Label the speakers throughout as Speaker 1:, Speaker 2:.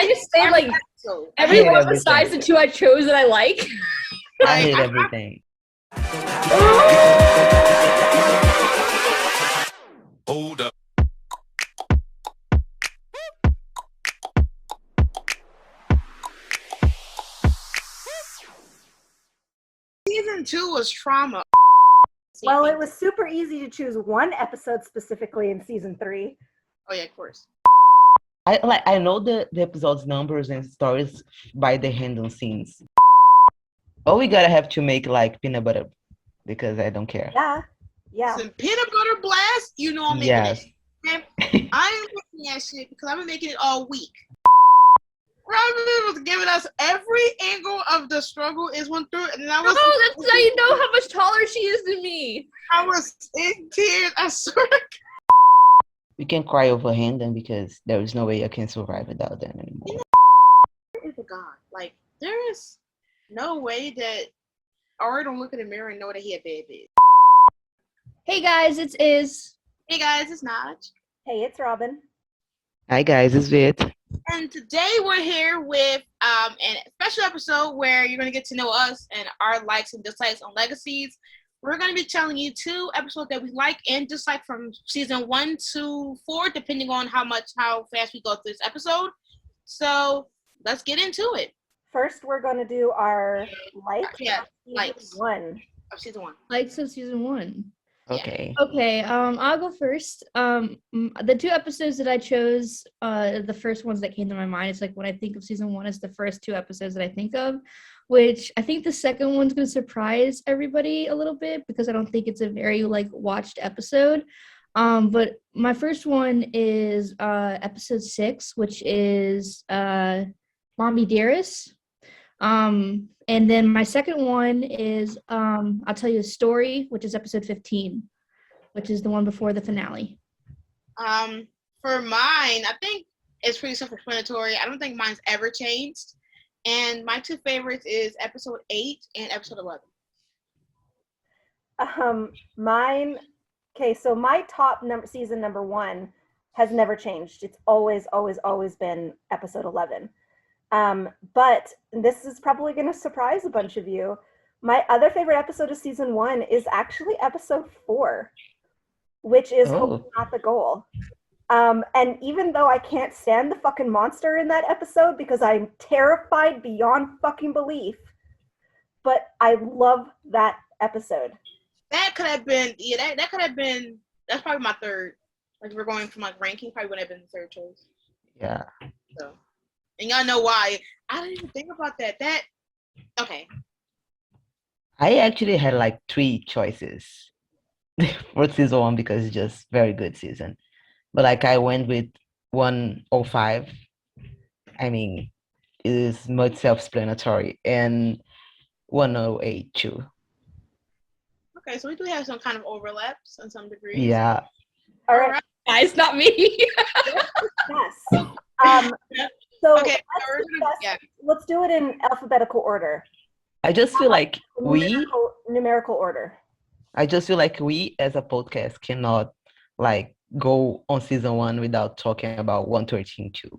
Speaker 1: I just say like everyone besides the two I chose that I like?
Speaker 2: I hate everything.
Speaker 3: Hold up.
Speaker 4: Season 2 was trauma.
Speaker 5: Well, it was super easy to choose one episode specifically in season 3.
Speaker 4: Oh yeah, of course.
Speaker 2: I know the episode's numbers and stories by the Handon scenes. Oh, we gotta have to make like peanut butter because I don't care.
Speaker 5: Yeah.
Speaker 4: Some peanut butter blast, you know I'm making
Speaker 2: Yes.
Speaker 4: it. And I ain't making that shit because I've been making it all week. Robyn was giving us every angle of the struggle is one through, and I was.
Speaker 1: No, that's how you know how much taller she is than me.
Speaker 4: I was in tears. I swear.
Speaker 2: We can cry over Handon because there is no way I can survive without them anymore.
Speaker 4: There is a God. Like there is no way that Ari don't look in the mirror and know that he a bad bitch.
Speaker 1: Hey guys, it's Iz.
Speaker 4: Hey guys, it's Naj.
Speaker 5: Hey, it's Robyn.
Speaker 2: Hi guys, it's Vit.
Speaker 4: And today we're here with a special episode where you're going to get to know us and our likes and dislikes on Legacies. We're going to be telling you 2 episodes that we like and dislike from season 1 to 4, depending on how fast we go through this episode. So let's get into it.
Speaker 5: First, we're going to do our likes
Speaker 4: of season 1.
Speaker 1: Likes of season 1.
Speaker 2: Okay.
Speaker 1: Okay, I'll go first. The 2 episodes that I chose, the first ones that came to my mind is like when I think of season 1 is the first 2 episodes that I think of, which I think the second one's going to surprise everybody a little bit because I don't think it's a very like watched episode. But my first one is episode 6, which is Mommy Dearest. And then my second one is I'll tell you a story, which is episode 15, which is the one before the finale.
Speaker 4: For mine, I think it's pretty self-explanatory. I don't think mine's ever changed. And my 2 favorites is episode 8 and episode 11.
Speaker 5: Mine. Okay, so my top season number 1 has never changed. It's always been episode 11. But this is probably going to surprise a bunch of you. My other favorite episode of season 1 is actually episode 4, which is Hope Not the Goal. And even though I can't stand the fucking monster in that episode because I'm terrified beyond fucking belief, but I love that episode.
Speaker 4: That could have been, that could have been, that's probably my third. Like, we're going from like ranking, probably would have been the third choice.
Speaker 2: Yeah.
Speaker 4: So. And y'all know why. I didn't even think about that. Okay.
Speaker 2: I actually had like 3 choices for season 1 because it's just very good season. But like I went with 105. I mean, it is much self-explanatory, and 108 too.
Speaker 4: Okay, so we do have some kind of overlaps in some degree.
Speaker 2: Yeah.
Speaker 5: All right.
Speaker 1: Guys, not me.
Speaker 5: Yes. So
Speaker 4: okay,
Speaker 5: let's do it in alphabetical order.
Speaker 2: I just feel like
Speaker 5: numerical order.
Speaker 2: I just feel like we as a podcast cannot like go on season 1 without talking about 113 too.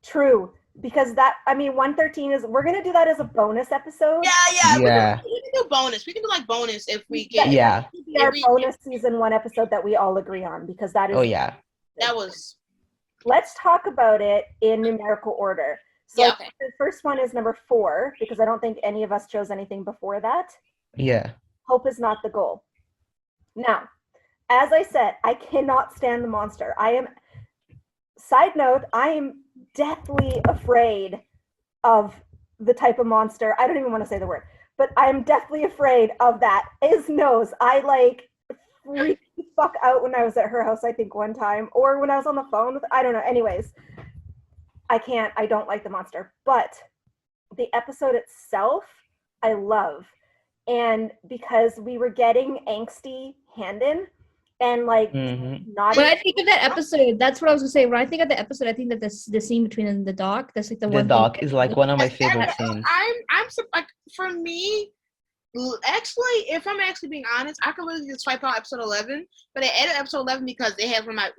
Speaker 5: True, because 113 is, we're gonna do that as a bonus episode.
Speaker 2: Yeah.
Speaker 4: We can do bonus. We can do like bonus if we get.
Speaker 2: Yeah.
Speaker 5: Our bonus season 1 episode that we all agree on, because that is.
Speaker 2: Oh yeah.
Speaker 4: That was.
Speaker 5: Let's talk about it in numerical order. So The first one is number 4, because I don't think any of us chose anything before that.
Speaker 2: Yeah.
Speaker 5: Hope is not the goal. Now, as I said, I cannot stand the monster. Side note, I am deathly afraid of the type of monster. I don't even want to say the word, but I'm deathly afraid of that. His nose. I freaked the fuck out when I was at her house, I think one time, or when I was on the phone with, I don't know. Anyways, I don't like the monster, but the episode itself, I love. And because we were getting angsty Handon and not.
Speaker 1: When I think of that episode, that's what I was gonna say. When I think of the episode, I think that the scene between the dock, that's like the one.
Speaker 2: The dock is like one of my favorite scenes.
Speaker 4: I'm like, for me, actually, if I'm actually being honest, I could really just swipe out episode 11, but I added episode 11 because it has my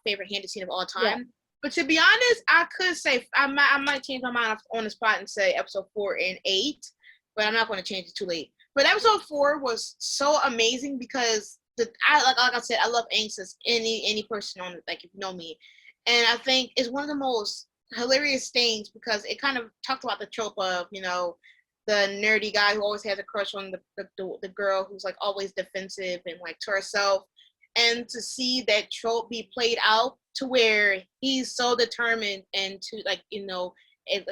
Speaker 4: favorite Handon scene of all time. But to be honest, I could say I might change my mind on the spot and say episode 4 and 8, but I'm not going to change it too late. But episode 4 was so amazing because like I said, I love angst as any person on it, like if you know me, and I think it's one of the most hilarious things because it kind of talked about the trope of the nerdy guy who always has a crush on the girl who's like always defensive and like to herself, and to see that trope be played out to where he's so determined and to like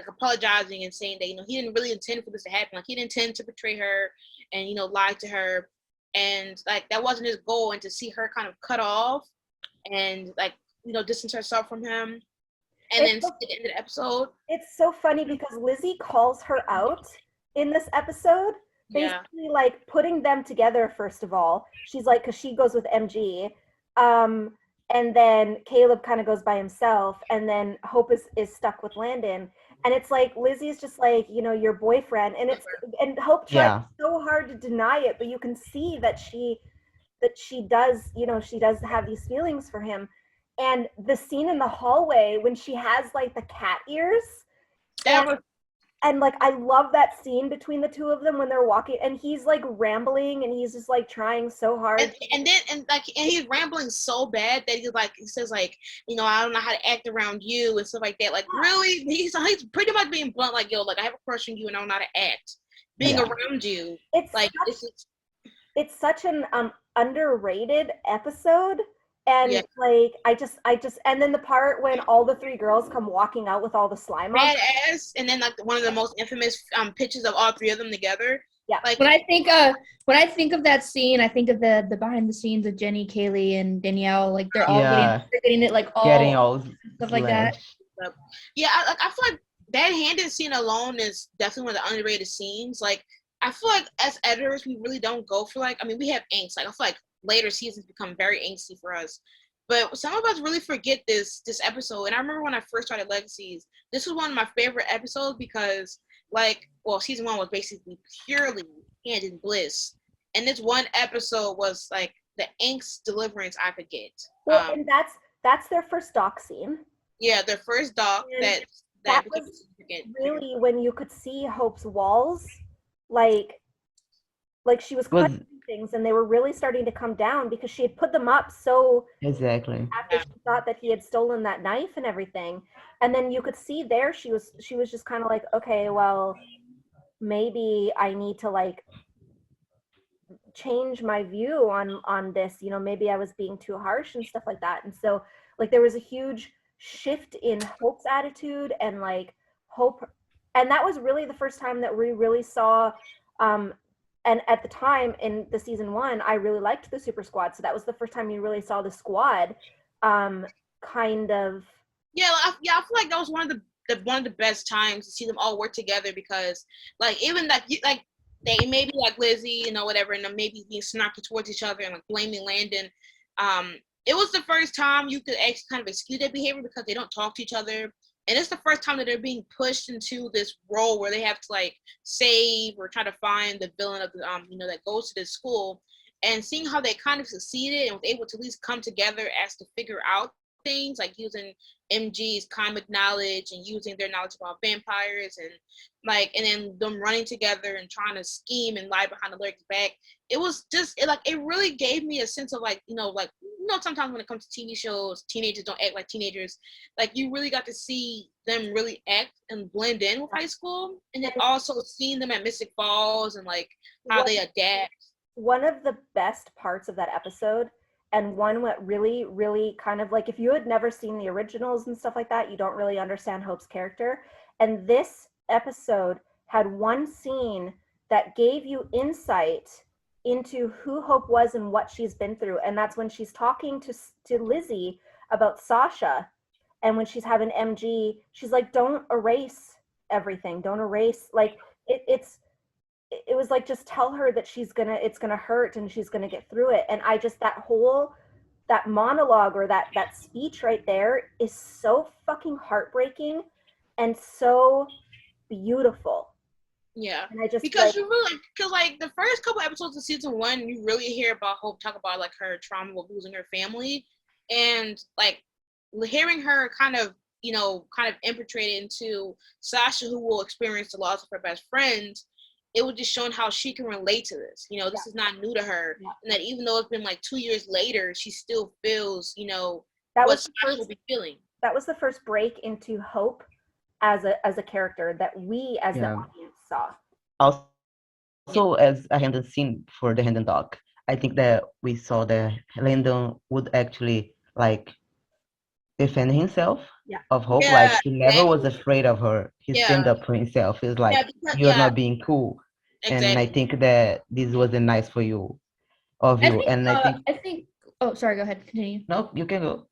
Speaker 4: apologizing and saying that he didn't really intend for this to happen, like he didn't intend to betray her and lie to her, and like that wasn't his goal, and to see her kind of cut off and like distance herself from him, and then at the end of the episode.
Speaker 5: It's so funny because Lizzie calls her out in this episode, basically like putting them together. First of all, she's like, because she goes with MG, and then Caleb kind of goes by himself, and then Hope is stuck with Landon, and it's like Lizzie's just like your boyfriend, and Hope tries so hard to deny it, but you can see that she does she does have these feelings for him. And the scene in the hallway when she has like the cat ears, and like I love that scene between the two of them when they're walking, and he's like rambling and he's just like trying so hard,
Speaker 4: and he's rambling so bad that he says like I don't know how to act around you and stuff like that. Like really, he's pretty much being blunt, like like I have a crush on you and I don't know how to act being around you.
Speaker 5: It's such an underrated episode. And like I just and then the part when all the 3 girls come walking out with all the slime on
Speaker 4: badass, and then like one of the most infamous pictures of all 3 of them together.
Speaker 5: Yeah.
Speaker 4: Like
Speaker 1: when I think of that scene, I think of the behind the scenes of Jenny, Kaylee, and Danielle. Like they're all getting it like all stuff like that.
Speaker 4: Yeah, I feel like that Handon scene alone is definitely one of the underrated scenes. Like I feel like as editors, we really don't go for we have angst. Like I feel like later seasons become very angsty for us, but some of us really forget this episode. And I remember when I first started Legacies, this was one of my favorite episodes because season 1 was basically purely Handon bliss, and this one episode was like the angst deliverance I could get.
Speaker 5: Well, and that's their first doc scene.
Speaker 4: Yeah, their first doc.
Speaker 5: That was really when you could see Hope's walls, like she was cutting things, and they were really starting to come down because she had put them up so
Speaker 2: exactly
Speaker 5: after she thought that he had stolen that knife and everything. And then you could see there she was just kind of like, okay, well, maybe I need to like change my view on this, maybe I was being too harsh and stuff like that. And so like there was a huge shift in Hope's attitude, and like Hope, and that was really the first time that we really saw and at the time in the season 1, I really liked the Super Squad. So that was the first time you really saw the squad kind of.
Speaker 4: Yeah, I feel like that was one of the best times to see them all work together, because like even they maybe like Lizzie, whatever, and then maybe being snarky towards each other and like blaming Landon. It was the first time you could actually kind of excuse their behavior because they don't talk to each other. And it's the first time that they're being pushed into this role where they have to like save or try to find the villain of the that goes to this school, and seeing how they kind of succeeded and was able to at least come together as to figure out things, like using MG's comic knowledge and using their knowledge about vampires, and then them running together and trying to scheme and lie behind the lyrics back. It was just it really gave me a sense of sometimes when it comes to TV shows, teenagers don't act like teenagers. Like you really got to see them really act and blend in with high school, and then also seeing them at Mystic Falls and like how they adapt.
Speaker 5: One of the best parts of that episode, and one that really, really kind of like, if you had never seen the originals and stuff like that, you don't really understand Hope's character. And this episode had one scene that gave you insight into who Hope was and what she's been through. And that's when she's talking to Lizzie about Sasha. And when she's having MG, she's like, don't erase everything. Don't erase. Like it was like, just tell her that it's gonna hurt and she's gonna get through it. And I just, that monologue or that speech right there is so fucking heartbreaking and so beautiful.
Speaker 4: Yeah,
Speaker 5: and I just
Speaker 4: because the first couple episodes of season 1, you really hear about Hope talk about like her trauma with losing her family, and like hearing her kind of kind of infiltrated into Sasha, who will experience the loss of her best friend, it was just showing how she can relate to this. This is not new to her, and that even though it's been like 2 years later, she still feels,
Speaker 5: That
Speaker 4: what
Speaker 5: was the
Speaker 4: Sasha will
Speaker 5: first,
Speaker 4: be feeling.
Speaker 5: that was the first break into Hope as a character that we as the audience saw.
Speaker 2: Also, as I hadn't seen for the Handon doc, I think that we saw that Landon would actually like defend himself of Hope.
Speaker 4: Yeah,
Speaker 2: Like he never was
Speaker 4: exactly.
Speaker 2: afraid of her. He stand up for himself. He's like, you're not being cool. And I
Speaker 4: Exactly.
Speaker 2: think that this wasn't nice for you, of you. And I think
Speaker 1: I think. Oh, sorry. Go ahead. Continue.
Speaker 2: no, you can go.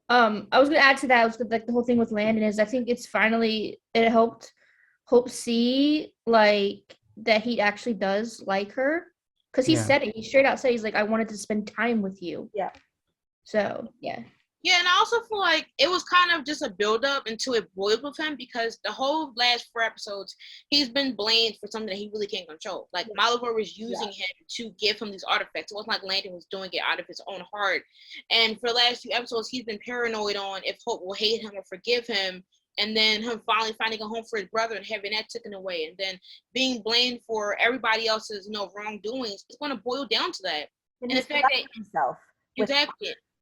Speaker 1: I was gonna add to that. I was gonna, like the whole thing with Landon is I think it's finally it helped Hope see like that he actually does like her because he said it. He straight out said he's like I wanted to spend time with you.
Speaker 5: Yeah.
Speaker 1: So yeah.
Speaker 4: Yeah, and I also feel like it was kind of just a build-up until it boiled with him because the whole last 4 episodes, he's been blamed for something that he really can't control. Like, Malivore was using him to give him these artifacts. It wasn't like Landon was doing it out of his own heart. And for the last few episodes, he's been paranoid on if Hope will hate him or forgive him. And then him finally finding a home for his brother and having that taken away. And then being blamed for everybody else's, wrongdoings. It's going to boil down to that.
Speaker 5: And
Speaker 4: the fact that
Speaker 5: himself.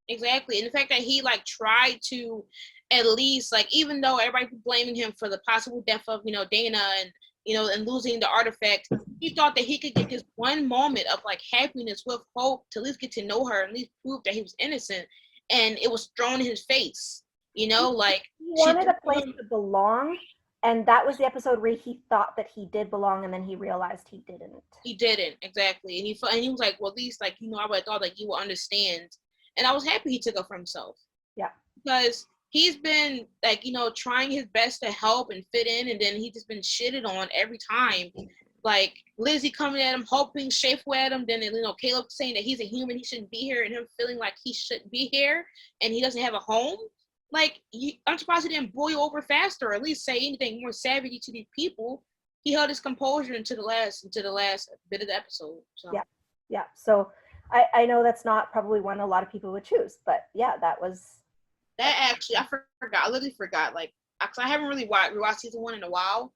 Speaker 4: Exactly. And the fact that he like tried to at least like even though everybody was blaming him for the possible death of, Dana and and losing the artifact, he thought that he could get this one moment of like happiness with Hope to at least get to know her and at least prove that he was innocent. And it was thrown in his face, like
Speaker 5: he wanted a place to belong. And that was the episode where he thought that he did belong, and then he realized he didn't.
Speaker 4: He didn't, exactly. And he was like, well, at least like, I would have thought like you would understand. And I was happy he took up for himself.
Speaker 5: Yeah.
Speaker 4: Because he's been like, trying his best to help and fit in, and then he's just been shitted on every time. Like Lizzie coming at him, hoping shameful at him, then Caleb saying that he's a human, he shouldn't be here, and him feeling like he shouldn't be here and he doesn't have a home. Like I'm surprised he didn't boil over faster, or at least say anything more savagey to these people. He held his composure into the last bit of the episode. So.
Speaker 5: Yeah. So I know that's not probably one a lot of people would choose, but yeah, that
Speaker 4: actually I forgot. I literally forgot. Like, cause I haven't really rewatched season 1 in a while.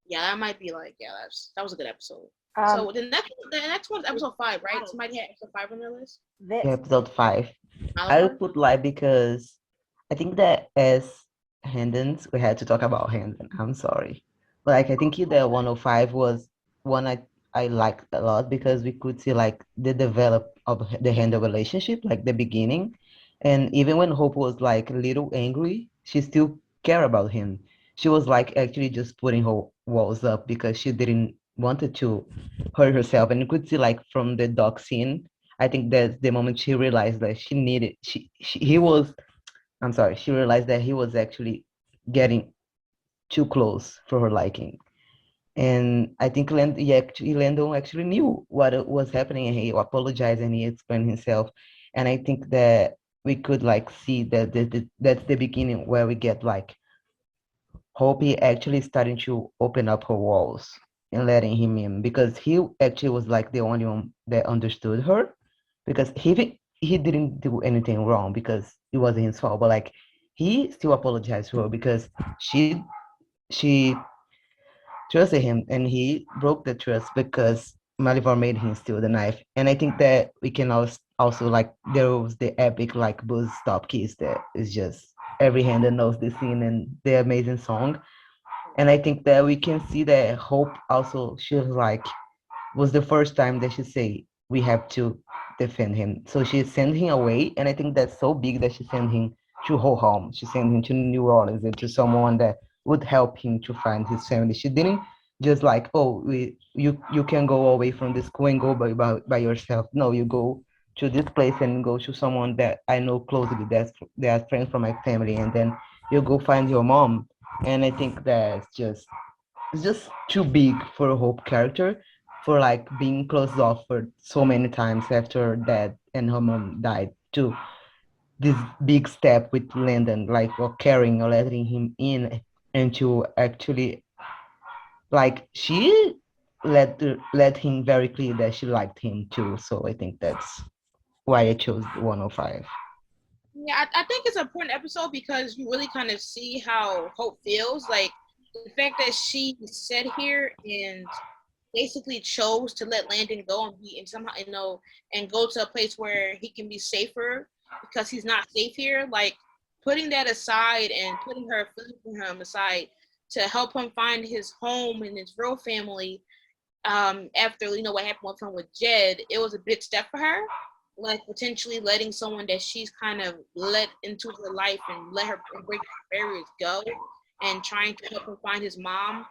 Speaker 4: Yeah, that might be like that was a good episode. So the next one's episode 5, right? Somebody had episode 5 on their list.
Speaker 2: Episode 5. I would put live because I think that as Handons, we had to talk about Handon. I'm sorry, but like I think the 105 was one I liked a lot because we could see like the develop of the Handon relationship, like the beginning, and even when Hope was like a little angry, she still cared about him. She was like actually just putting her walls up because she didn't wanted to hurt herself, and you could see like from the doc scene. I think that's the moment she realized that she needed he was I'm sorry, she realized that he was actually getting too close for her liking. And I think Landon actually knew what was happening, and he apologized and he explained himself. And I think that we could like see that that's the beginning where we get like Hopi actually starting to open up her walls and letting him in, because he actually was like the only one that understood her, because he didn't do anything wrong because it wasn't his fault, but like he still apologized to her because she trusted him, and he broke the trust because Malivar made him steal the knife. And I think that we can also like there was the epic like buzz stop kiss that is just every hand that knows the scene and the amazing song. And I think that we can see that Hope also she was the first time that she say we have to defend him. So she sent him away, and I think that's so big that she sent him to her home. She sent him to New Orleans and to someone that would help him to find his family. She didn't just like, oh, you can go away from the school and go by yourself. No, you go to this place and go to someone that I know closely. They are friends from my family, and then you go find your mom. And I think that's it's just too big for a Hope character for like being closed off for so many times after dad and her mom died to this big step with Landon, like or carrying or letting him in, and to actually like she let him very clear that she liked him too. So I think that's why I chose 105.
Speaker 4: Yeah, I think it's an important episode because you really kind of see how Hope feels. Like the fact that she sat here and basically chose to let Landon go and be and somehow and go to a place where he can be safer because he's not safe here. Like putting that aside and putting her feelings for him aside to help him find his home and his real family. After what happened with him with Jed, it was a big step for her. Like potentially letting someone that she's kind of let into her life and let her break her barriers go, and trying to help him find his mom.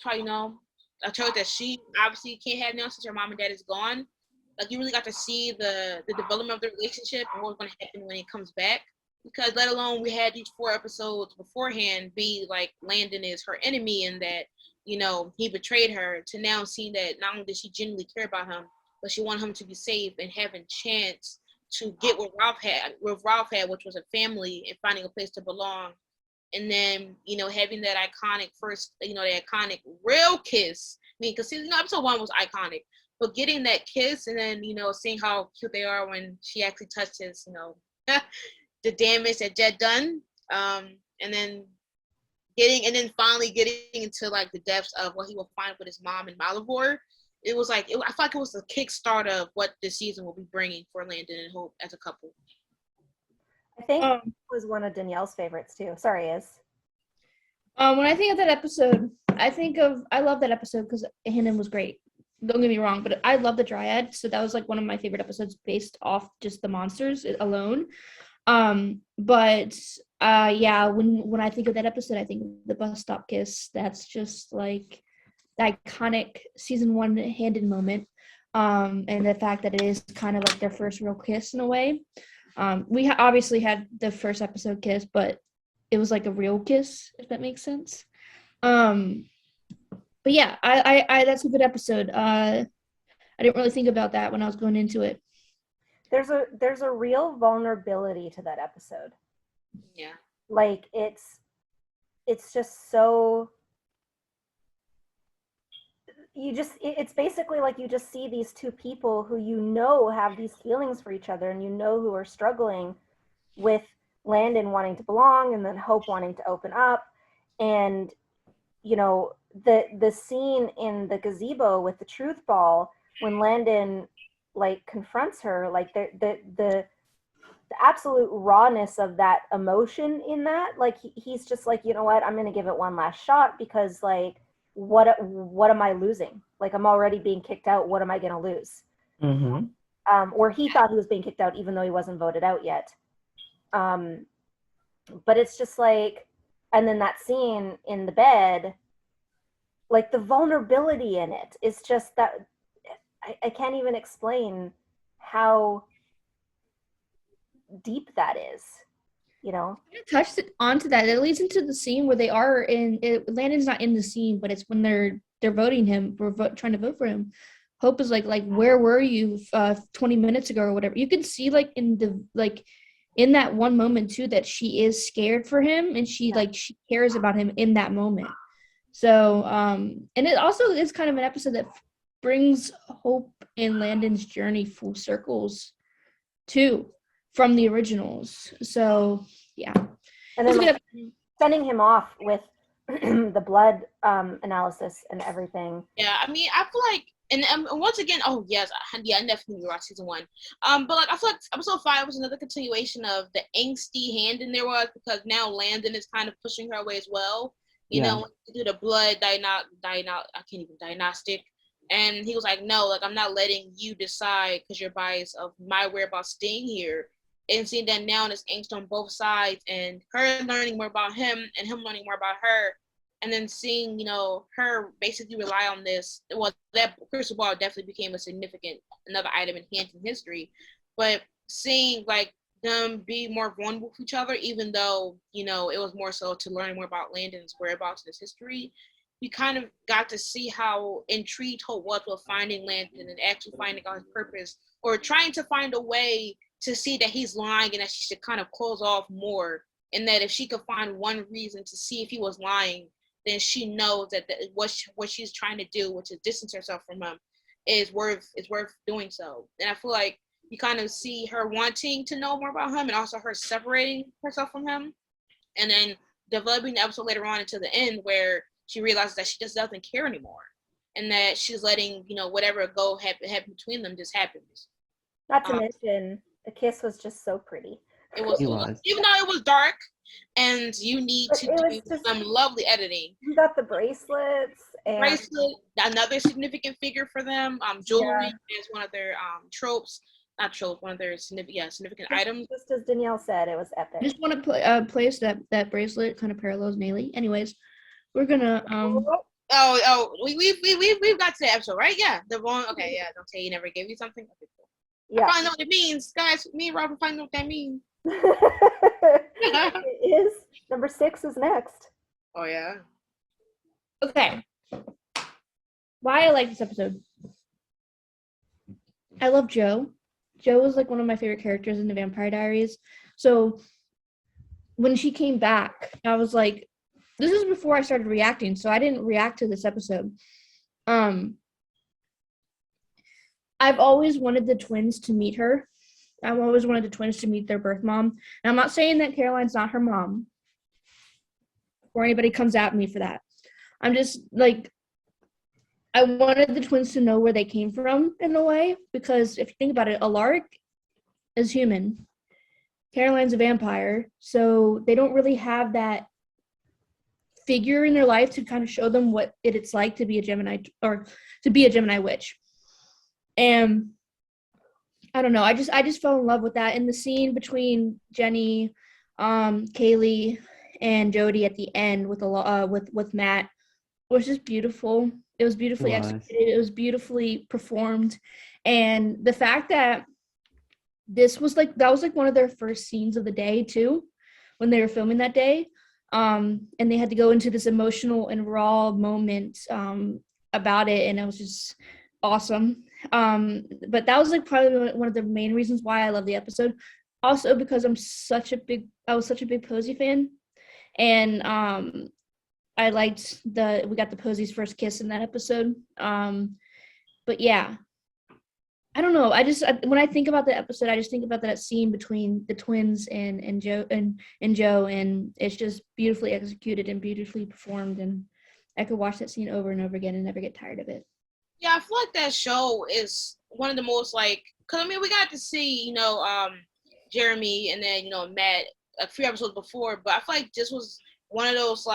Speaker 4: Try a choice that she obviously can't have now since her mom and dad is gone. Like you really got to see the development of the relationship and what's going to happen when it comes back. Because let alone we had these 4 episodes beforehand be like Landon is her enemy and that he betrayed her, to now seeing that not only did she genuinely care about him, but she wanted him to be safe and having a chance to get what Ralph had, which was a family and finding a place to belong. And then, having that iconic first, the iconic real kiss. I mean, because episode 1 was iconic, but getting that kiss and then, seeing how cute they are when she actually touched his, the damage that Jed done. And then finally getting into like the depths of what he will find with his mom in Malivore. It was like, I feel like it was the kickstart of what this season will be bringing for Landon and Hope as a couple.
Speaker 5: I think it was one of Danielle's favorites too. Sorry, Iz.
Speaker 1: When I think of that episode, I love that episode because Handon was great. Don't get me wrong, but I love the Dryad, so that was like one of my favorite episodes based off just the monsters alone. But when I think of that episode, I think of the bus stop kiss. That's just like the iconic season 1 Handon moment. And the fact that it is kind of like their first real kiss in a way. We obviously had the first episode kiss, but it was like a real kiss, if that makes sense. But yeah, I that's a good episode. I didn't really think about that when I was going into it.
Speaker 5: There's a real vulnerability to that episode.
Speaker 4: Yeah.
Speaker 5: Like it's just so it's basically like you just see these 2 people who have these feelings for each other and who are struggling with Landon wanting to belong and then Hope wanting to open up. And the scene in the gazebo with the truth ball when Landon like confronts her, like the absolute rawness of that emotion in that, like he's just like, you know what, I'm gonna give it one last shot because like what am I losing? Like I'm already being kicked out. What am I gonna lose?
Speaker 2: Mm-hmm.
Speaker 5: Or he thought he was being kicked out even though he wasn't voted out yet. But it's just like, and then that scene in the bed, like the vulnerability in it is just that I can't even explain how deep that is.
Speaker 1: Touched onto that. It leads into the scene where they are in. Landon's not in the scene, but it's when they're voting him. Trying to vote for him. Hope is like where were you 20 minutes ago or whatever. You can see like in that one moment too that she is scared for him and she cares about him in that moment. So and it also is kind of an episode that brings Hope and Landon's journey full circles too from the originals. So yeah,
Speaker 5: and then sending him off with the blood analysis and everything.
Speaker 4: Yeah, I mean, I feel like, and once again, oh yes, I definitely watched season 1. But like I feel like episode 5 was another continuation of the angsty Handon there was, because now Landon is kind of pushing her away as well. You know, to do the blood diagnostic. And he was like, no, like I'm not letting you decide because you're biased of my whereabouts staying here. And seeing that now there's angst on both sides and her learning more about him and him learning more about her. And then seeing, her basically rely on this. Well, that crystal ball definitely became another item in Handon history. But seeing like them be more vulnerable to each other, even though, it was more so to learn more about Landon's whereabouts in his history, you kind of got to see how intrigued Hope was with finding Landon and actually finding out his purpose, or trying to find a way to see that he's lying and that she should kind of close off more. And that if she could find one reason to see if he was lying, then she knows that what she's trying to do, which is distance herself from him, is worth doing so. And I feel like you kind of see her wanting to know more about him and also her separating herself from him. And then developing the episode later on into the end where she realizes that she just doesn't care anymore. And that she's letting, whatever go happen between them just happens.
Speaker 5: Not to mention, the kiss was just so pretty.
Speaker 4: It was. Even though it was dark, and you need to do some lovely editing.
Speaker 5: You got the bracelets.
Speaker 4: Another significant figure for them. Jewelry is one of their tropes. Not tropes, one of their significant items.
Speaker 5: Just as Danielle said, it was epic.
Speaker 1: I just want to place that bracelet kind of parallels Maylee. Anyways, we're gonna
Speaker 4: we've got to the episode, right? Yeah, the one. Okay, yeah. Don't say you never gave you something. Okay, cool. Yeah. I probably know what it means, guys. Me and Robyn probably know what that means.
Speaker 5: It is. Number 6 is next.
Speaker 4: Oh yeah.
Speaker 1: Okay. Why I like this episode. I love Joe. Joe was like one of my favorite characters in the Vampire Diaries. So when she came back, I was like, this is before I started reacting, so I didn't react to this episode. I've always wanted the twins to meet her. I've always wanted the twins to meet their birth mom. And I'm not saying that Caroline's not her mom, or anybody comes at me for that. I'm just like, I wanted the twins to know where they came from in a way, because if you think about it, Alaric is human. Caroline's a vampire, so they don't really have that figure in their life to kind of show them what it's like to be a Gemini or to be a Gemini witch. And I don't know, I just fell in love with that. In the scene between Jenny, Kaylee, and Jody at the end with Matt was just beautiful. It was beautifully executed. It was beautifully performed. And the fact that that was like one of their first scenes of the day too, when they were filming that day. And they had to go into this emotional and raw moment about it, and it was just awesome. But that was like probably one of the main reasons why I love the episode. Also because I was such a big Posey fan, and I liked we got the Posey's first kiss in that episode. But yeah, I don't know. When I think about the episode, I just think about that scene between the twins and Joe and it's just beautifully executed and beautifully performed, and I could watch that scene over and over again and never get tired of it.
Speaker 4: Yeah, I feel like that show is one of the most because we got to see Jeremy and then Matt a few episodes before, but I feel like this was one of those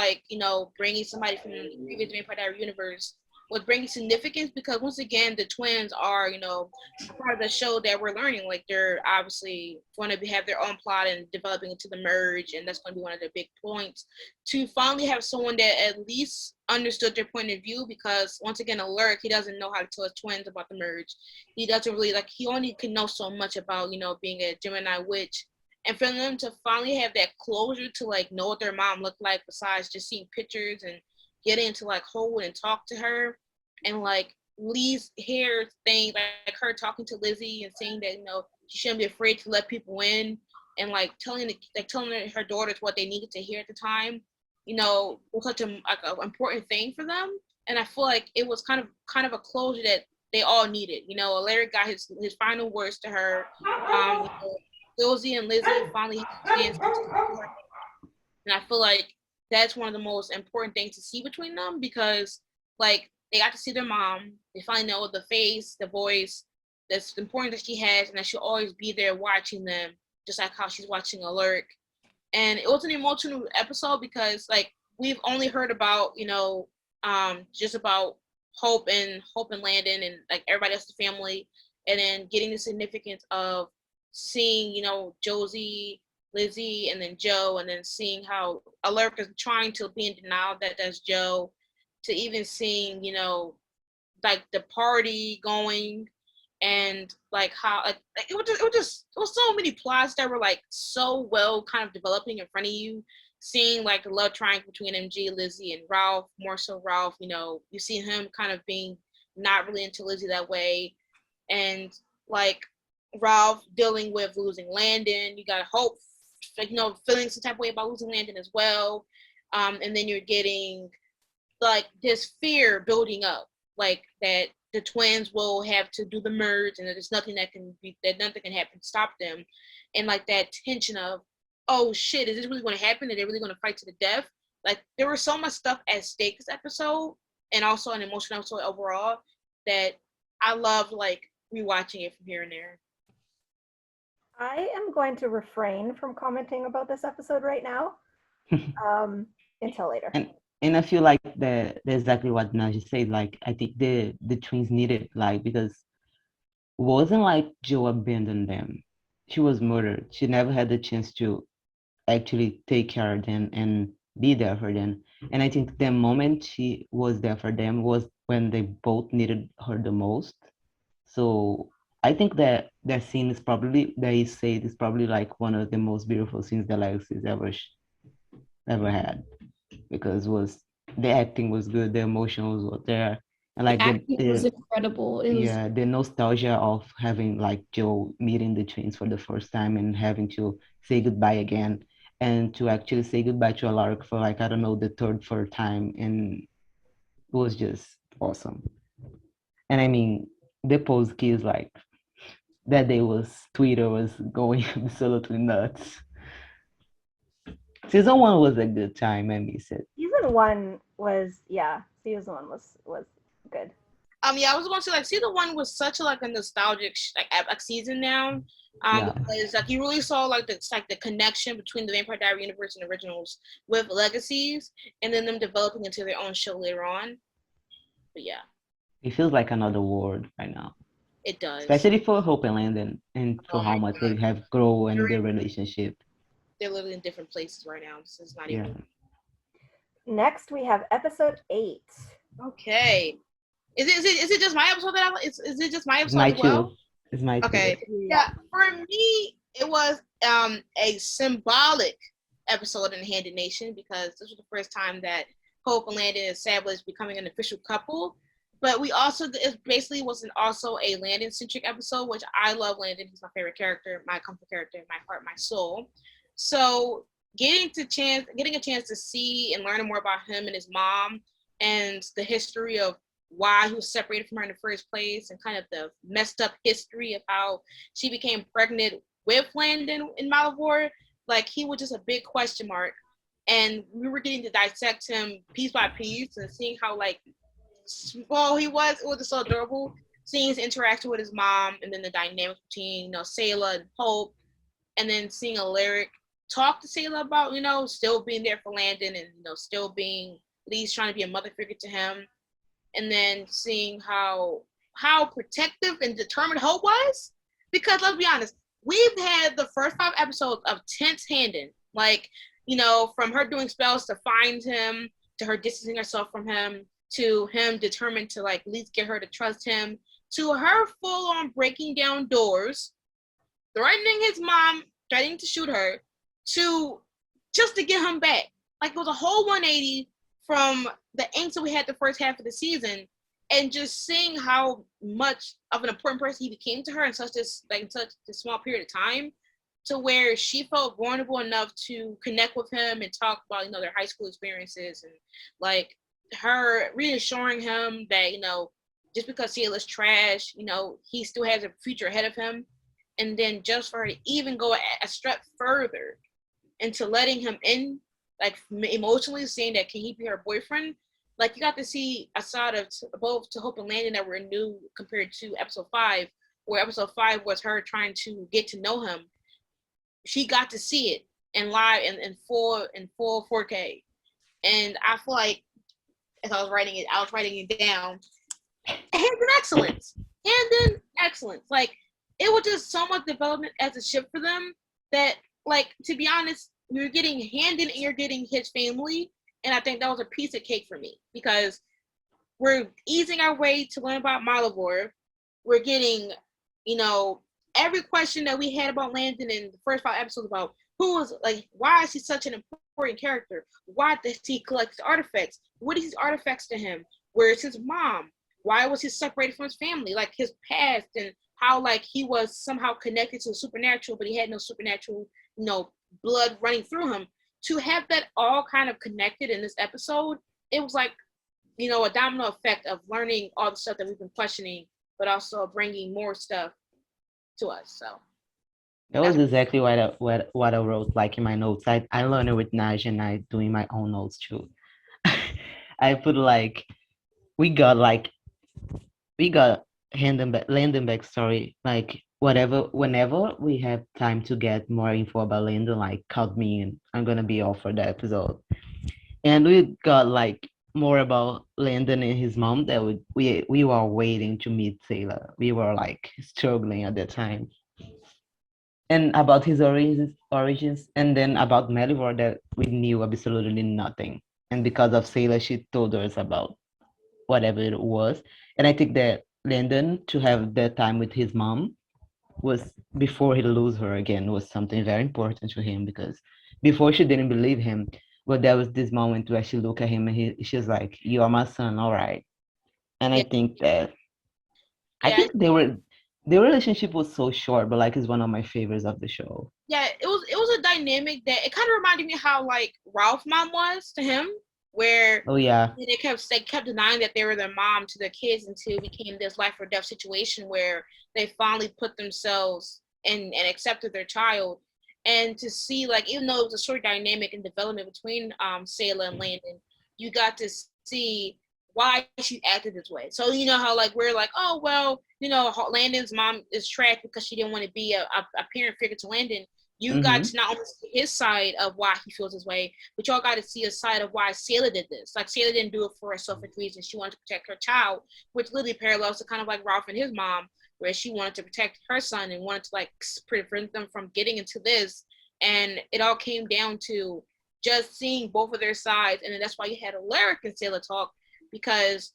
Speaker 4: bringing somebody from the previous Vampire Diaries universe was bringing significance, because once again the twins are part of the show that we're learning, like they're obviously going to have their own plot and developing into the merge, and that's going to be one of the big points to finally have someone that at least understood their point of view, because once again Alaric, he doesn't know how to tell his twins about the merge. He doesn't really he only can know so much about being a Gemini witch, and for them to finally have that closure to know what their mom looked like besides just seeing pictures and getting to hold and talk to her, and Lee's hair thing, her talking to Lizzie and saying that she shouldn't be afraid to let people in, and telling her daughters what they needed to hear at the time, was such an important thing for them. And I feel like it was kind of a closure that they all needed. Larry got his final words to her. Josie and Lizzie finally had a chance to talk to her, and I feel like that's one of the most important things to see between them, because they got to see their mom. They finally know the face, the voice, that's important that she has, and that she'll always be there watching them, just like how she's watching Alaric. And it was an emotional episode because we've only heard about just about Hope and Landon and everybody else's family, and then getting the significance of seeing Josie, Lizzie, and then Joe, and then seeing how Alaric is trying to be in denial that that's Joe, to even seeing the party going, and how it was so many plots that were so well kind of developing in front of you, seeing the love triangle between MG, Lizzie, and Ralph. More so Ralph, you see him kind of being not really into Lizzie that way, and Ralph dealing with losing Landon. You got Hope feeling some type of way about losing Landon as well, and then you're getting this fear building up, that the twins will have to do the merge, and there's nothing that nothing can happen to stop them, and like that tension of, oh shit, is this really going to happen? Are they really going to fight to the death? Like there was so much stuff at stake this episode, and also an emotional episode overall, that I loved like rewatching it from here and there.
Speaker 5: I am going to refrain from commenting about this episode right now until later.
Speaker 2: And I feel like that's exactly what Naji said. Like I think the twins needed, like, because it wasn't like Joe abandoned them. She was murdered. She never had the chance to actually take care of them and be there for them. And I think the moment she was there for them was when they both needed her the most. So I think that scene is probably, that you said, is probably like one of the most beautiful scenes the Legacies ever had, because the acting was good, the emotion was there, and like
Speaker 1: Acting was incredible. It was
Speaker 2: the nostalgia of having like Joe meeting the twins for the first time and having to say goodbye again, and to actually say goodbye to Alaric for like, I don't know, the third, fourth time, and it was just awesome. And I mean, the post kids, like that day Twitter was going absolutely nuts. Season 1 was a good time, I miss it.
Speaker 5: Season 1 was good.
Speaker 4: Yeah, I was going to say like season 1 was such a nostalgic like season now.
Speaker 2: Yeah.
Speaker 4: Because like you really saw like the connection between the Vampire Diaries universe and originals with Legacies, and then them developing into their own show later on. But yeah,
Speaker 2: it feels like another world right now.
Speaker 4: It does,
Speaker 2: especially for Hope and Landon, and for how much they have grown in their relationship.
Speaker 4: They're literally in different places right now, so it's not even.
Speaker 5: Next, we have episode 8.
Speaker 4: Okay. Is it just my episode that is it just my episode as well?
Speaker 2: It's my
Speaker 4: okay. Yeah, for me, it was a symbolic episode in Handon Nation, because this was the first time that Hope and Landon established becoming an official couple. But we also, it basically wasn't also a Landon-centric episode, which I love Landon. He's my favorite character, my comfort character, my heart, my soul. So getting a chance to see and learn more about him and his mom, and the history of why he was separated from her in the first place, and kind of the messed up history of how she became pregnant with Landon in Malivore, like he was just a big question mark. And we were getting to dissect him piece by piece and seeing how it was just so adorable, seeing his interaction with his mom, and then the dynamic between, Sayla and Hope, and then seeing Alaric talk to Sayla about, still being there for Landon, and, still being at least trying to be a mother figure to him. And then seeing how protective and determined Hope was. Because let's be honest, we've had the first 5 episodes of tense Handon. From her doing spells to find him, to her distancing herself from him, to him determined to at least get her to trust him, to her full on breaking down doors, threatening his mom, threatening to shoot her, to just to get him back. It was a whole 180 from the angst that we had the first half of the season, and just seeing how much of an important person he became to her in such a small period of time, to where she felt vulnerable enough to connect with him and talk about, their high school experiences, and her reassuring him that, just because Sayla's trash, he still has a future ahead of him. And then just for her to even go a step further into letting him in, emotionally saying that, can he be her boyfriend? You got to see a side of both to Hope and Landon that were new compared to episode 5, where episode 5 was her trying to get to know him. She got to see it in live in full 4K. And I feel like, as I was writing it down, Handon excellence. It was just so much development as a ship for them that, to be honest, you're getting Handon and you're getting his family. And I think that was a piece of cake for me, because we're easing our way to learn about Malivore. We're getting, every question that we had about Landon in the first 5 episodes about why is he such an important character? Why does he collect artifacts? What is these artifacts to him? Where is his mom? Why was he separated from his family? His past, and how he was somehow connected to the supernatural, but he had no supernatural, blood running through him. To have that all kind of connected in this episode, it was a domino effect of learning all the stuff that we've been questioning, but also bringing more stuff to us. So
Speaker 2: That was exactly what I wrote like in my notes. I learned it with Naj and I doing my own notes too. I put like we got like we got Landon backstory like whatever whenever we have time to get more info about Landon, like count me in. I'm gonna be all for that episode. And we got like more about Landon and his mom that we were waiting to meet Taylor. We were like struggling at that time. And about his origins, and then about Melivore that we knew absolutely nothing. And because of Sailor, she told us about whatever it was. And I think that Landon to have that time with his mom was before he lose her again was something very important to him because before she didn't believe him, but there was this moment where she looked at him and she's like, "You are my son, all right." And I
Speaker 4: yeah,
Speaker 2: think that I
Speaker 4: yeah,
Speaker 2: think their relationship was so short, but like it's one of my favorites of the show.
Speaker 4: yeah. It was a dynamic that it kind of reminded me how like Ralph's mom was to him, where
Speaker 2: Oh yeah.
Speaker 4: they kept denying that they were their mom to their kids until it became this life or death situation where they finally put themselves in and accepted their child. And to see like even though it was a short dynamic and development between Sayla and Landon, you got to see why she acted this way. So you know how like we're like, oh well, Landon's mom is trash because she didn't want to be a parent figure to Landon. You got
Speaker 2: Mm-hmm.
Speaker 4: to not only see his side of why he feels this way, but y'all got to see a side of why Sailor did this. Like Sailor didn't do it for a selfish reason. She wanted to protect her child, which literally parallels to kind of like Ralph and his mom, where she wanted to protect her son and wanted to like prevent them from getting into this. And it all came down to just seeing both of their sides. And then that's why you had Alaric and Sailor talk, because,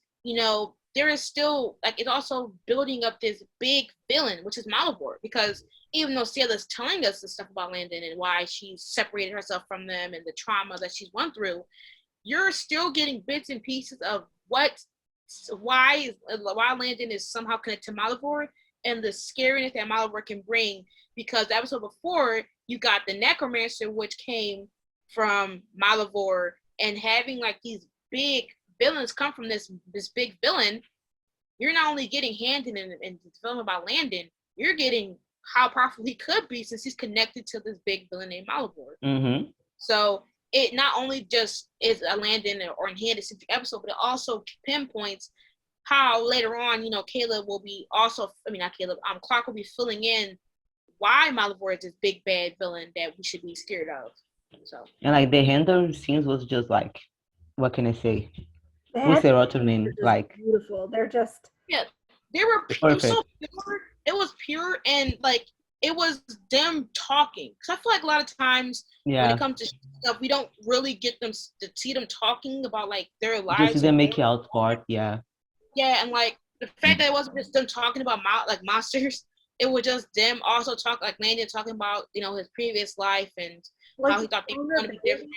Speaker 4: there is still like it's also building up this big villain, which is Malivore, because even though Sailor's telling us the stuff about Landon and why she separated herself from them and the trauma that she's went through, you're still getting bits and pieces of why Landon is somehow connected to Malivore and the scariness that Malivore can bring. Because the episode before, you got the Necromancer, which came from Malivore, and having like these big villains come from this big villain. You're not only getting Handon and the film about Landon, you're getting how powerful he could be since he's connected to this big villain named Malivore.
Speaker 2: Mm-hmm.
Speaker 4: So it not only just is a Landon or Handon centric episode, but it also pinpoints how later on, Caleb will be Clark will be filling in why Malivore is this big bad villain that we should be scared of. So
Speaker 2: And like the Handon scenes was just like, what can I say?
Speaker 5: The
Speaker 2: With
Speaker 5: Handon
Speaker 2: serotonin,
Speaker 5: are just
Speaker 2: like
Speaker 5: beautiful. They're just
Speaker 4: yeah, they were it was so
Speaker 2: perfect.
Speaker 4: pure. It was pure and like it was them talking. Because I feel like a lot of times when
Speaker 2: Yeah.
Speaker 4: it comes to stuff, we don't really get them to see them talking about like their
Speaker 2: Just
Speaker 4: lives.
Speaker 2: the make out part, yeah.
Speaker 4: Yeah, and like the fact that it wasn't just them talking about like monsters, it was just them also like Landon talking about his previous life and
Speaker 5: like
Speaker 4: how he thought they were going to be different.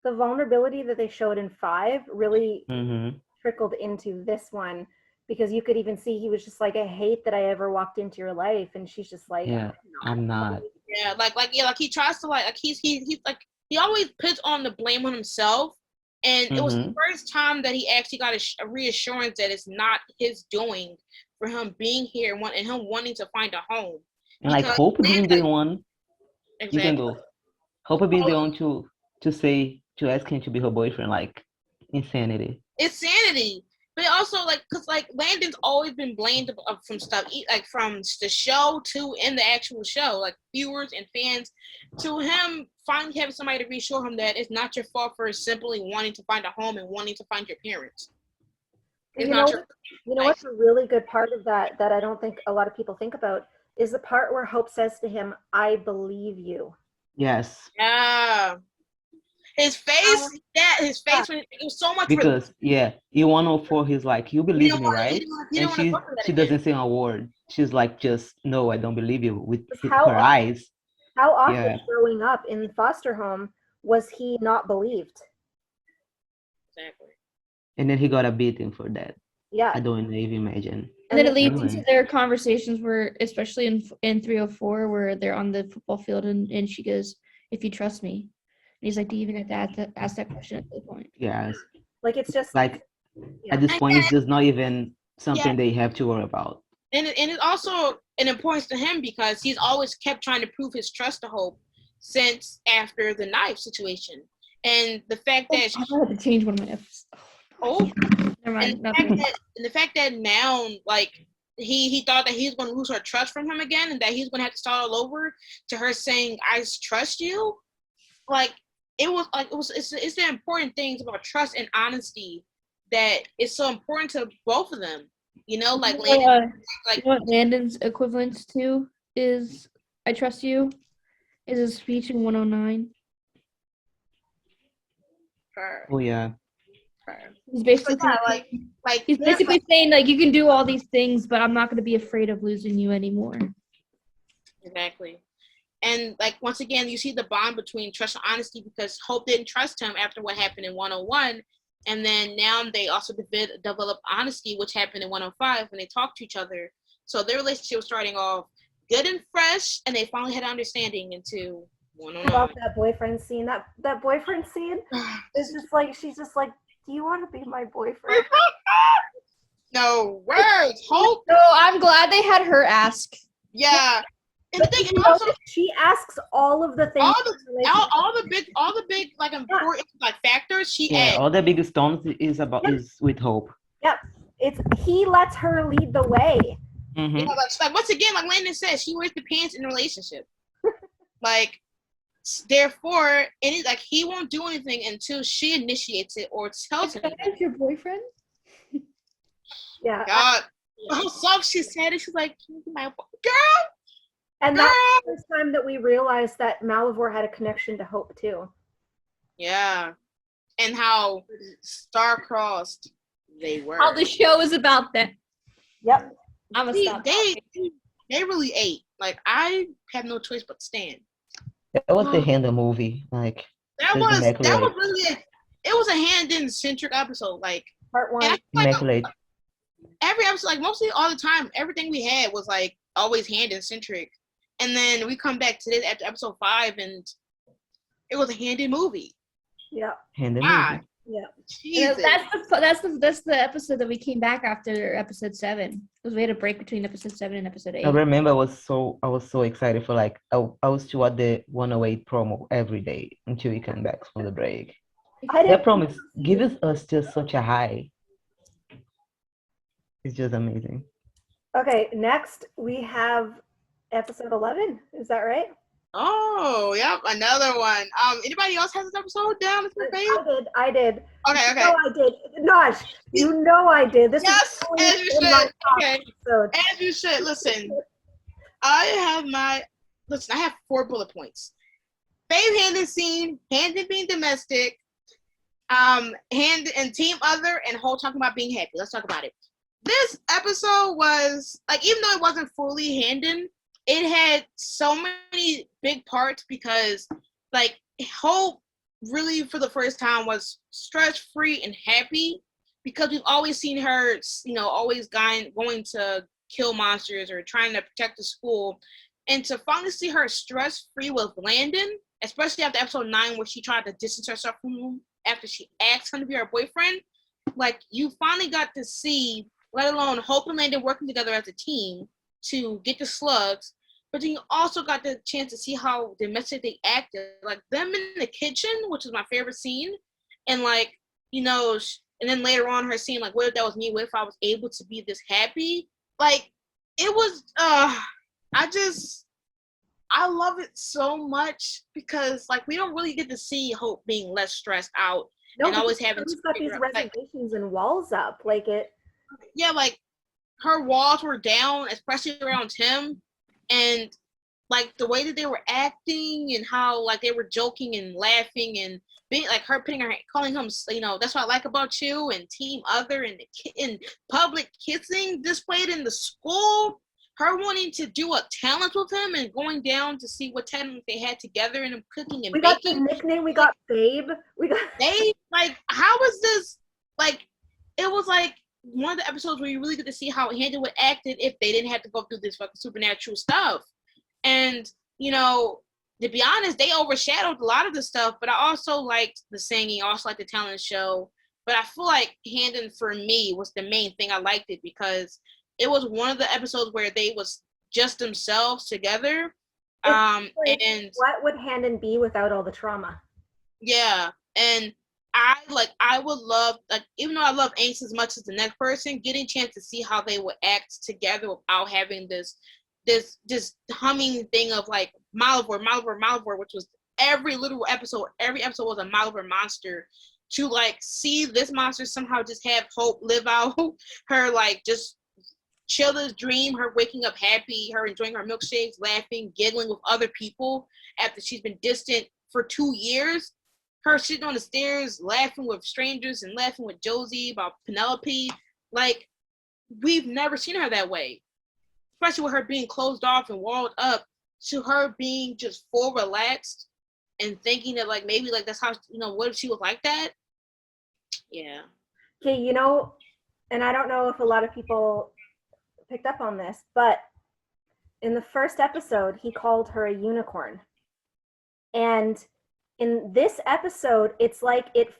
Speaker 5: the vulnerability that they showed in 5 really
Speaker 2: Mm-hmm.
Speaker 5: trickled into this one, because you could even see he was just like, I hate that I ever walked into your life, and she's just like,
Speaker 2: Yeah, I'm not.
Speaker 4: Yeah, like he tries to like he's like he always puts on the blame on himself, and it was the first time that he actually got a reassurance that it's not his doing for him being here and him wanting to find a home.
Speaker 2: And like
Speaker 4: Because
Speaker 2: Hope being the one, you can
Speaker 4: exactly.
Speaker 2: go. Hope being the one to ask him to be her boyfriend, like insanity.
Speaker 4: It's sanity. But also, because Landon's always been blamed from stuff, like from the show to in the actual show, like viewers and fans, to him finally having somebody to reassure him that it's not your fault for simply wanting to find a home and wanting to find your parents. It's not your.
Speaker 5: You know what's a really good part of that I don't think a lot of people think about is the part where Hope says to him, "I believe you."
Speaker 2: Yes.
Speaker 4: Yeah. His face, his face, when it was so much.
Speaker 2: Because in 104, he's like, "You believe me, right?" And she
Speaker 4: again.
Speaker 2: doesn't say a word. She's like, "Just no, I don't believe you." With
Speaker 5: How
Speaker 2: her eyes.
Speaker 5: How often
Speaker 2: Yeah.
Speaker 5: growing up in foster home was he not believed?
Speaker 4: Exactly.
Speaker 2: And then he got a beating for that.
Speaker 5: Yeah.
Speaker 2: I don't even imagine.
Speaker 1: And then it leads
Speaker 2: Anyway.
Speaker 1: into their conversations where, especially in 304, where they're on the football field and she goes, "If you trust me," and he's like, "Do you even have to ask that question at that point?"
Speaker 2: Yes.
Speaker 5: Like it's just
Speaker 2: Like At this point, it's just not even something they have to worry about.
Speaker 4: And it's also an importance to him because he's always kept trying to prove his trust to Hope since after the knife situation. And the fact that
Speaker 1: I had to change one of my episodes. Never mind.
Speaker 4: And the fact that now, like, he thought that he was going to lose her trust from him again, and that he's going to have to start all over. To her saying, "I trust you," like it's the important things about trust and honesty that is so important to both of them. You know, like Landon,
Speaker 1: you know what Landon's equivalence to is "I trust you" is a speech in 109.
Speaker 2: Oh yeah.
Speaker 1: He's basically he's basically saying like you can do all these things, but I'm not going to be afraid of losing you anymore.
Speaker 4: Exactly. And like once again, you see the bond between trust and honesty because Hope didn't trust him after what happened in 101, and then now they also develop honesty, which happened in 105 when they talked to each other. So their relationship was starting off good and fresh, and they finally had understanding into 109.
Speaker 5: I love that boyfriend scene. That boyfriend scene is just like she's just like, do you want to be my boyfriend?
Speaker 4: No words, Hope.
Speaker 1: So I'm glad they had her ask.
Speaker 4: Yeah. And the thing,
Speaker 5: also, she asks all of the things.
Speaker 4: All the big like important like factors. She asks.
Speaker 2: All the big stones is with Hope.
Speaker 5: Yep, he lets her lead the way.
Speaker 2: Mm-hmm.
Speaker 4: You know, like once again, like Landon says, she wears the pants in a relationship. Like, therefore, and it's like he won't do anything until she initiates it or tells him.
Speaker 1: Is your boyfriend?
Speaker 5: Yeah.
Speaker 4: God, how soft she said it. She's like, my girl.
Speaker 5: And that's the first time that we realized that Malivore had a connection to Hope too.
Speaker 4: Yeah, and how star-crossed they were.
Speaker 1: All the show is about that.
Speaker 5: Yep.
Speaker 1: I'm gonna stop.
Speaker 4: They really ate. Like I had no choice but to stand.
Speaker 2: That was the Handon movie. Like
Speaker 4: that was really it was a Handon centric episode. Like
Speaker 5: part one.
Speaker 2: Immaculate.
Speaker 4: Every episode, like mostly all the time, everything we had was like always Handon centric. And then we come back to this after episode 5, and it was a Handon movie.
Speaker 5: Yeah.
Speaker 2: Handon movie.
Speaker 5: Yeah.
Speaker 1: Jesus. That's the episode that we came back after episode 7 because we had a break between episode 7 and episode 8.
Speaker 2: I remember I was so excited for like I was to watch the 108 promo every day until we come back from the break. That promo gives us just such a high. It's just amazing.
Speaker 5: Okay, next we have episode 11. Is that right?
Speaker 4: Oh, yep, another one. Anybody else has this episode down as their favorite?
Speaker 5: I did.
Speaker 4: Okay.
Speaker 5: No, I did. Nosh, you know I did. This
Speaker 4: yes,
Speaker 5: is
Speaker 4: as you should. Okay, as you should. Listen, I have 4 bullet points. Fave Handon scene, Handon being domestic, Handon and Team Other, and whole talking about being happy. Let's talk about it. This episode was like, even though it wasn't fully Handon, it had so many big parts because like Hope really for the first time was stress-free and happy because we've always seen her, you know, always going to kill monsters or trying to protect the school. And to finally see her stress-free with Landon, especially after episode 9 where she tried to distance herself from him after she asked him to be her boyfriend, like you finally got to see, let alone Hope and Landon working together as a team to get the slugs, but then you also got the chance to see how domestic they acted, like them in the kitchen, which is my favorite scene, and like, you know, and then later on her scene, like, what if that was me, what if I was able to be this happy? Like, it was, I love it so much because like we don't really get to see Hope being less stressed out and always having to
Speaker 5: got these reservations and walls up, like it.
Speaker 4: Yeah, like her walls were down, especially around him, and like the way that they were acting and how like they were joking and laughing and being like her putting her calling him, you know, that's what I like about you, and Team Other, and in public kissing displayed in the school, her wanting to do a talent with him and going down to see what talent they had together and cooking and
Speaker 5: we
Speaker 4: baking.
Speaker 5: Got the nickname, we got Babe,
Speaker 4: Babe. Like, how was this? Like, it was like one of the episodes where you really get to see how Handon would act if they didn't have to go through this fucking supernatural stuff. And, you know, to be honest, they overshadowed a lot of the stuff, but I also liked the singing, I also liked the talent show. But I feel like Handon, for me, was the main thing. I liked it because it was one of the episodes where they was just themselves together.
Speaker 5: Like,
Speaker 4: And
Speaker 5: what would Handon be without all the trauma?
Speaker 4: yeah, and I would love, like, even though I love Ace as much as the next person, getting a chance to see how they would act together without having this humming thing of like Malivore, which was every episode was a Malivore monster. To like see this monster somehow just have Hope live out her like just chill this dream, her waking up happy, her enjoying her milkshakes, laughing, giggling with other people after she's been distant for 2 years. Her sitting on the stairs, laughing with strangers and laughing with Josie about Penelope. Like, we've never seen her that way. Especially with her being closed off and walled up, to her being just full relaxed and thinking that, like, maybe, like, that's how, what if she was like that? Yeah.
Speaker 5: Okay, and I don't know if a lot of people picked up on this, but in the first episode, he called her a unicorn. And in this episode, it's like it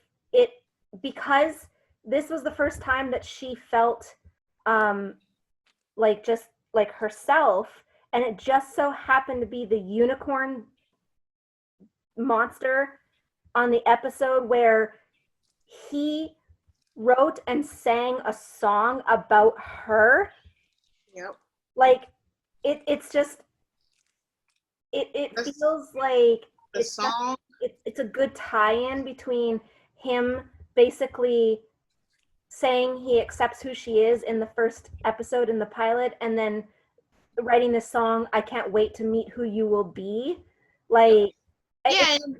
Speaker 5: because this was the first time that she felt like just like herself, and it just so happened to be the unicorn monster on the episode where he wrote and sang a song about her.
Speaker 4: Yep.
Speaker 5: Like it's just it feels like
Speaker 4: the song.
Speaker 5: It's a good tie-in between him basically saying he accepts who she is in the first episode in the pilot, and then writing this song, I can't wait to meet who you will be. Like,
Speaker 4: and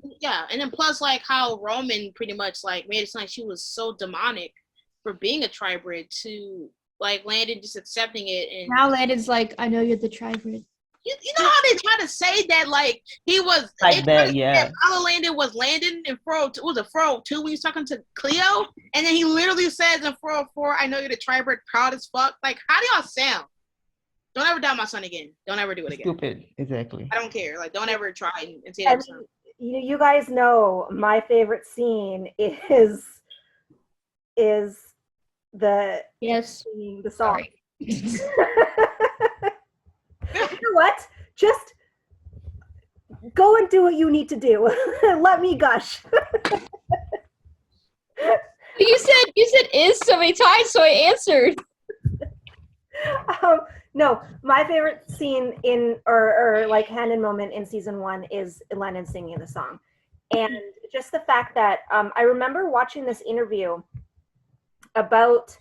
Speaker 4: then plus like how Robyn pretty much like made it sound like she was so demonic for being a tribrid, to like Landon just accepting it. And
Speaker 1: now Landon's like, I know you're the tribrid.
Speaker 4: You know how they try to say that like he was
Speaker 2: like that, yeah.
Speaker 4: Landon was Landon in 402, was it 402 when he's talking to Cleo, and then he literally says in 404, I know you're the tribrid, proud as fuck. Like, how do y'all sound? Don't ever doubt my son again. Don't ever do it again.
Speaker 2: Stupid, exactly.
Speaker 4: I don't care. Like, don't ever try and say that.
Speaker 5: You guys know my favorite scene is the the song. You know what? Just go and do what you need to do. Let me gush.
Speaker 1: You said is so many times, so I answered.
Speaker 5: No, my favorite scene in or like Handon moment in season 1 is Lennon singing the song. And just the fact that I remember watching this interview about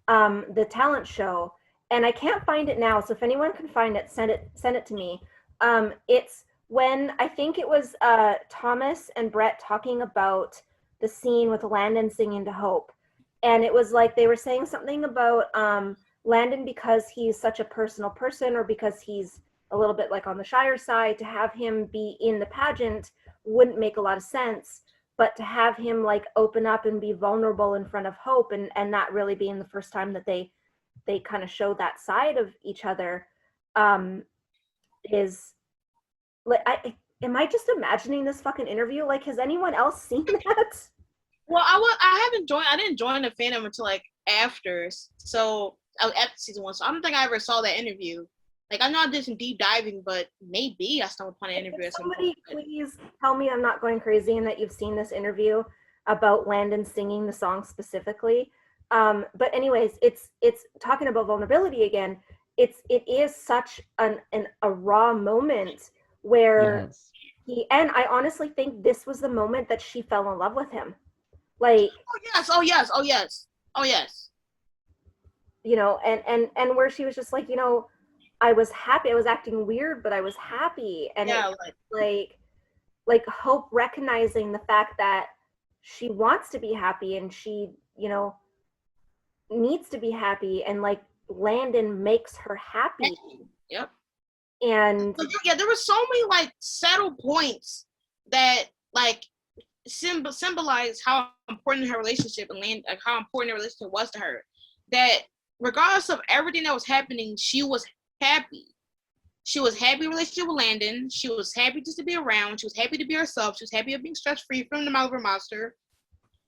Speaker 5: the talent show, and I can't find it now, so if anyone can find it, send it to me. It's when I think it was Thomas and Brett talking about the scene with Landon singing to Hope, and it was like they were saying something about Landon, because he's such a personal person, or because he's a little bit like on the shyer side, to have him be in the pageant wouldn't make a lot of sense, but to have him like open up and be vulnerable in front of Hope, and that really being the first time that they kind of show that side of each other, is like, am I just imagining this fucking interview? Like, has anyone else seen that?
Speaker 4: Well, I didn't join the fandom until like after, so I was after season 1, so I don't think I ever saw that interview. Like, I know I did some deep diving, but maybe I stumbled upon an interview.
Speaker 5: Somebody please tell me I'm not going crazy and that you've seen this interview about Landon singing the song specifically. But anyways, it's talking about vulnerability again. It is such a raw moment where and I honestly think this was the moment that she fell in love with him. Like,
Speaker 4: oh yes.
Speaker 5: And where she was just like, I was happy. I was acting weird, but I was happy. And like Hope recognizing the fact that she wants to be happy, and she, needs to be happy, and like Landon makes her happy.
Speaker 4: Yep.
Speaker 5: And
Speaker 4: there were so many like subtle points that like symbolize how important her relationship like how important her relationship was to her. That regardless of everything that was happening, she was happy. She was happy in relationship with Landon. She was happy just to be around. She was happy to be herself. She was happy of being stress-free from the Malivore monster.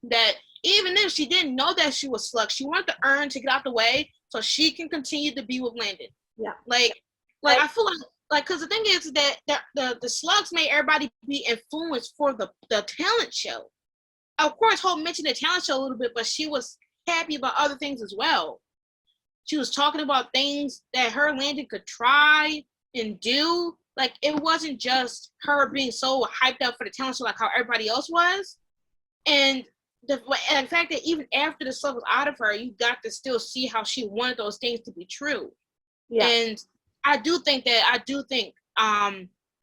Speaker 4: That even if she didn't know that she was slugged, she wanted to earn to get out the way so she can continue to be with Landon.
Speaker 5: Yeah.
Speaker 4: Like I feel like because the thing is that the slugs made everybody be influenced for the talent show. Of course, Hope mentioned the talent show a little bit, but she was happy about other things as well. She was talking about things that her and Landon could try and do. Like, it wasn't just her being so hyped up for the talent show like how everybody else was. And the fact that even after the slug was out of her, you got to still see how she wanted those things to be true. Yeah. And I do think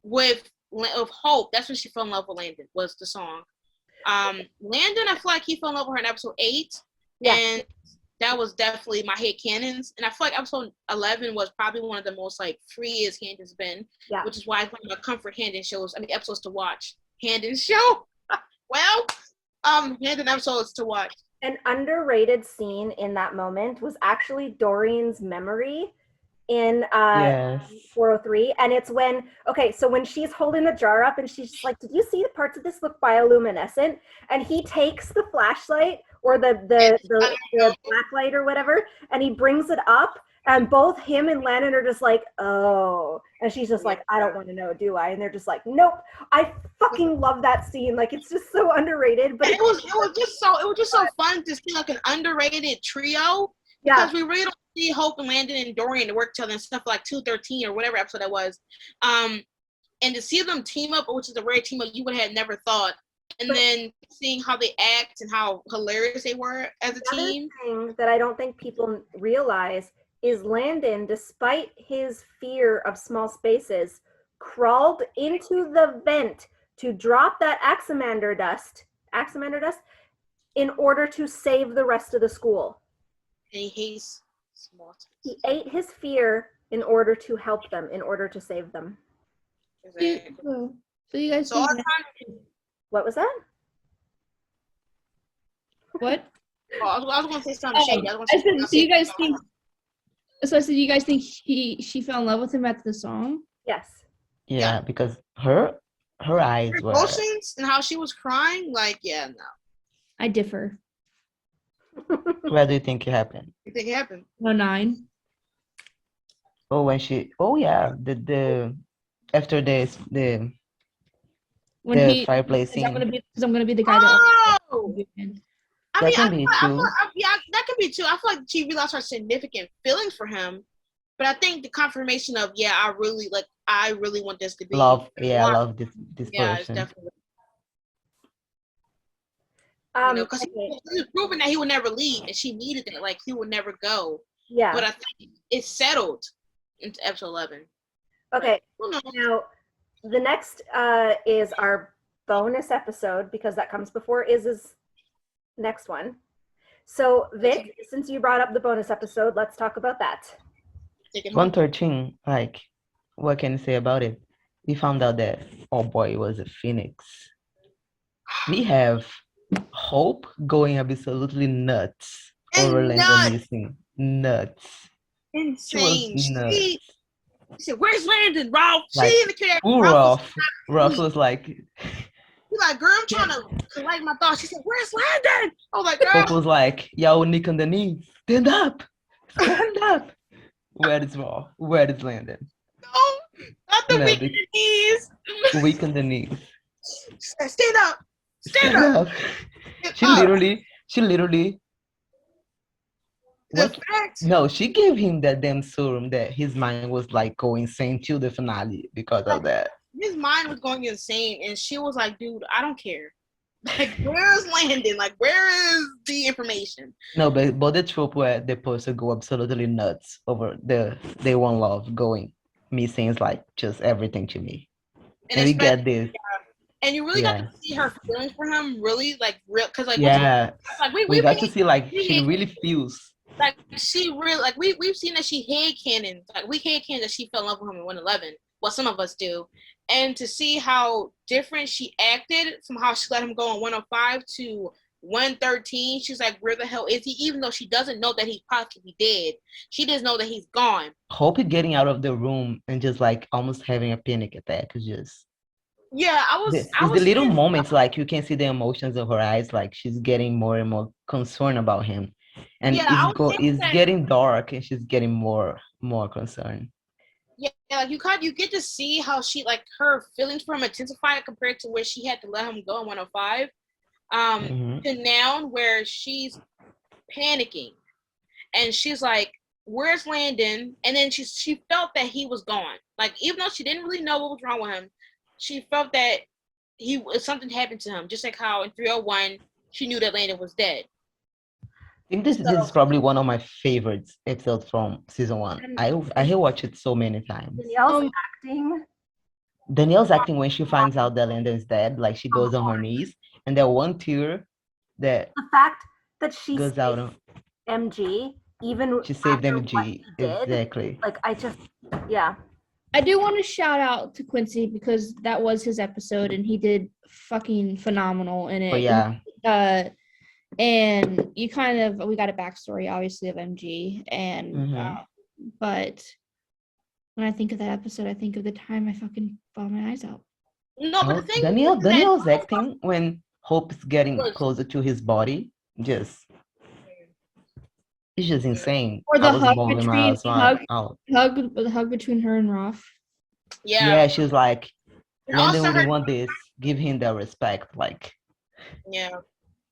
Speaker 4: with Hope, that's when she fell in love with Landon, was the song. Landon, I feel like he fell in love with her in episode 8. Yeah. And that was definitely my headcanons. And I feel like episode 11 was probably one of the most like freest Handon's been. Yeah. Which is why it's one of my comfort Handon episodes to watch. Handon show. Well, Handon episodes to watch.
Speaker 5: An underrated scene in that moment was actually Doreen's memory in 403, and it's when she's holding the jar up and she's just like, did you see the parts of this look bioluminescent? And he takes the flashlight or the blacklight or whatever, and he brings it up, and both him and Landon are just like, oh, and she's just like, I don't want to know, do I? And they're just like, nope. I fucking love that scene. Like, it's just so underrated. But
Speaker 4: it was just so fun to see like an underrated trio, because we really don't see Hope and Landon and Dorian to work together and stuff like 213 or whatever episode that was. And to see them team up, which is a rare team up you would have never thought. And then seeing how they act and how hilarious they were as a team.
Speaker 5: The other thing that I don't think people realize is Landon, despite his fear of small spaces, crawled into the vent to drop that axamander dust in order to save the rest of the school.
Speaker 4: And he hates small spaces.
Speaker 5: He ate his fear in order to help them, in order to save them.
Speaker 1: Exactly. So you guys
Speaker 5: what was that?
Speaker 1: What?
Speaker 4: Oh, I was going to say something shady.
Speaker 1: So you guys think she fell in love with him after the song?
Speaker 5: Yes.
Speaker 2: Yeah, because her eyes were
Speaker 4: emotions and how she was crying. Like, no.
Speaker 1: I differ.
Speaker 2: Where do you think it happened?
Speaker 4: You think it happened?
Speaker 1: No, 9.
Speaker 2: Oh, when she. Oh yeah, the after this the.
Speaker 1: When
Speaker 2: the fireplace scene.
Speaker 1: I'm gonna be the guy
Speaker 4: that.
Speaker 2: That can be true.
Speaker 4: That can be true. I feel like she realized her significant feelings for him, but I think the confirmation of I really want this to be
Speaker 2: love. Yeah, I love this
Speaker 4: yeah,
Speaker 2: person.
Speaker 4: It's definitely. Because he was proving that he would never leave, and she needed that. Like, he would never go.
Speaker 5: Yeah.
Speaker 4: But I think it's settled into episode 11.
Speaker 5: Okay. Now, the next is our bonus episode, because that comes before Iz's next one. So, Vic, since you brought up the bonus episode, let's talk about that.
Speaker 2: 113, like, what can you say about it? We found out that, oh boy, it was a phoenix. We have Hope going absolutely nuts over Landon missing. Nuts.
Speaker 4: Insane.
Speaker 2: She was nuts.
Speaker 4: She said, "Where's Landon, Ralph?"
Speaker 2: Like,
Speaker 4: she in the car.
Speaker 2: Ralph was like,
Speaker 4: he's like, "Girl, I'm trying to collect my thoughts." She said, "Where's Landon?" I was like, "Girl."
Speaker 2: Hope was like, "Yo, Nick on the knees. Stand up. Stand up." Where is Ralph? Where is Landon?
Speaker 4: No, not the weak on the knees.
Speaker 2: Weak on the knees.
Speaker 4: Stand up. Stand up.
Speaker 2: She literally. No, she gave him that damn serum that his mind was like going insane till the finale because of that.
Speaker 4: His mind was going insane, and she was like, "Dude, I don't care. Like, where's Landon? Like, where is the information?"
Speaker 2: No, but the trope where the person go absolutely nuts over they want love going missing is like just everything to me. And we get this.
Speaker 4: And you really got to see her feelings for him, really, like, real, because, like,
Speaker 2: we got to see, like, she really feels.
Speaker 4: Like, she really, like, we've seen that she headcanons, like, we headcanon that she fell in love with him in 111. Well, some of us do. And to see how different she acted from how she let him go on 105 to 113, she's like, where the hell is he? Even though she doesn't know that he's possibly dead. She just know that he's gone.
Speaker 2: Hope getting out of the room and just, like, almost having a panic attack is just...
Speaker 4: Yeah, I was
Speaker 2: It's the little
Speaker 4: thinking-
Speaker 2: moments, like you can see the emotions of her eyes, like she's getting more and more concerned about him, and
Speaker 4: Yeah, I was thinking
Speaker 2: it's
Speaker 4: that-
Speaker 2: getting dark, and she's getting more concerned.
Speaker 4: Yeah, like you get to see how she like her feelings for him intensified compared to where she had to let him go in 105.
Speaker 2: Mhm.
Speaker 4: To now where she's panicking and she's like, "Where's Landon?" And then she felt that he was gone. Like even though she didn't really know what was wrong with him, she felt that something happened to him. Just like how in 301 she knew that Landon was dead.
Speaker 2: I think this is probably one of my favorite episodes from season 1. I have watched it so many times.
Speaker 5: Danielle's acting.
Speaker 2: Danielle's acting when she finds out that Landon is dead, like she goes on her knees, and that one tear that
Speaker 5: The fact that she
Speaker 2: goes out on,
Speaker 5: MG, even
Speaker 2: she saved
Speaker 5: after what
Speaker 2: MG.
Speaker 5: he did,
Speaker 2: Exactly.
Speaker 5: like I just, yeah.
Speaker 1: I do want to shout out to Quincy because that was his episode and he did fucking phenomenal in it.
Speaker 2: But yeah,
Speaker 1: And we got a backstory obviously of MG and but when I think of that episode, I think of the time I fucking bawled my eyes out.
Speaker 4: No, but the thing
Speaker 2: Danielle's acting when Hope's getting
Speaker 4: Was-
Speaker 2: closer to his body, it's just insane.
Speaker 1: Or the
Speaker 2: I was
Speaker 1: hug
Speaker 2: bawling my
Speaker 1: between
Speaker 2: eyes out.
Speaker 1: the hug between her and Roth.
Speaker 2: Yeah, she was like,
Speaker 4: And
Speaker 2: Landon
Speaker 4: also
Speaker 2: really
Speaker 4: her-
Speaker 2: want this. Give him that respect. Like,
Speaker 4: Yeah.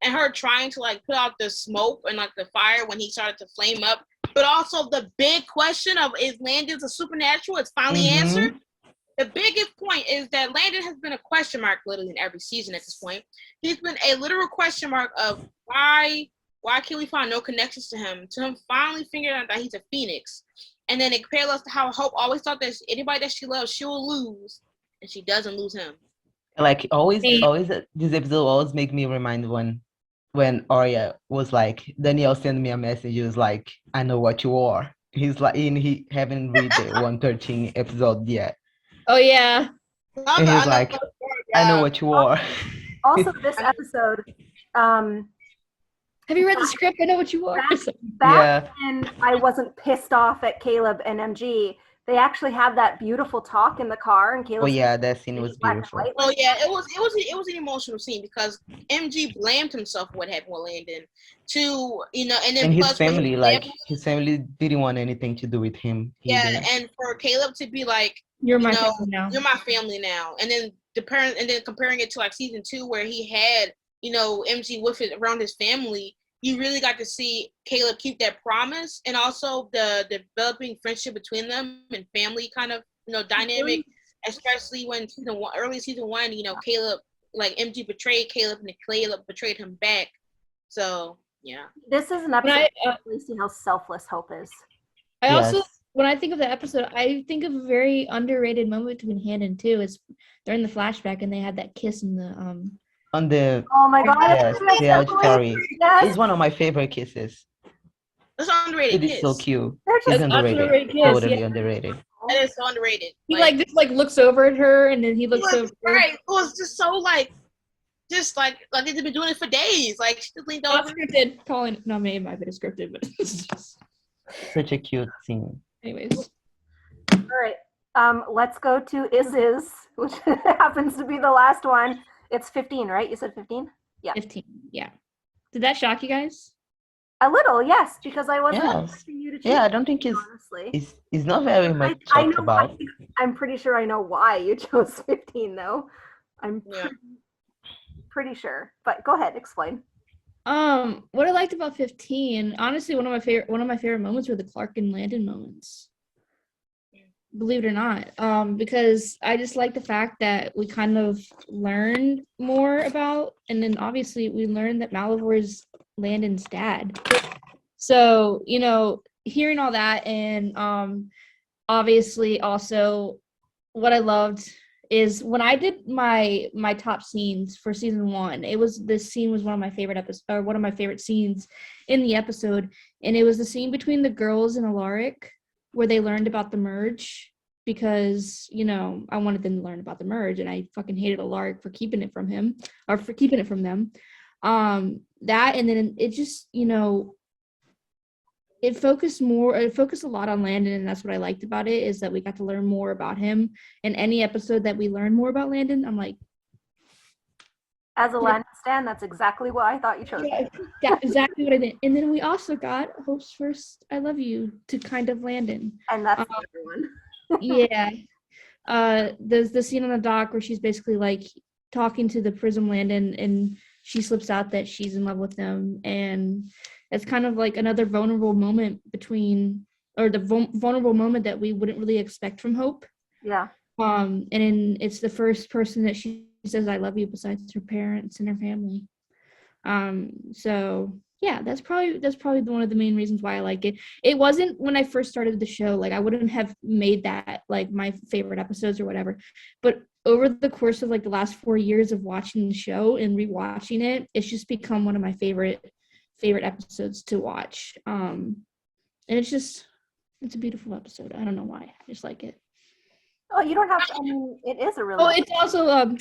Speaker 4: And her trying to like put out the smoke and like the fire when he started to flame up. But also the big question of is Landon's a supernatural? It's finally answered. The biggest point is that Landon has been a question mark literally in every season at this point. He's been a literal question mark of why can't we find no connections to him finally figuring out that he's a phoenix. And then it parallels to how Hope always thought that anybody that she loves, she will lose. And she doesn't lose him.
Speaker 2: like always, this episode always make me remind when Arya was like, Danielle sent me a message. He was like, I know what you are. He's like, and he haven't read the 113 episode yet.
Speaker 1: Oh yeah.
Speaker 2: And he's like, I know what you are.
Speaker 5: Also, this episode,
Speaker 1: Have you read the script? I know what you are.
Speaker 5: back when I wasn't pissed off at Caleb and MG, they actually have that beautiful talk in the car, and Caleb.
Speaker 2: Oh yeah, that scene was beautiful.
Speaker 4: Oh yeah, it was an emotional scene because MG blamed himself for what happened with Landon. And then
Speaker 2: And his
Speaker 4: plus when
Speaker 2: family, like his family didn't want anything to do with him.
Speaker 4: Yeah, and for Caleb to be like,
Speaker 1: You're my family now.
Speaker 4: You're my family now. And then comparing it to like season 2 where he had, MG with it around his family, you really got to see Caleb keep that promise and also the developing friendship between them and family kind of, dynamic, especially when early season 1, Caleb, like MG betrayed Caleb and Caleb betrayed him back. So, yeah.
Speaker 5: This is an episode to really see how selfless Hope is.
Speaker 1: I also, when I think of that episode, I think of a very underrated moment between Handon too. It's during the flashback and they had that kiss in the
Speaker 2: on the
Speaker 5: Oh my god.
Speaker 2: yes, the auditory.
Speaker 5: Yes.
Speaker 2: It's one of my favorite kisses.
Speaker 4: It's underrated
Speaker 2: It is so
Speaker 4: kiss.
Speaker 2: cute.
Speaker 5: They're
Speaker 2: It's
Speaker 5: just
Speaker 1: underrated
Speaker 2: underrated.
Speaker 1: kiss,
Speaker 2: Totally
Speaker 1: yeah.
Speaker 2: underrated.
Speaker 4: That is so underrated.
Speaker 1: he just looks over at her and then he looks over.
Speaker 4: Right. It was just so like they've been doing it for days. Like she just leaned
Speaker 1: Not
Speaker 4: over.
Speaker 1: scripted. Colin, not me, it might be scripted, but it's just.
Speaker 2: Such a cute scene.
Speaker 1: Anyways.
Speaker 5: All right. Let's go to Is, which happens to be the last one. It's 15, right? You said 15? Yeah.
Speaker 1: 15. Yeah. Did that shock you guys?
Speaker 5: A little, yes, because I wasn't
Speaker 2: Yes.
Speaker 5: expecting you to choose.
Speaker 2: Yeah, I don't think
Speaker 5: honestly.
Speaker 2: it's not very much
Speaker 5: I
Speaker 2: talked
Speaker 5: know.
Speaker 2: about.
Speaker 5: I'm pretty sure I know why you chose 15, though. I'm
Speaker 4: Yeah.
Speaker 5: pretty sure. But go ahead, explain.
Speaker 1: What I liked about 15, honestly, one of my favorite moments were the Clark and Landon moments. Believe it or not, because I just like the fact that we kind of learned more about, and then obviously we learned that Malivore is Landon's dad. So, hearing all that, and obviously also what I loved is when I did my top scenes for season 1, this scene was one of my favorite one of my favorite scenes in the episode, and it was the scene between the girls and Alaric where they learned about the merge, because I wanted them to learn about the merge, and I fucking hated Alaric for keeping it from him or for keeping it from them. That, and then it just it it focused a lot on Landon, and that's what I liked about it, is that we got to learn more about him. And any episode that we learn more about Landon, I'm like,
Speaker 5: As a Landon stan, that's exactly what I thought you chose.
Speaker 1: yeah, that's exactly what I did. And then we also got Hope's first "I love you" to kind of Landon.
Speaker 5: And that's everyone.
Speaker 1: Yeah. There's the scene on the dock where she's basically like talking to the Prism Landon, and she slips out that she's in love with him, and it's kind of like another vulnerable moment vulnerable moment that we wouldn't really expect from Hope.
Speaker 5: Yeah.
Speaker 1: It's the first person that she says "I love you" besides her parents and her family. So yeah, that's probably one of the main reasons why I like it. It wasn't when I first started the show, like I wouldn't have made that like my favorite episodes or whatever. But over the course of like the last 4 years of watching the show and rewatching it, it's just become one of my favorite episodes to watch. And it's a beautiful episode. I don't know why. I just like it.
Speaker 5: Oh, you don't have to. I mean, it is a really.
Speaker 1: Oh, it's also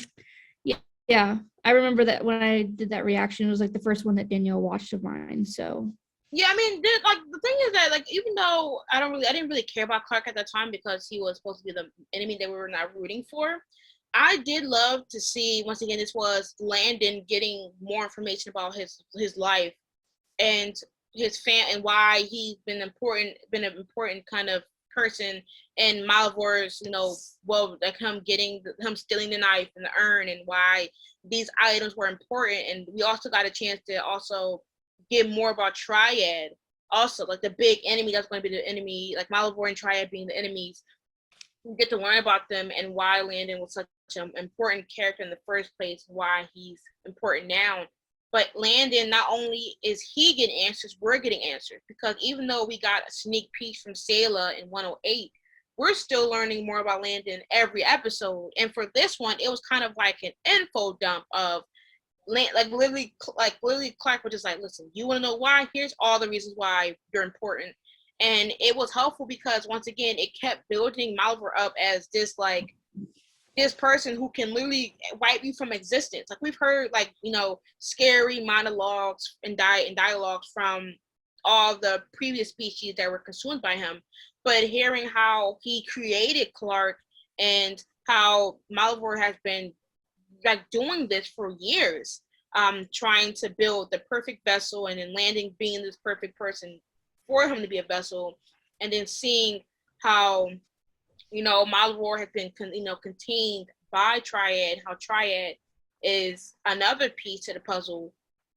Speaker 1: yeah. I remember that when I did that reaction, it was like the first one that Danielle watched of mine. So
Speaker 4: Yeah, I mean, like the thing is that like even though I didn't really care about Clark at that time because he was supposed to be the enemy that we were not rooting for. I did love to see, once again, this was Landon getting more information about his life and his and why he's been an important kind of person in Malvor's, like him stealing the knife and the urn, and why these items were important. And we also got a chance to also get more about Triad, also like the big enemy that's going to be the enemy, like Malvor and Triad being the enemies. We get to learn about them and why Landon was such an important character in the first place, why he's important now. But Landon, not only is he getting answers, we're getting answers, because even though we got a sneak peek from Sayla in 108, we're still learning more about Landon every episode. And for this one, it was kind of like an info dump of literally Clark was just like, listen, you want to know why? Here's all the reasons why you're important. And it was helpful because, once again, it kept building Malvor up as this person who can literally wipe you from existence. Like, we've heard scary monologues and dialogues from all the previous species that were consumed by him, but hearing how he created Clark and how Malvor has been doing this for years, trying to build the perfect vessel, and then Landon being this perfect person for him to be a vessel, and then seeing how Malvor has been contained by Triad, how Triad is another piece to the puzzle,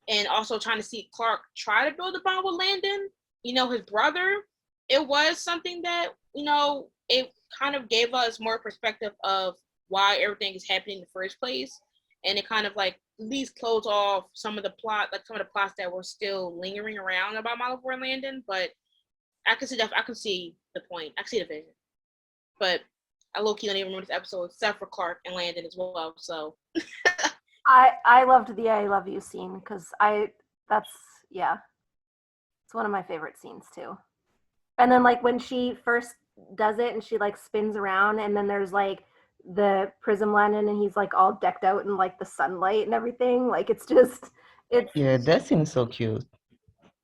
Speaker 4: and also trying to see Clark try to build a bond with Landon, his brother. It was something that it kind of gave us more perspective of why everything is happening in the first place, and it kind of at least close off some of the plots that were still lingering around about Malvor and Landon. But I can see the point. I can see the vision. But I low-key don't even remember this episode except for Clark and Landon as well. So
Speaker 5: I loved the "I love you" scene because it's one of my favorite scenes too. And then when she first does it and she spins around, and then there's the Prism Landon, and he's all decked out in the sunlight and everything.
Speaker 2: Yeah, that seems so cute.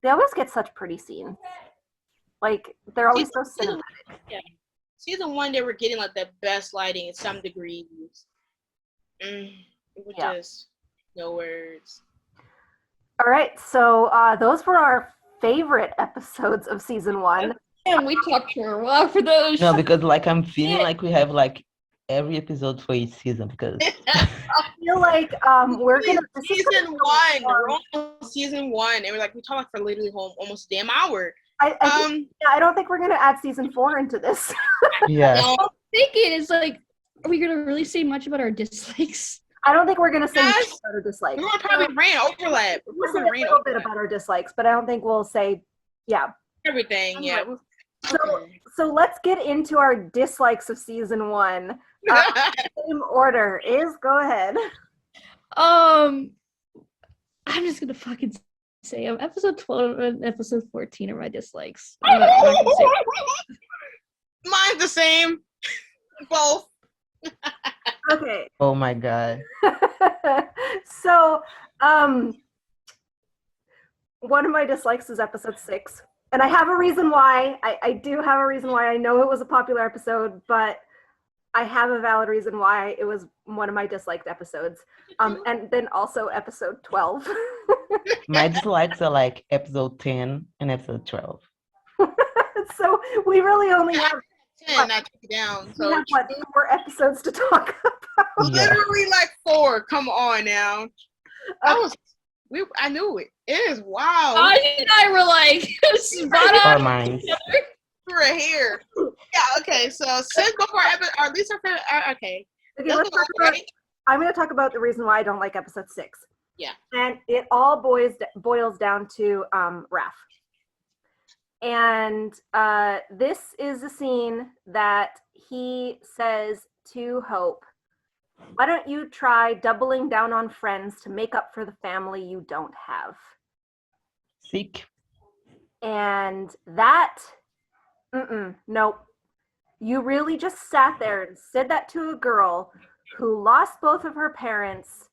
Speaker 5: They always get such pretty scenes. They're always so cinematic.
Speaker 4: Yeah. Season 1, they were getting the best lighting in some degrees. It was just no words.
Speaker 5: All right, so those were our favorite episodes of season 1.
Speaker 1: And we talked for a while for those.
Speaker 2: No, because I'm feeling like we have every episode for each season, because
Speaker 5: I feel like we're gonna
Speaker 4: season 1. We're on season 1, and we talked for literally almost a damn hour.
Speaker 5: I don't think we're gonna add season 4 into this.
Speaker 2: Yeah.
Speaker 1: I'm thinking it's are we gonna really say much about our dislikes?
Speaker 5: I don't think we're gonna say much about our dislikes.
Speaker 4: We're gonna probably overlap.
Speaker 5: We'll say a little bit about our dislikes, but I don't think we'll say
Speaker 4: everything. Yeah.
Speaker 5: So let's get into our dislikes of season 1. Same order is go ahead.
Speaker 1: I'm just gonna fucking say episode 12 and episode 14 are my dislikes. I'm not gonna say
Speaker 4: Mine's the same. Both.
Speaker 5: Okay.
Speaker 2: Oh my god.
Speaker 5: So one of my dislikes is episode 6. And I have a reason why. I do have a reason why. I know it was a popular episode, but I have a valid reason why it was one of my disliked episodes. And then also episode 12.
Speaker 2: My dislikes are like episode 10 and episode 12.
Speaker 5: So we really only have
Speaker 4: 10, I took it down. So
Speaker 5: we have, what, 4 episodes to talk about.
Speaker 2: Yeah.
Speaker 4: literally like 4. Come on now. I knew it. It is wild.
Speaker 1: Anya and I were like, spot
Speaker 2: Our
Speaker 1: on.
Speaker 2: minds.
Speaker 4: We're here. Yeah, okay. So since before our least our favorite, okay.
Speaker 5: Okay, let's talk about, I'm going to talk about the reason why I don't like episode 6.
Speaker 4: Yeah.
Speaker 5: And it all boils down to Raph. And this is a scene that he says to Hope, why don't you try doubling down on friends to make up for the family you don't have?
Speaker 2: Sick.
Speaker 5: And that, nope. You really just sat there and said that to a girl who lost both of her parents,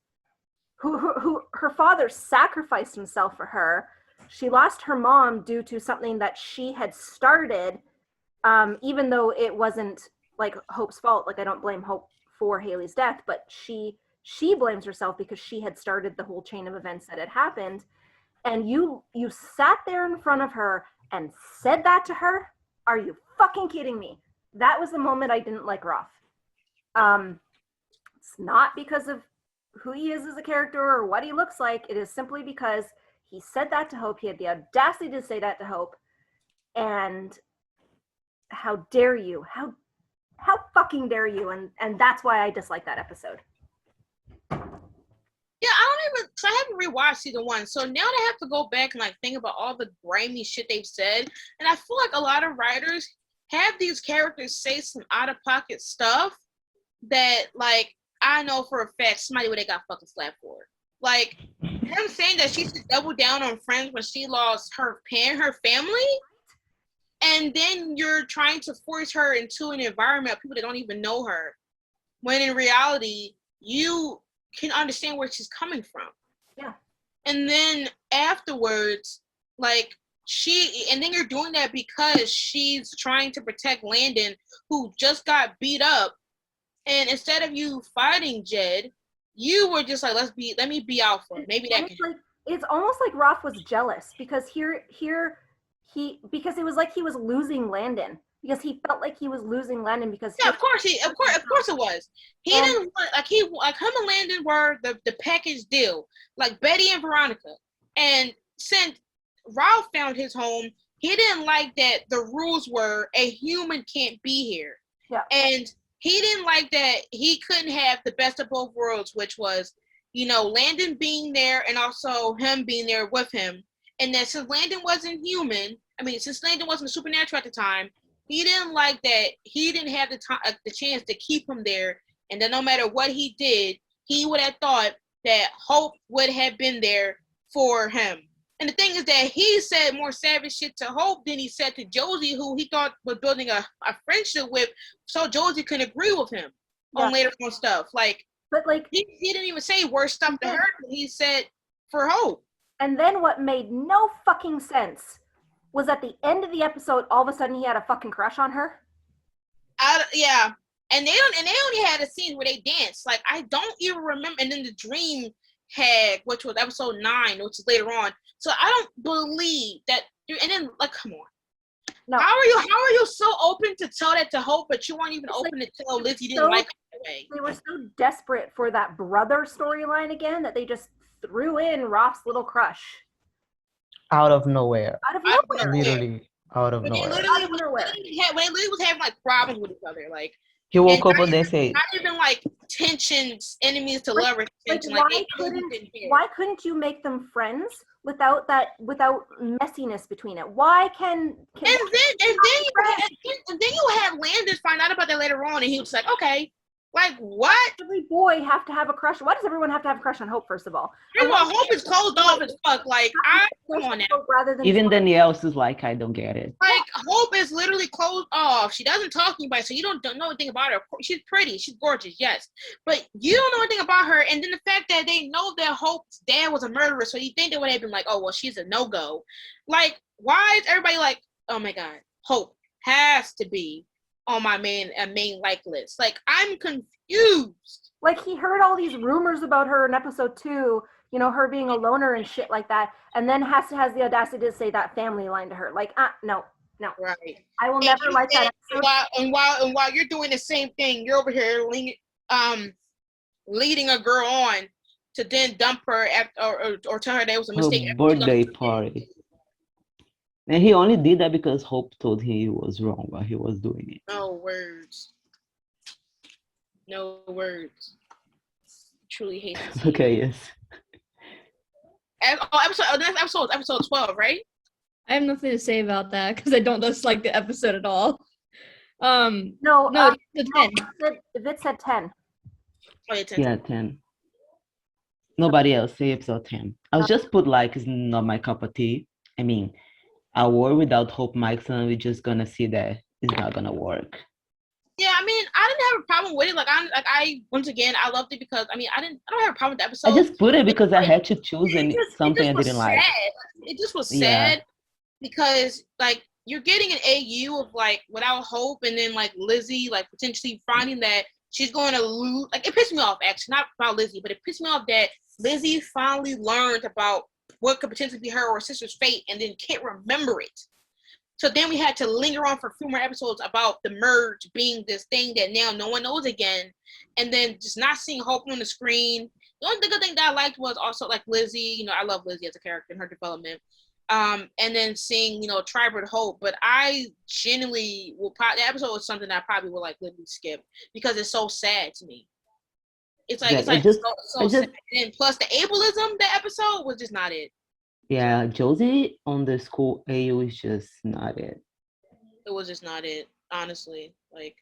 Speaker 5: who her father sacrificed himself for her. She lost her mom due to something that she had started, even though it wasn't like Hope's fault. Like, I don't blame Hope for Haley's death, but she blames herself because she had started the whole chain of events that had happened. And you sat there in front of her and said that to her? Are you fucking kidding me? That was the moment I didn't like Roth. It's not because of who he is as a character or what he looks like. It is simply because he said that to Hope. He had the audacity to say that to Hope. And how dare you? How fucking dare you? And that's why I dislike that episode.
Speaker 4: Yeah, I haven't rewatched season 1, so now I have to go back and like think about all the grimy shit they've said, and I feel like a lot of writers have these characters say some out of pocket stuff that, like, I know for a fact somebody would have got fucking slapped for. Like him saying that she should double down on friends when she lost her family, and then you're trying to force her into an environment of people that don't even know her, when in reality you can understand where she's coming from.
Speaker 5: Yeah.
Speaker 4: And then afterwards, like, and then you're doing that because she's trying to protect Landon, who just got beat up. And instead of you fighting Jed, you were just like, let me be out for it. Maybe that can.
Speaker 5: It's almost like Roth was jealous because because it was like he was losing Landon. Because he felt like he was losing Landon because
Speaker 4: of course it was. He didn't want, him and Landon were the package deal, like Betty and Veronica. And since Ralph found his home, he didn't like that the rules were a human can't be here.
Speaker 5: Yeah.
Speaker 4: And he didn't like that he couldn't have the best of both worlds, which was, Landon being there and also him being there with him. And that since Landon wasn't supernatural at the time, he didn't like that he didn't have the chance to keep him there, and that no matter what he did, he would have thought that Hope would have been there for him. And the thing is that he said more savage shit to Hope than he said to Josie, who he thought was building a friendship with, so Josie could agree with him on later on stuff. But he didn't even say worse stuff to her than he said for Hope.
Speaker 5: And then what made no fucking sense was at the end of the episode, all of a sudden he had a fucking crush on her.
Speaker 4: Yeah. And they only had a scene where they danced. Like, I don't even remember. And then the dream which was episode 9, which is later on. So I don't believe that. And then, like, come on. No. How are you so open to tell that to Hope, but you weren't even open to tell Liz you didn't like it that way?
Speaker 5: They were so desperate for that brother storyline again that they just threw in Roth's little crush.
Speaker 2: Out of nowhere.
Speaker 5: Literally
Speaker 2: out of nowhere.
Speaker 4: When they literally was having like problems with each other, like
Speaker 2: he woke up and they say
Speaker 4: not even like tensions, enemies to lovers tension.
Speaker 5: Why couldn't you make them friends without messiness between it? Why can
Speaker 4: and then you have Landon find out about that later on, and he was like, okay, Like, what?
Speaker 5: Every boy have to have a crush. Why does everyone have to have a crush on Hope, first of all?
Speaker 4: First of all, Hope is closed off as fuck. Like, come on now.
Speaker 5: Rather than
Speaker 2: Even Danielle's is like, I don't get it.
Speaker 4: Like, Hope is literally closed off. She doesn't talk to anybody, so you don't know anything about her. She's pretty. She's gorgeous, yes. But you don't know anything about her. And then the fact that they know that Hope's dad was a murderer, so you think they would have been like, oh, well, she's a no-go. Like, why is everybody like, oh, my God, Hope has to be on my main like list? Like, I'm confused.
Speaker 5: Like, he heard all these rumors about her in episode 2, you know, her being a loner and shit like that, and then has the audacity to say that family line to her. Like, no.
Speaker 4: Right.
Speaker 5: I will never like that episode.
Speaker 4: While you're doing the same thing, you're over here leading a girl on to then dump her or tell her that it was a mistake.
Speaker 2: Her birthday party. And he only did that because Hope told him he was wrong while he was doing it.
Speaker 4: No words. No words. Truly hate this.
Speaker 2: Okay, yes.
Speaker 4: The next episode is episode 12, right?
Speaker 1: I have nothing to say about that because I don't dislike the episode at all.
Speaker 5: No,
Speaker 1: it's a 10.
Speaker 5: Vit said 10.
Speaker 4: Oh, yeah, 10.
Speaker 2: Yeah, 10. Nobody else say episode 10. I'll just put like, it's not my cup of tea. I mean, a war without Hope Mikeson, we're just gonna see that it's not gonna work.
Speaker 4: Yeah, I mean, I didn't have a problem with it. I once again, I loved it because I don't have a problem with the episode.
Speaker 2: I just put it because I had to choose something I didn't like.
Speaker 4: It just was sad because like you're getting an AU of like without Hope, and then like Lizzie like potentially finding that she's going to lose. Like, it pissed me off, actually, not about Lizzie, but it pissed me off that Lizzie finally learned about what could potentially be her or her sister's fate and then can't remember it. So then we had to linger on for a few more episodes about the merge being this thing that now no one knows again. And then just not seeing Hope on the screen. The only good thing that I liked was also like Lizzie. You know, I love Lizzie as a character and her development. And then seeing, you know, Tribert Hope. But I genuinely the episode was something that I probably would like literally skip because it's so sad to me. It's like, so sad. And plus the ableism, the episode was just not it.
Speaker 2: Yeah, Josie on the school AU is just not it.
Speaker 4: It was just not it, honestly. Like,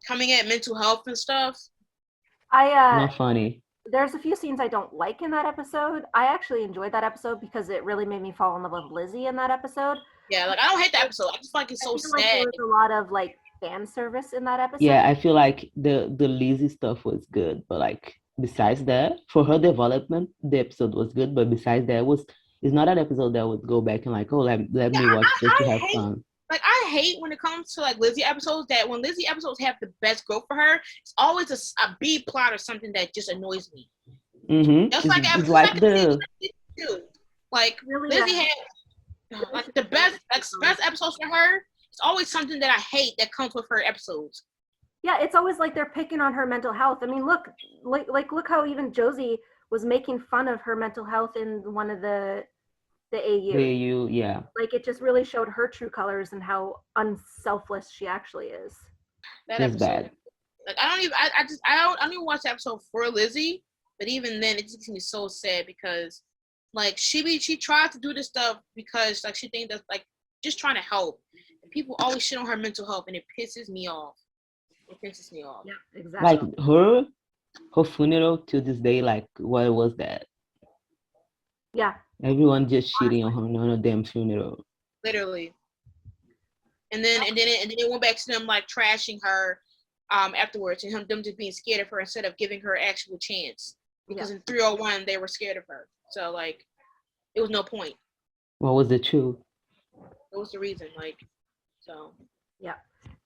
Speaker 4: coming at mental health and stuff.
Speaker 2: Not funny.
Speaker 5: There's a few scenes I don't like in that episode. I actually enjoyed that episode because it really made me fall in love with Lizzie in that episode.
Speaker 4: Yeah, like, I don't hate the episode. I just feel like it's so sad.
Speaker 5: Like there was a lot of, like, fan service in that episode.
Speaker 2: Yeah, I feel like the Lizzie stuff was good, but, like, besides that, for her development, the episode was good, but besides that, it's not an episode that would go back and like, oh, let me watch just to have fun.
Speaker 4: Like, I hate when it comes to like Lizzie episodes that when Lizzie episodes have the best growth for her, it's always a B plot or something that just annoys me.
Speaker 2: Mm-hmm.
Speaker 4: Just like
Speaker 5: really
Speaker 4: Lizzie had like the best episodes for her. It's always something that I hate that comes with her episodes.
Speaker 5: Yeah, it's always like they're picking on her mental health. I mean, look how even Josie was making fun of her mental health in one of the AU.
Speaker 2: The AU, yeah.
Speaker 5: Like, it just really showed her true colors and how unselfless she actually is.
Speaker 4: That
Speaker 2: That's
Speaker 4: episode,
Speaker 2: bad.
Speaker 4: like, I don't even watch the episode for Lizzie, but even then, it just makes me so sad because, like, she tried to do this stuff because like she thinks that's like just trying to help. And people always shit on her mental health, and it pisses me off. It pisses me off.
Speaker 5: Yeah, exactly.
Speaker 2: Like her funeral to this day, like, what was that?
Speaker 5: Yeah.
Speaker 2: Everyone just shitting on her on a damn funeral.
Speaker 4: Literally. And then it went back to them like trashing her afterwards, and them just being scared of her instead of giving her actual chance. Because in 301 they were scared of her. So like it was no point.
Speaker 2: What was the truth?
Speaker 4: What was the reason? Like, so
Speaker 5: yeah.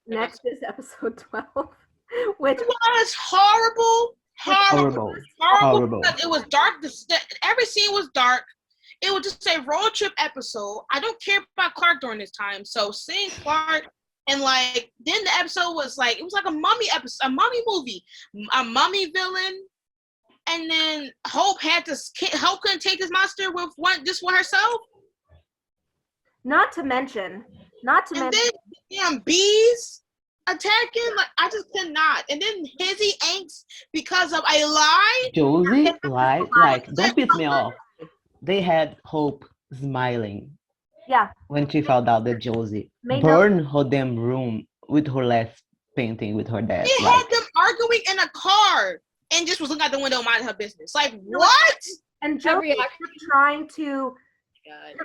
Speaker 5: Next is episode 12, which
Speaker 4: was horrible. Because it was dark. Every scene was dark. It was just a road trip episode. I don't care about Clark during this time. So seeing Clark and like then the episode was like it was like a mummy episode, a mummy movie, a mummy villain, and then Hope couldn't take this monster with herself.
Speaker 5: Not to mention.
Speaker 4: Then damn bees attacking, like I just could not. And then Hizzy angst because of a lie.
Speaker 2: Josie lie, like don't piss me off. They had Hope smiling.
Speaker 5: Yeah.
Speaker 2: When she found out that Josie burned her damn room with her last painting with her dad.
Speaker 4: They had them arguing in a car and just was looking out the window minding her business. Like, what?
Speaker 5: And Joey
Speaker 1: Every
Speaker 5: kept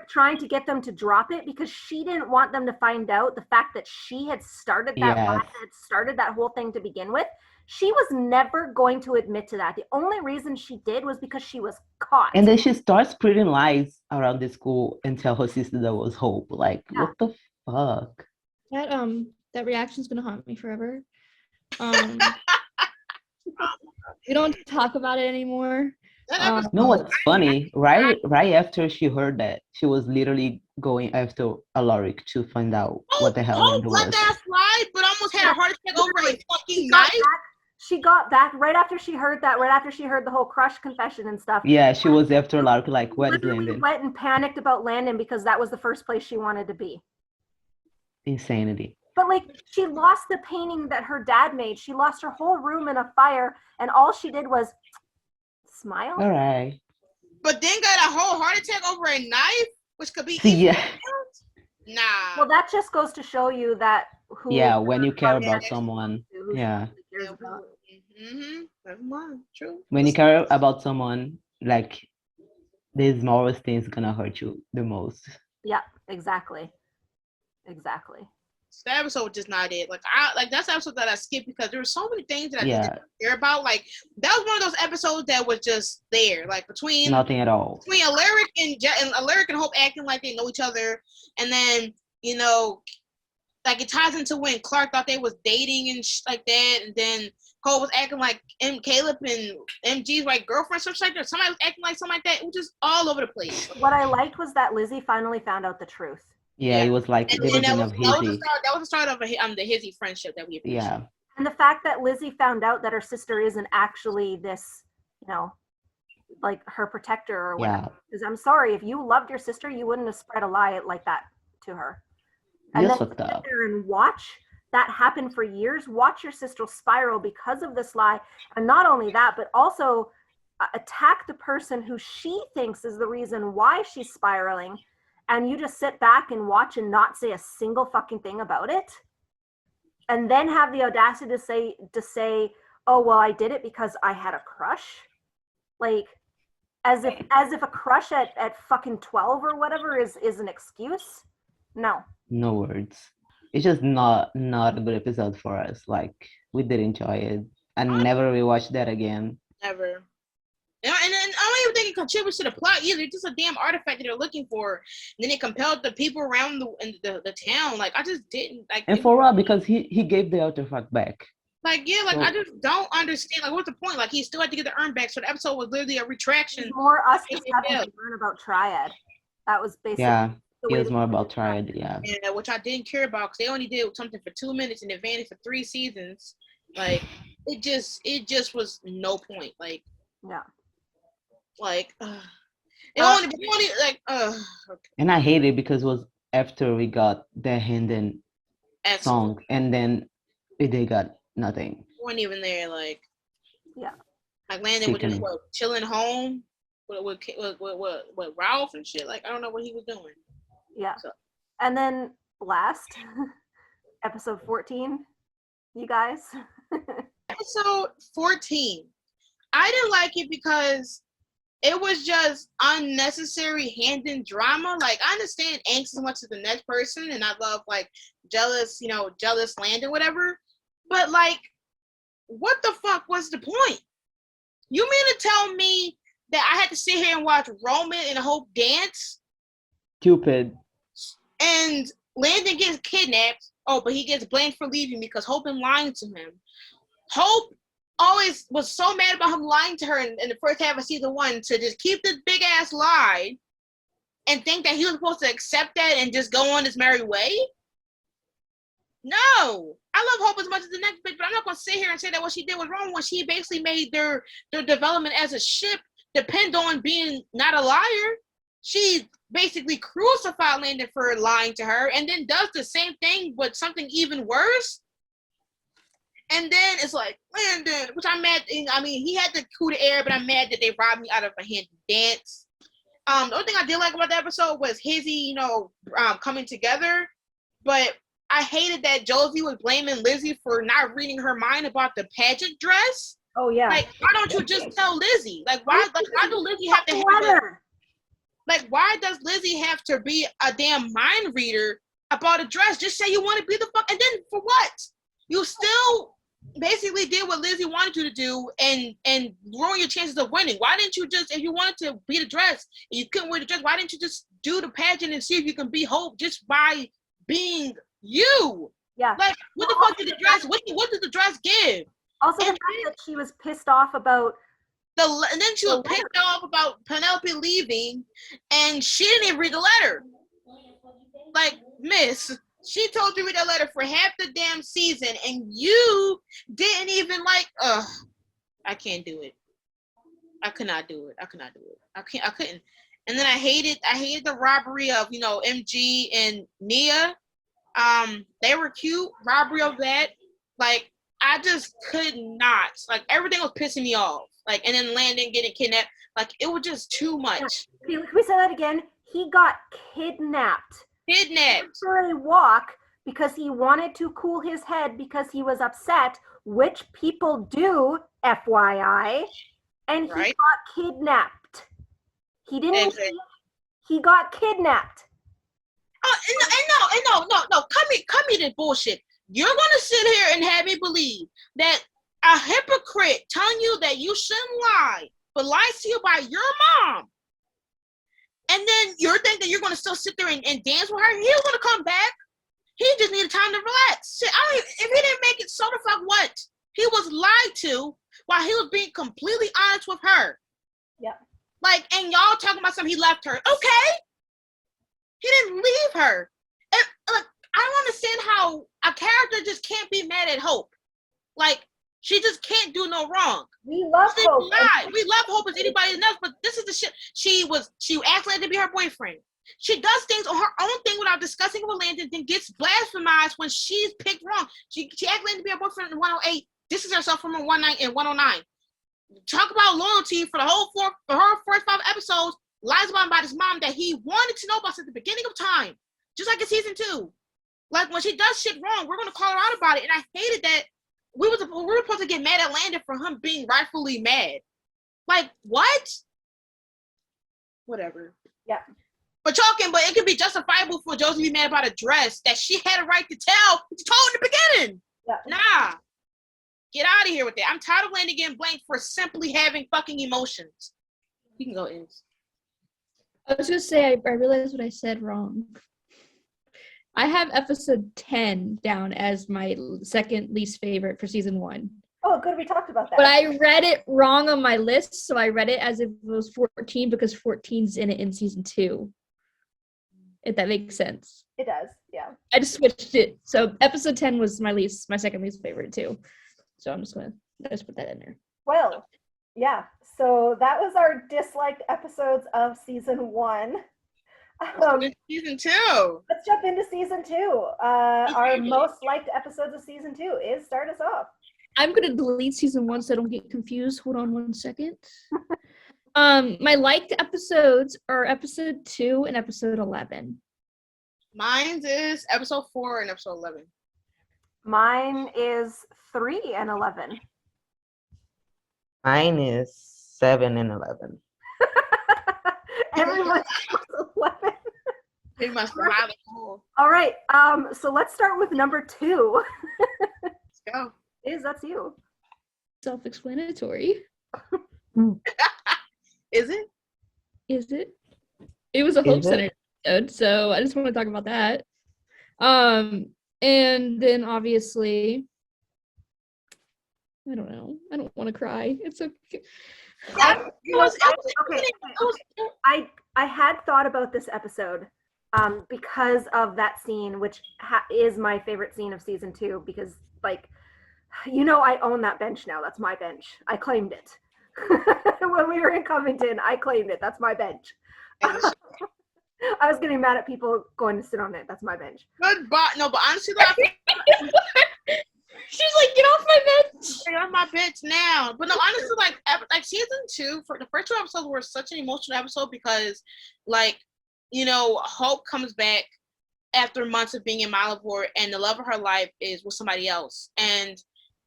Speaker 5: trying to get them to drop it because she didn't want them to find out the fact that she had started that lie, had started that whole thing to begin with. She was never going to admit to that. The only reason she did was because she was caught.
Speaker 2: And then she starts spreading lies around the school and tell her sister that was Hope. Like, what the fuck?
Speaker 1: That reaction's gonna haunt me forever. We don't talk about it anymore.
Speaker 2: No, what's funny, right after she heard that, she was literally going after Alaric to find out what the hell
Speaker 4: Hope
Speaker 2: it
Speaker 4: let
Speaker 2: was.
Speaker 4: that slide, but almost had a heart attack over a fucking knife.
Speaker 5: She got back right after she heard that, right after she heard the whole crush confession and stuff.
Speaker 2: Yeah, she was after Alaric, like, what is
Speaker 5: Literally
Speaker 2: Landon?
Speaker 5: went and panicked about Landon because that was the first place she wanted to be.
Speaker 2: Insanity.
Speaker 5: But like, she lost the painting that her dad made. She lost her whole room in a fire, and all she did was smile.
Speaker 2: All right.
Speaker 4: But then got a whole heart attack over a knife, which could be Nah.
Speaker 5: Well, that just goes to show you that
Speaker 2: when you care about someone,
Speaker 4: True.
Speaker 2: when you care about someone, like, the smallest things gonna hurt you the most.
Speaker 5: Yeah, exactly.
Speaker 4: So that episode was just not it. Like that's the episode that I skipped because there were so many things that I didn't care about. Like that was one of those episodes that was just there, like between
Speaker 2: nothing at all.
Speaker 4: Between Alaric and Hope acting like they know each other, and then like it ties into when Clark thought they was dating and like that, and then Cole was acting like Caleb and MG's like girlfriend, something like that. Somebody was acting like something like that. It was just all over the place.
Speaker 5: What I liked was that Lizzie finally found out the truth.
Speaker 2: Yeah, it was like the beginning of
Speaker 4: Hizzy. That was the start of the Hizzy friendship that we appreciate.
Speaker 2: Yeah.
Speaker 5: And the fact that Lizzie found out that her sister isn't actually this, like her protector or whatever. Because I'm sorry, if you loved your sister, you wouldn't have spread a lie like that to her. And then sit there and watch that happen for years. Watch your sister spiral because of this lie. And not only that, but also attack the person who she thinks is the reason why she's spiraling. And you just sit back and watch and not say a single fucking thing about it, and then have the audacity to say, oh well, I did it because I had a crush, like as if a crush at fucking 12 or whatever is an excuse. No
Speaker 2: words. It's just not a good episode for us. Like, we did enjoy it and never rewatch that again.
Speaker 4: Never. And I don't even think it contributes to the plot either. It's just a damn artifact that they're looking for. And then it compelled the people around the town. Like, I just didn't like.
Speaker 2: And for Rob, because he gave the artifact back.
Speaker 4: Like, I just don't understand. Like, what's the point? Like, he still had to get the urn back. So the episode was literally a retraction.
Speaker 5: It's more us just having to learn about Triad. That was basically.
Speaker 2: Yeah, it was more about Triad. Yeah.
Speaker 4: And which I didn't care about because they only did something for 2 minutes and it vanished for 3 seasons. Like, it just was no point. Like.
Speaker 5: Yeah.
Speaker 4: Like, okay.
Speaker 2: And I hate it because it was after we got the Handon song, and then they got nothing.
Speaker 4: Weren't even there, like.
Speaker 5: Yeah.
Speaker 4: Like Landon was just chilling home with Ralph and shit. Like, I don't know what he was doing.
Speaker 5: Yeah. So. And then last episode 14, you guys.
Speaker 4: Episode 14. I didn't like it because it was just unnecessary Handon drama. Like, I understand angst as much as the next person, and I love, like, jealous Landon, whatever. But, like, what the fuck was the point? You mean to tell me that I had to sit here and watch Robyn and Hope dance?
Speaker 2: Stupid.
Speaker 4: And Landon gets kidnapped. Oh, but he gets blamed for leaving because Hope been lying to him. Hope always was so mad about him lying to her in the first half of season 1 to just keep this big ass lie and think that he was supposed to accept that and just go on his merry way. No, I love Hope as much as the next bitch, but I'm not gonna sit here and say that what she did was wrong when she basically made their development as a ship depend on being not a liar. She basically crucified Landon for lying to her and then does the same thing but something even worse. And then it's like, Landon, which I'm mad. I mean, he had the coup d'etat, but I'm mad that they robbed me out of a Handon dance. The only thing I did like about the episode was Hizzy, coming together. But I hated that Josie was blaming Lizzie for not reading her mind about the pageant dress.
Speaker 5: Oh yeah.
Speaker 4: Like, why don't you just tell Lizzie? Like, why do Lizzie have to have why does Lizzie have to be a damn mind reader about a dress? Just say you want to be the fuck, and then for what? You still basically did what Lizzie wanted you to do and ruin your chances of winning. Why didn't you just, if you wanted to be the dress and you couldn't wear the dress, why didn't you just do the pageant and see if you can be Hope just by being you?
Speaker 5: Yeah.
Speaker 4: Like, what the fuck did the dress, what did the dress give?
Speaker 5: Also, the fact that she was pissed off about
Speaker 4: and then she was pissed off about Penelope leaving, and she didn't even read the letter. Like, miss, she told you to read that letter for half the damn season, and you didn't even I can't do it. I could not do it. I couldn't. And then I hated the robbery of, MG and Nia. They were cute. Robbery of that. Like, I just could not. Like, everything was pissing me off. Like, and then Landon getting kidnapped. Like, it was just too much.
Speaker 5: Can we say that again? He got kidnapped. For a walk because he wanted to cool his head because he was upset, which people do, FYI. And he got kidnapped. He didn't. He got kidnapped.
Speaker 4: No. Come me this bullshit. You're gonna sit here and have me believe that a hypocrite telling you that you shouldn't lie, but lies to you by your mom. And then you're thinking you're gonna still sit there and dance with her. He was gonna come back. He just needed time to relax. Shit, if he didn't make it, so the fuck what? He was lied to while he was being completely honest with her.
Speaker 5: Yeah.
Speaker 4: Like, and y'all talking about something, he left her. Okay. He didn't leave her. And look, I don't understand how a character just can't be mad at Hope. Like, she just can't do no wrong.
Speaker 5: We love Hope.
Speaker 4: We love Hope as anybody else, but this is the shit. She acts like to be her boyfriend. She does things on her own thing without discussing with Landon, then gets blasphemized when she's picked wrong. She acts like to be her boyfriend in 108. This is herself from 109 and 109. Talk about loyalty for her first 5 episodes. Lies about his mom that he wanted to know about since the beginning of time, just like in season 2. Like, when she does shit wrong, we're gonna call her out about it. And I hated that we were supposed to get mad at Landon for him being rightfully mad. Like, what? Whatever.
Speaker 5: Yeah.
Speaker 4: But it could be justifiable for Josie to be mad about a dress that she had a right to tell. She told in the beginning.
Speaker 5: Yeah.
Speaker 4: Nah. Get out of here with that. I'm tired of Landon getting blamed for simply having fucking emotions. You can go, Iz.
Speaker 1: I was gonna say I realized what I said wrong. I have episode 10 down as my second least favorite for season 1.
Speaker 5: Oh, good. We talked about that.
Speaker 1: But I read it wrong on my list, so I read it as if it was 14 because 14's in it in season 2. If that makes sense.
Speaker 5: It does, yeah.
Speaker 1: I just switched it. So episode 10 was my second least favorite too. So I'm just gonna put that in there.
Speaker 5: Well, yeah. So that was our disliked episodes of season 1.
Speaker 4: Season 2.
Speaker 5: Let's jump into season 2. Our most liked episodes of season 2 is start us off.
Speaker 1: I'm gonna delete season 1 so I don't get confused. Hold on one second. My liked episodes are episode 2 and episode 11.
Speaker 4: Mine is episode 4 and episode 11.
Speaker 5: Mine is 3 and 11.
Speaker 2: Mine is 7 and 11.
Speaker 5: Everyone's 11.
Speaker 4: Pretty much the
Speaker 5: All right. So let's start with number 2.
Speaker 4: Let's go.
Speaker 5: That's you.
Speaker 1: Self-explanatory.
Speaker 4: Is it?
Speaker 1: Is it? It was a Hope Center episode, so I just want to talk about that. And then obviously, I don't know. I don't want to cry. It's okay.
Speaker 5: I had thought about this episode because of that scene, which is my favorite scene of season 2, because, like, I own that bench now. That's my bench. I claimed it. When we were in Covington, I claimed it. That's my bench. I was getting mad at people going to sit on it. That's my bench.
Speaker 4: But honestly,
Speaker 1: she's like, get off my bench.
Speaker 4: Get off my bench now. But no, honestly, like season 2, for the first 2 episodes were such an emotional episode because, Hope comes back after months of being in Malivore, and the love of her life is with somebody else. And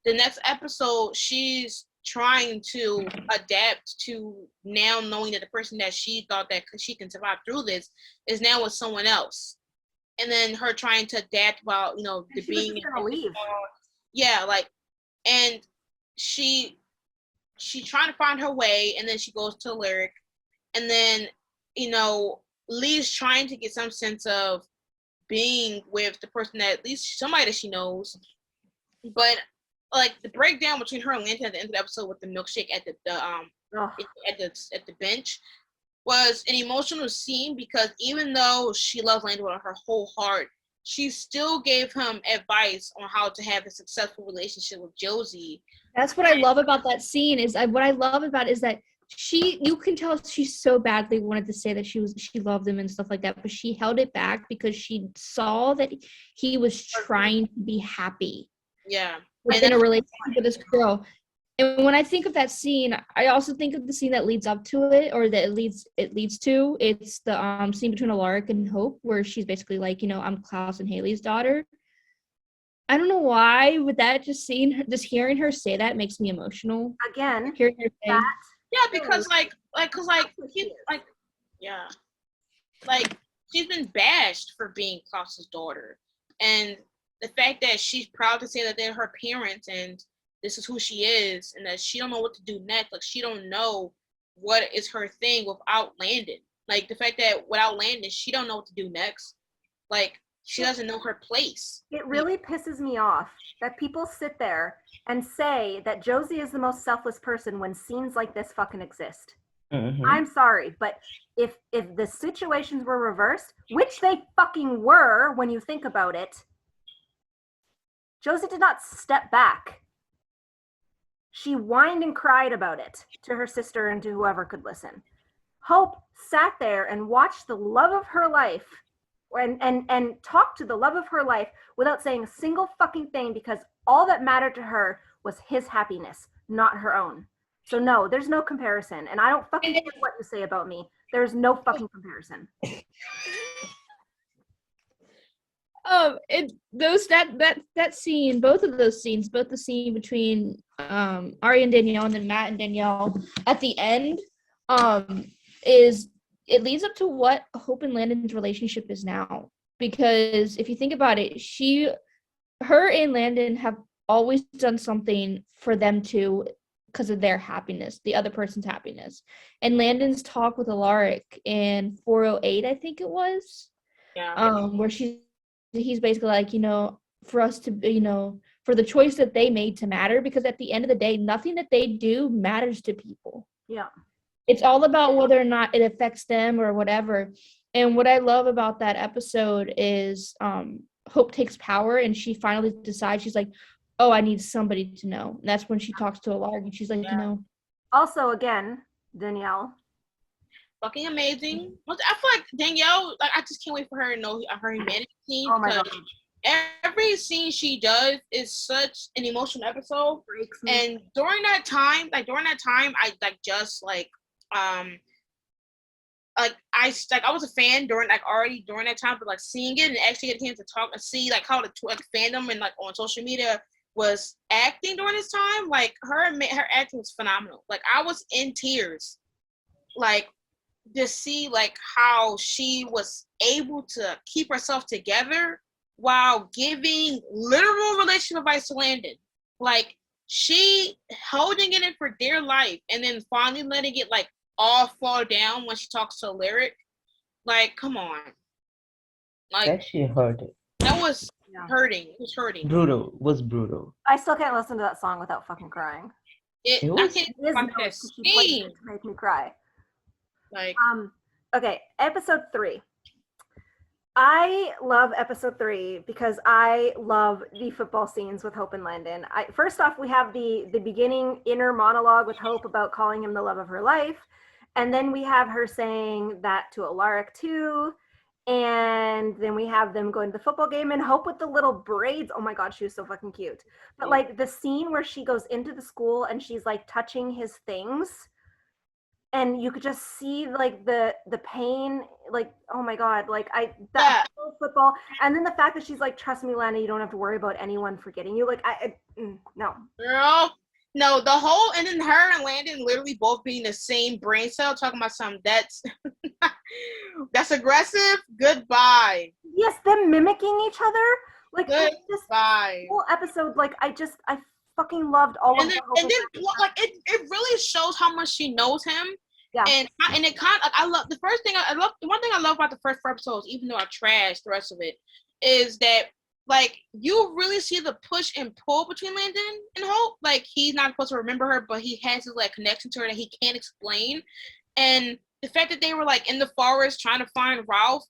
Speaker 4: the next episode, she's trying to adapt to now knowing that the person that she thought that she can survive through this is now with someone else. And then her trying to adapt while, you know, the
Speaker 5: She
Speaker 4: being
Speaker 5: was just gonna leave.
Speaker 4: yeah, like, and she trying to find her way, and then she goes to Lyric, and then, you know, Lee's trying to get some sense of being with the person that at least somebody that she knows, but like the breakdown between her and Landon at the end of the episode with the milkshake at the bench was an emotional scene, because even though she loves Landon with her whole heart, she still gave him advice on how to have a successful relationship with Josie.
Speaker 1: That's what I love about that scene what I love about it is that you can tell she so badly wanted to say that she loved him and stuff like that, but she held it back because she saw that he was trying to be happy.
Speaker 4: Yeah.
Speaker 1: Within a relationship with this girl. And when I think of that scene, I also think of the scene that leads up to it, or that it leads to. It's the scene between Alaric and Hope, where she's basically like, you know, I'm Klaus and Haley's daughter. I don't know why, with that, just hearing her say that makes me emotional.
Speaker 5: Again,
Speaker 1: Hearing her say,
Speaker 4: yeah, because she's been bashed for being Klaus's daughter, and the fact that she's proud to say that they're her parents and this is who she is, and that she don't know what to do next. Like, she don't know what is her thing without Landon. Like, the fact that without Landon, she don't know what to do next. Like, she doesn't know her place.
Speaker 5: It really pisses me off that people sit there and say that Josie is the most selfless person when scenes like this fucking exist.
Speaker 2: Mhm.
Speaker 5: I'm sorry, but if the situations were reversed, which they fucking were when you think about it, Josie did not step back. She whined and cried about it to her sister and to whoever could listen. Hope sat there and watched the love of her life and talked to the love of her life without saying a single fucking thing, because all that mattered to her was his happiness, not her own. So no, there's no comparison. And I don't fucking care what you say about me. There's no fucking comparison.
Speaker 1: That scene, both of those scenes, both the scene between Ari and Danielle, and then Matt and Danielle at the end, it leads up to what Hope and Landon's relationship is now. Because if you think about it, her and Landon have always done something for them too, because of their happiness, the other person's happiness. And Landon's talk with Alaric in 408, I think it was, where he's basically like, you know, for us to, you know, for the choice that they made to matter, because at the end of the day, nothing that they do matters to people.
Speaker 5: Yeah.
Speaker 1: It's all about whether or not it affects them or whatever. And what I love about that episode is Hope takes power, and she finally decides, she's like, oh, I need somebody to know. And that's when she talks to Alaric, and she's like, you know.
Speaker 5: Also, again, Danielle.
Speaker 4: Fucking amazing. I feel like Danielle, like, I just can't wait for her to know her humanity scene.
Speaker 5: Oh my God.
Speaker 4: Every scene she does is such an emotional episode. And during that time, I was a fan during that time, but like seeing it and actually getting a chance to talk and see like how the fandom and like on social media was acting during this time, like her acting was phenomenal. Like, I was in tears, like, to see like how she was able to keep herself together while giving literal relationship advice to Landon. Like, she holding it in for dear life, and then finally letting it like all fall down when she talks to Lyric. Like, come on. Like,
Speaker 2: That she heard it.
Speaker 4: That was hurting. It was hurting.
Speaker 2: Brutal.
Speaker 5: I still can't listen to that song without fucking crying.
Speaker 2: It was-
Speaker 5: She played it to make me cry.
Speaker 4: Like,
Speaker 5: okay, episode 3. I love episode 3 because I love the football scenes with Hope and Landon. First off, we have the beginning inner monologue with Hope about calling him the love of her life. And then we have her saying that to Alaric too. And then we have them going to the football game, and Hope with the little braids. Oh my God, she was so fucking cute. But like the scene where she goes into the school and she's like touching his things and you could just see like the pain, like, oh my god, like that football, and then the fact that she's like, trust me, Lana, you don't have to worry about anyone forgetting you. Like no.
Speaker 4: Girl, no, the whole, and then her and Landon literally both being the same brain cell, talking about something that's aggressive. Goodbye.
Speaker 5: Yes, them mimicking each other. Like this
Speaker 4: Goodbye.
Speaker 5: whole episode, like I fucking loved all of
Speaker 4: And
Speaker 5: them.
Speaker 4: then like it really shows how much she knows him.
Speaker 5: Yeah.
Speaker 4: And it kind of, I love the first thing the one thing I love about the first 4 episodes, even though I trashed the rest of it, is that like you really see the push and pull between Landon and Hope. Like he's not supposed to remember her, but he has his like connection to her that he can't explain. And the fact that they were like in the forest trying to find Ralph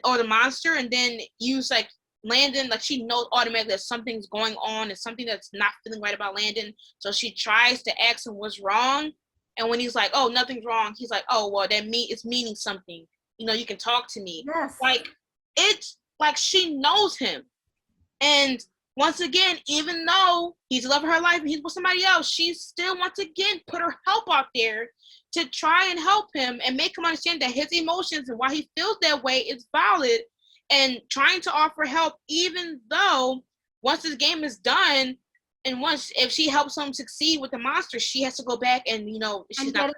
Speaker 4: or the monster, and then use like Landon, like she knows automatically that something's going on and something that's not feeling right about Landon. So she tries to ask him what's wrong. And when he's like, oh, nothing's wrong, he's like, oh, well, it's meaning something. You know, you can talk to me.
Speaker 5: Yes.
Speaker 4: Like, it's like she knows him. And once again, even though he's loving her life and he's with somebody else, she still once again put her help out there to try and help him and make him understand that his emotions and why he feels that way is valid, and trying to offer help, even though once this game is done, and if she helps him succeed with the monster, she has to go back and, you know, she's not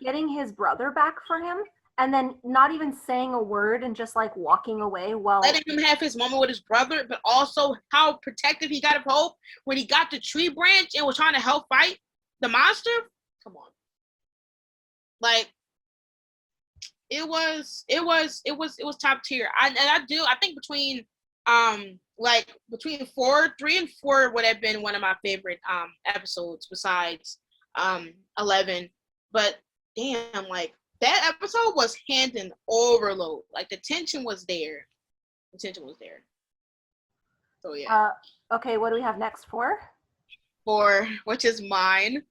Speaker 5: getting his brother back for him, and then not even saying a word and just like walking away while
Speaker 4: letting him have his moment with his brother, but also how protective he got of Hope when he got the tree branch and was trying to help fight the monster. Come on. Like, it was top tier. I think between 3 and 4 would have been one of my favorite episodes besides 11. But damn, like that episode was Handon overload. Like the tension was there. So yeah.
Speaker 5: Okay, what do we have next for?
Speaker 4: Which is mine.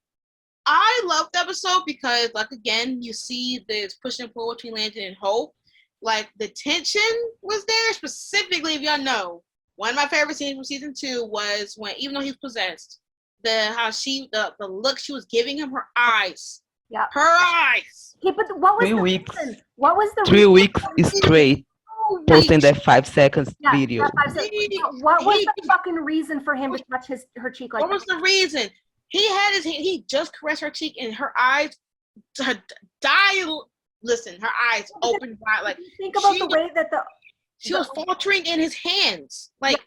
Speaker 4: I love the episode because, like, again, you see this push and pull between Landon and Hope. Like, the tension was there. Specifically, if y'all know, one of my favorite scenes from season 2 was when, even though he's possessed, the look she was giving him, her eyes.
Speaker 5: Yeah.
Speaker 4: Her eyes.
Speaker 5: Okay, but what was
Speaker 2: 3 weeks.
Speaker 5: reason? What was the
Speaker 2: 3
Speaker 5: reason?
Speaker 2: weeks straight posting that 5 seconds video.
Speaker 5: That 5 seconds. What was the fucking reason for him to touch her cheek like that?
Speaker 4: What was the reason? He just caressed her cheek and her eyes listen, her eyes opened wide. Like,
Speaker 5: think about the way that
Speaker 4: she was faltering in his hands. Like,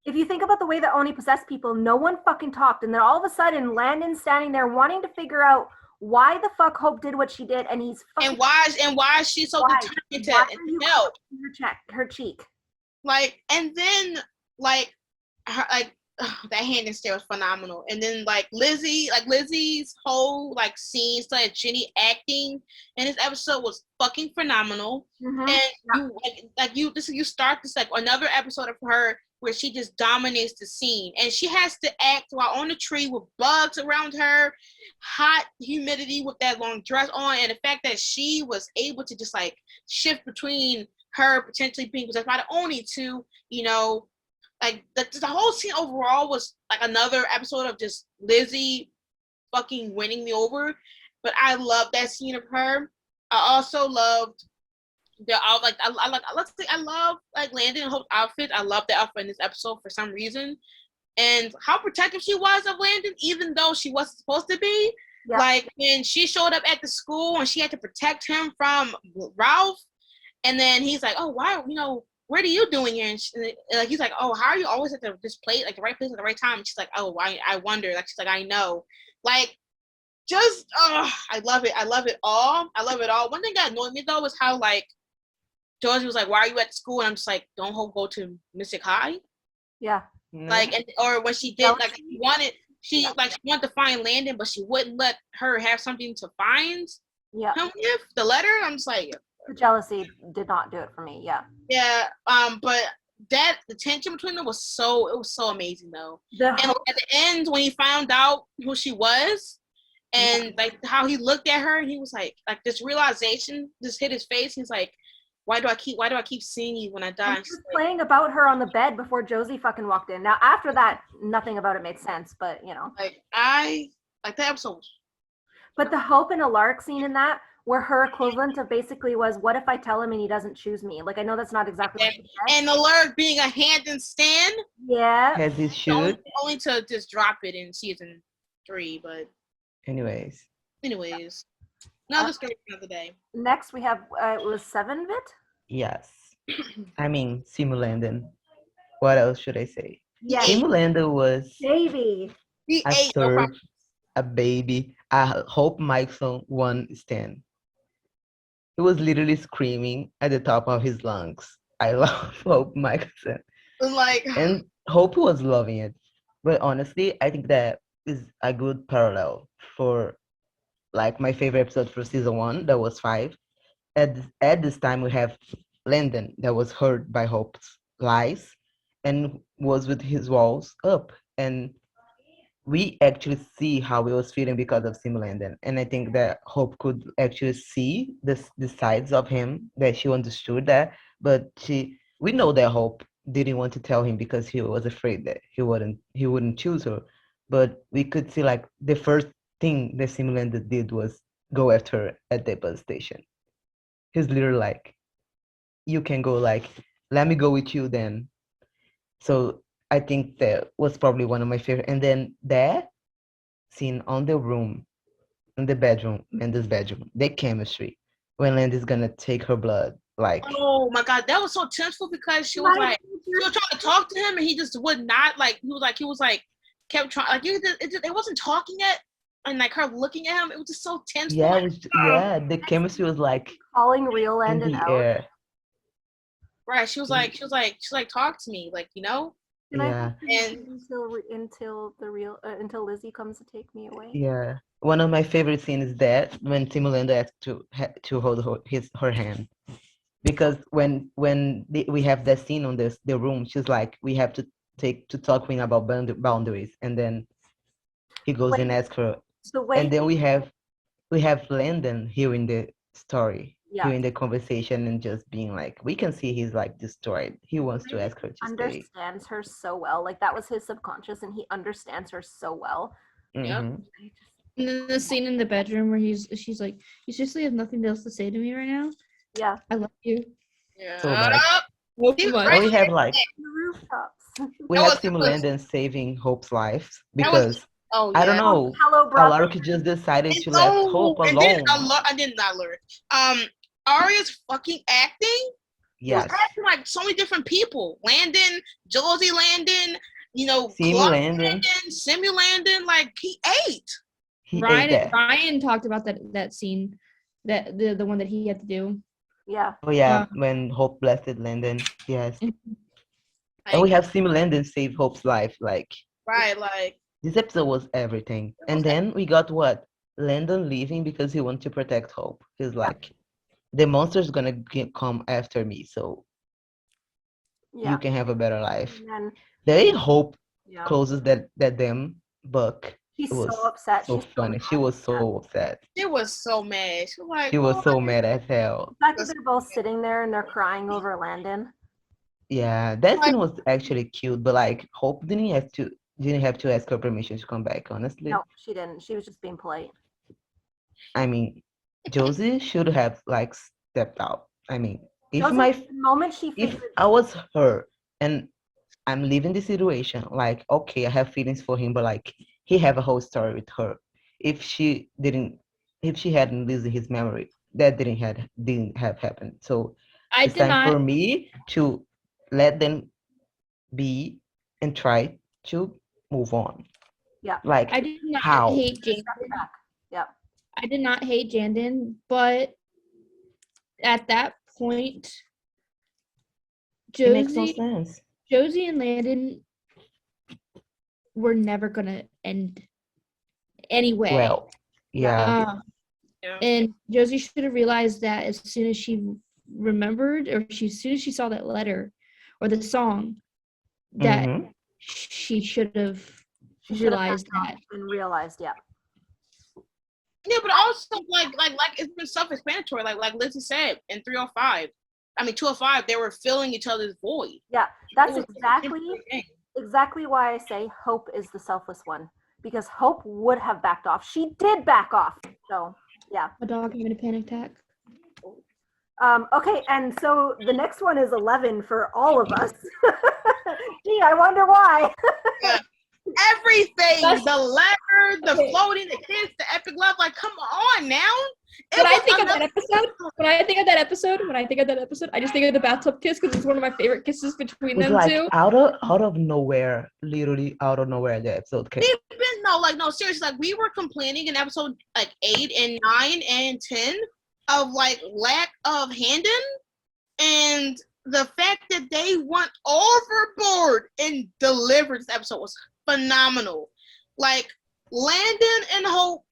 Speaker 5: if you think about the way that Oni possessed people, no one fucking talked, and then all of a sudden Landon's standing there wanting to figure out why the fuck Hope did what she did, and he's fucking,
Speaker 4: and why is she so determined to help
Speaker 5: her cheek.
Speaker 4: Like, and then like her, like that Handon stare was phenomenal. And then like Lizzie's whole like scenes, like Jenny acting in this episode was fucking phenomenal.
Speaker 5: Mm-hmm.
Speaker 4: And you start this like another episode of her where she just dominates the scene, and she has to act while on the tree with bugs around her, hot humidity with that long dress on, and the fact that she was able to just like shift between her potentially being possessed by the Oni to, you know, like the whole scene overall was like another episode of just Lizzie fucking winning me over. But I love that scene of her. I also loved I love like Landon and Hope's outfit. I love the outfit in this episode for some reason, and how protective she was of Landon, even though she wasn't supposed to be. Yeah. Like when she showed up at the school and she had to protect him from Ralph, and then he's like, "Oh, why? You know, what are you doing here?" And he's like, "Oh, how are you always at this place, like the right place at the right time?" And she's like, "Oh, I wonder." Like she's like, "I know." Like, just I love it. I love it all. One thing that annoyed me though was how like Georgie was like, "Why are you at school?" And I'm just like, "Don't Hope go to Mystic High?"
Speaker 5: Yeah.
Speaker 4: Like, or when she did, like, she wanted to find Landon, but she wouldn't let her have something to find him with the letter. I'm just like,
Speaker 5: the jealousy did not do it for me. Yeah.
Speaker 4: Yeah. But the tension between them was so amazing though. And at the end, when he found out who she was, and like how he looked at her, and he was like this realization just hit his face. He's like, why do I keep seeing you when I die?
Speaker 5: He was playing about her on the bed before Josie fucking walked in. Now after that, nothing about it made sense, but you know.
Speaker 4: Like that episode.
Speaker 5: But the Hope and Alaric scene in that, where her equivalent of basically was, what if I tell him and he doesn't choose me? Like, I know that's not exactly what she said.
Speaker 4: And Alaric being a Handon stan.
Speaker 5: Yeah.
Speaker 2: Has his shoot.
Speaker 4: Only to just drop it in season 3, but
Speaker 2: Anyways.
Speaker 4: Another story for another day.
Speaker 5: Next, we have, it was 7-bit?
Speaker 2: Yes. I mean, Simulandon. What else should I say?
Speaker 5: Yes.
Speaker 2: Simulandon was
Speaker 5: Baby.
Speaker 4: He
Speaker 2: a
Speaker 4: ate
Speaker 2: serve, a baby. I hope Mikeson won stand. He was literally screaming at the top of his lungs. I love Hope Mikeson.
Speaker 4: like
Speaker 2: And Hope was loving it. But honestly, I think that is a good parallel for like my favorite episode for season 1, that was 5. At this time we have Landon that was hurt by Hope's lies and was with his walls up. And we actually see how he was feeling because of Simulandon. And I think that Hope could actually see the sides of him that she understood that, but we know that Hope didn't want to tell him because he was afraid that he wouldn't choose her. But we could see like the first thing that Simulandon did was go after her at the bus station. He's literally like, you can go, like, let me go with you then. So I think that was probably one of my favorite. And then that scene on the room, in the bedroom, Landa's bedroom, the chemistry, when Landa's gonna take her blood, like.
Speaker 4: Oh my God, that was so tenseful because she was like, she was trying to talk to him and he just would not, like, he was like, kept trying, like, it wasn't talking yet. And like her looking at him, it was just so tense.
Speaker 2: Yeah, the chemistry was like
Speaker 5: calling real Landon out.
Speaker 2: Air.
Speaker 4: Right, she was like, talk to me, like, you know.
Speaker 2: Yeah.
Speaker 5: Until Lizzie comes to take me away.
Speaker 2: Yeah. One of my favorite scenes is that when Simulandon asked to hold her hand, because when we have that scene on the room, she's like, we have to talk with about boundaries, and then he goes and asks her. And then we have Landon hearing the story, hearing the conversation, and just being like, we can see he's like destroyed. He wants to ask her to stay.
Speaker 5: Understands her so well. Like that was his subconscious, and he understands her so well.
Speaker 2: Mm-hmm.
Speaker 1: And then the scene in the bedroom where she's like, you seriously have nothing else to say to me right now?
Speaker 5: Yeah.
Speaker 1: I love you.
Speaker 4: Yeah.
Speaker 2: So much.
Speaker 1: Right.
Speaker 2: We have like
Speaker 5: The rooftops.
Speaker 2: we have Simulandon saving Hope's life because.
Speaker 4: Oh, yeah.
Speaker 2: I don't know.
Speaker 5: Hello, brother.
Speaker 2: Alaric just decided to let Hope alone.
Speaker 4: I did not Alaric. Arya's fucking acting.
Speaker 2: Yes.
Speaker 4: Was acting like so many different people. Landon, Josie Landon,
Speaker 2: Simulandon,
Speaker 4: like he ate.
Speaker 1: Ryan talked about that scene, that the one that he had to do.
Speaker 5: Yeah.
Speaker 2: Oh yeah, when Hope blasted Landon. Yes. And we have Simulandon save Hope's life. Like.
Speaker 4: Right, like.
Speaker 2: This episode was everything. And then we got what? Landon leaving because he wants to protect Hope. He's like, the monster's gonna come after me, so you can have a better life. Then Hope closes that damn book.
Speaker 5: He's so upset.
Speaker 2: So funny. She was so upset.
Speaker 4: She was so mad.
Speaker 2: She was so mad as hell.
Speaker 5: The fact that they're both sitting there and they're crying over Landon.
Speaker 2: Yeah, that scene was actually cute, but like Hope didn't have to ask her permission to come back, honestly.
Speaker 5: No, she didn't. She was just being polite.
Speaker 2: I mean, Josie should have like stepped out. I mean, if I was her and I'm leaving the situation, like, okay, I have feelings for him, but like he have a whole story with her. If she hadn't lost his memory, that didn't have happened. So it's time for me to let them be and try to move on.
Speaker 5: Yeah.
Speaker 2: Like,
Speaker 1: I did not
Speaker 2: how?
Speaker 1: hate Jandon.
Speaker 5: Yeah.
Speaker 1: I did not hate Jandon, but at that point,
Speaker 2: it makes no sense.
Speaker 1: Josie and Landon were never gonna end anyway.
Speaker 2: Well, yeah.
Speaker 1: And Josie should have realized that as soon as she remembered, or as soon as she saw that letter or the song, that she should have realized that.
Speaker 5: And realized, yeah.
Speaker 4: Yeah, but also like it's been self-explanatory. Like Lizzie said in 205, they were filling each other's void.
Speaker 5: Yeah, that's exactly why I say Hope is the selfless one, because Hope would have backed off. She did back off. So yeah.
Speaker 1: A dog having a panic attack.
Speaker 5: Okay, and so the next one is 11 for all of us. Gee, I wonder why.
Speaker 4: Yeah. Everything,
Speaker 1: That's-
Speaker 4: the letter, the
Speaker 1: Okay.
Speaker 4: floating, the kiss, the epic love, like come on now.
Speaker 1: When I think of that episode, I just think of the bathtub kiss because it's one of my favorite kisses between
Speaker 2: It's
Speaker 1: them
Speaker 2: like
Speaker 1: two.
Speaker 2: out of nowhere, literally out of nowhere, the episode came.
Speaker 4: No, seriously, like we were complaining in episode like 8 and 9 and 10 of like lack of Handon, and the fact that they went overboard and delivered this episode was phenomenal. Like Landon and Hope,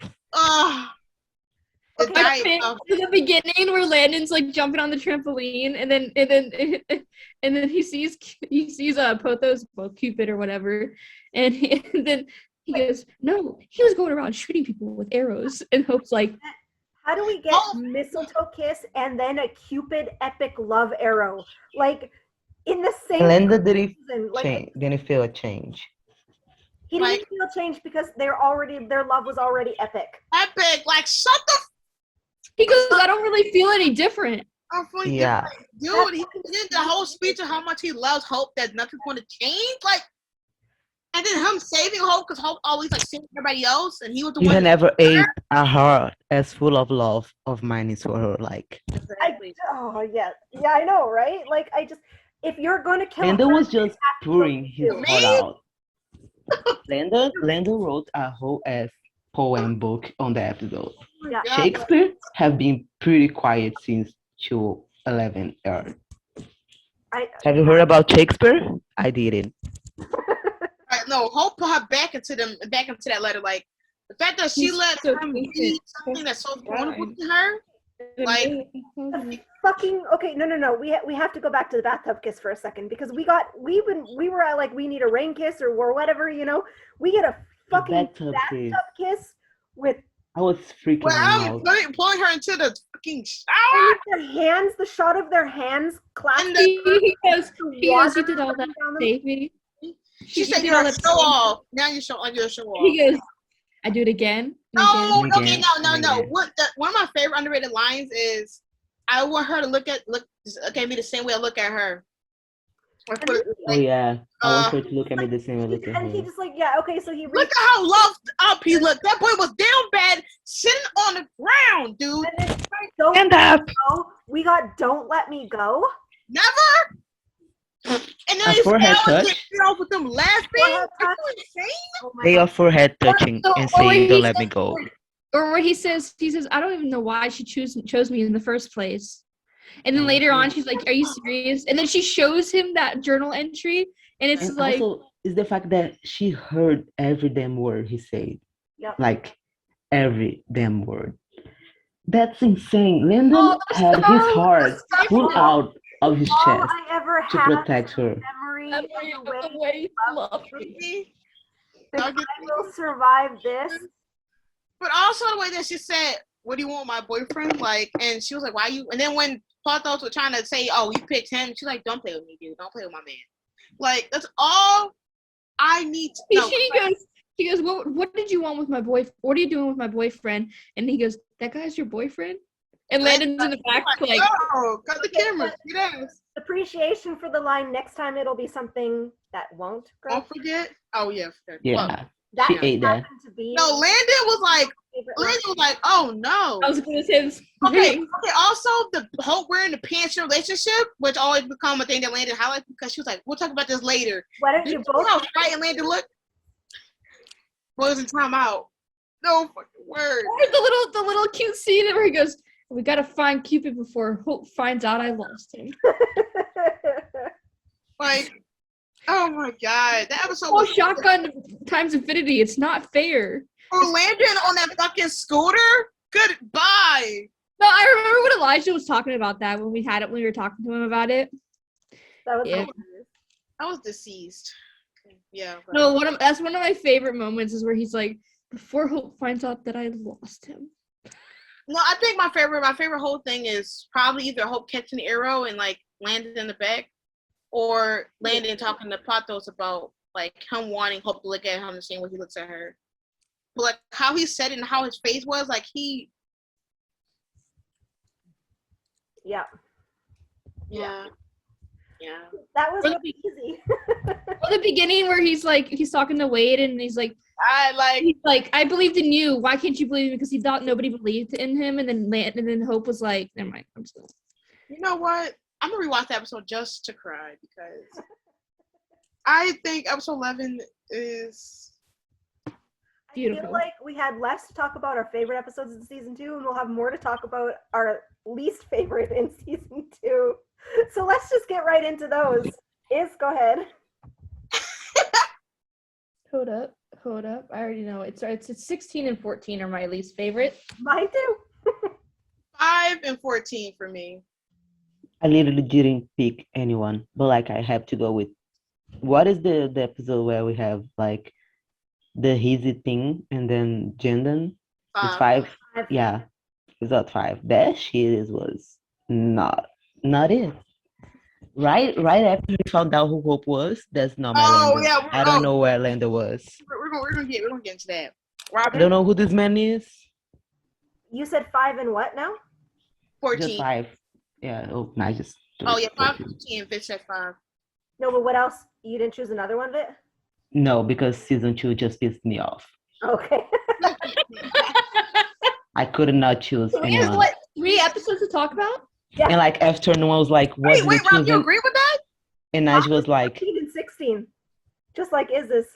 Speaker 4: the
Speaker 5: Okay,
Speaker 4: guy,
Speaker 1: To the beginning where Landon's like jumping on the trampoline and then he sees Pothos, well, Cupid or whatever, and then he goes, no, he was going around shooting people with arrows, and Hope's like,
Speaker 5: how do we get mistletoe kiss and then a Cupid epic love arrow? Like in the same
Speaker 2: Linda didn't
Speaker 5: season, like
Speaker 2: change, didn't feel a change.
Speaker 5: he didn't feel change because their love was already epic.
Speaker 4: epic, like shut the
Speaker 1: he goes, I don't really feel any different.
Speaker 4: f up,
Speaker 2: Yeah.
Speaker 4: dude. He did the whole speech of how much he loves Hope, that nothing's going to change, like. And then him saving Hope because Hope always like saving everybody else, and he was the
Speaker 2: You
Speaker 4: one.
Speaker 2: had never ate a heart as full of love of mine is for her. Like
Speaker 5: I know, right? Like if you're going to kill
Speaker 2: Linda
Speaker 5: a
Speaker 2: was
Speaker 5: person,
Speaker 2: just pouring his
Speaker 5: Me?
Speaker 2: heart out. Linda wrote a whole ass poem book on the episode.
Speaker 5: Yeah.
Speaker 2: Shakespeare have been pretty quiet since 211 aired. Have you heard about Shakespeare? I didn't.
Speaker 4: No, Hope put her back into that letter. Like the fact that she
Speaker 1: He's
Speaker 4: let
Speaker 1: so
Speaker 4: him
Speaker 1: patient.
Speaker 4: read something that's so vulnerable to her. Like
Speaker 5: Fucking okay, no. We have to go back to the bathtub kiss for a second because we were at like we need a rain kiss or whatever, you know. We get a fucking
Speaker 2: Bathtub
Speaker 5: bathtub kiss with
Speaker 2: I was freaking
Speaker 4: I'm
Speaker 2: out.
Speaker 4: pulling her into the fucking shower.
Speaker 5: the shot of their hands clasping.
Speaker 1: He goes, you did all that
Speaker 5: down
Speaker 1: to
Speaker 5: them.
Speaker 1: save me.
Speaker 4: She said
Speaker 1: did
Speaker 4: you're
Speaker 1: all
Speaker 4: a
Speaker 1: that to
Speaker 4: show
Speaker 1: save me.
Speaker 4: off. Now you're show off.
Speaker 1: He goes, I do it again.
Speaker 4: No,
Speaker 2: And
Speaker 4: okay,
Speaker 2: again,
Speaker 4: no.
Speaker 2: and again.
Speaker 4: One of my favorite underrated lines is, "I want her to look at me the same way I look at her." Or put it
Speaker 2: Oh
Speaker 4: like,
Speaker 2: yeah, I want her to look at me the same way I look at
Speaker 5: And he
Speaker 2: her.
Speaker 5: just like, yeah, okay, so he
Speaker 4: look
Speaker 5: reached
Speaker 4: at how loved up he looked. That boy was down bad, sitting on the ground, dude.
Speaker 5: and it's like, don't
Speaker 2: Stand
Speaker 5: let
Speaker 2: up.
Speaker 5: me go. We got Don't Let Me Go.
Speaker 4: Never. And then
Speaker 2: A
Speaker 4: they
Speaker 2: forehead
Speaker 4: fell and
Speaker 2: touch?
Speaker 4: get off with them laughing.
Speaker 5: Forehead
Speaker 4: Are
Speaker 5: touch.
Speaker 4: you insane?
Speaker 5: Oh my
Speaker 2: They
Speaker 5: God.
Speaker 2: are forehead touching
Speaker 1: So-
Speaker 2: and
Speaker 1: or
Speaker 2: saying,
Speaker 1: he
Speaker 2: "Don't let me
Speaker 1: says-
Speaker 2: go."
Speaker 1: Or where he says, I don't even know why she chose me in the first place. And then later on, she's like, are you serious? And then she shows him that journal entry, and it's
Speaker 2: And
Speaker 1: like,
Speaker 2: also, it's the fact that she heard every damn word he said.
Speaker 5: Yep.
Speaker 2: Like, every damn word. That's insane. Lyndon
Speaker 1: Oh,
Speaker 2: had his heart pulled out of his
Speaker 5: All
Speaker 2: chest
Speaker 5: I ever
Speaker 2: to
Speaker 5: had
Speaker 2: protect her.
Speaker 5: memory
Speaker 1: that
Speaker 5: of
Speaker 1: way,
Speaker 5: the
Speaker 1: the
Speaker 5: way
Speaker 1: way you love me.
Speaker 5: that I will survive this.
Speaker 4: But also the way that she said, "What do you want, my boyfriend?" Like, and she was like, "Why you?" And then when Porthos was trying to say, "Oh, you picked him," she's like, "Don't play with me, dude. Don't play with my man." Like, that's all I need to know.
Speaker 1: He goes, what did you want with my boyfriend? What are you doing with my boyfriend? And he goes, that guy's your boyfriend? And Landon's in the back, like,
Speaker 4: "Oh, cut the camera. Yes.
Speaker 5: Appreciation for the line. Next time it'll be something that won't. Grow.
Speaker 4: Don't forget." Oh yeah. Well,
Speaker 2: Yeah,
Speaker 5: That
Speaker 2: she
Speaker 5: just
Speaker 2: ate that.
Speaker 5: happened to be
Speaker 4: no, Landon was
Speaker 5: my
Speaker 4: like,
Speaker 5: favorite line.
Speaker 4: "Oh no."
Speaker 1: I was going to say this.
Speaker 4: Okay. Also, the Hope wearing the pants in a relationship, which always become a thing that Landon highlights because she was like, "We'll talk about this later."
Speaker 5: Why don't
Speaker 4: Did
Speaker 5: you
Speaker 4: you
Speaker 5: both?
Speaker 4: see how frightened Landon looked? Was in time out. No fucking word.
Speaker 1: Or the little cute scene where he goes, we got to find Cupid before Hope finds out I lost him.
Speaker 4: Like, oh my god, that episode
Speaker 1: Oh,
Speaker 4: was
Speaker 1: shotgun times infinity. It's not fair.
Speaker 4: or Landon on that fucking scooter. Goodbye.
Speaker 1: No, I remember when Elijah was talking about that when we were talking to him about it.
Speaker 5: That was
Speaker 1: Yeah.
Speaker 5: hilarious.
Speaker 4: I was deceased. Yeah. But
Speaker 1: No, that's one of my favorite moments is where he's like, before Hope finds out that I lost him.
Speaker 4: no, I think my favorite whole thing is probably either Hope catching the arrow and like landed in the back, or Landon talking to Pathos about like him wanting Hope to look at him the same way he looks at her. but like how he said it and how his face was, like he.
Speaker 5: Yeah.
Speaker 4: Yeah.
Speaker 5: That was
Speaker 1: Or the
Speaker 5: easy.
Speaker 1: Or the beginning where he's talking to Wade and he's like, I believed in you. Why can't you believe me? Because he thought nobody believed in him, and then Hope was like, never mind. I'm still.
Speaker 4: You know what? I'm gonna rewatch the episode just to cry because I think episode 11 is
Speaker 1: Beautiful.
Speaker 5: I feel like we had less to talk about our favorite episodes in season 2, and we'll have more to talk about our least favorite in season 2. So let's just get right into those. Go ahead.
Speaker 1: Hold up. I already know it. It's 16 and 14 are my least favorite.
Speaker 5: Mine too.
Speaker 4: 5 and 14 for me.
Speaker 2: I literally didn't pick anyone, but like I have to go with what is the episode where we have like the easy thing and then Handon? It's 5. Yeah, it's not 5. That shit was not it. Right after we found out who Hope was, that's not my Landon.
Speaker 4: Yeah,
Speaker 2: I don't know where Landon was.
Speaker 4: We're gonna get into that.
Speaker 2: I
Speaker 4: Robyn,
Speaker 2: don't know who this man is.
Speaker 5: You said 5 and what now?
Speaker 4: 14.
Speaker 2: Just 5. Yeah. Oh, no, I just.
Speaker 4: Oh yeah, 5, 15, Vic said 5.
Speaker 5: No, but what else? You didn't choose another one, Vit?
Speaker 2: No, because season 2 just pissed me off.
Speaker 5: Okay.
Speaker 2: I could not choose
Speaker 1: So we have
Speaker 2: anyone.
Speaker 1: 3 episodes to talk about?
Speaker 5: Yeah.
Speaker 2: And like after no one was like, what
Speaker 4: Wait,
Speaker 2: did you
Speaker 4: Rob,
Speaker 2: choose?
Speaker 4: you agree with that?
Speaker 2: And I was like,
Speaker 5: 15 and 16. Just like is this.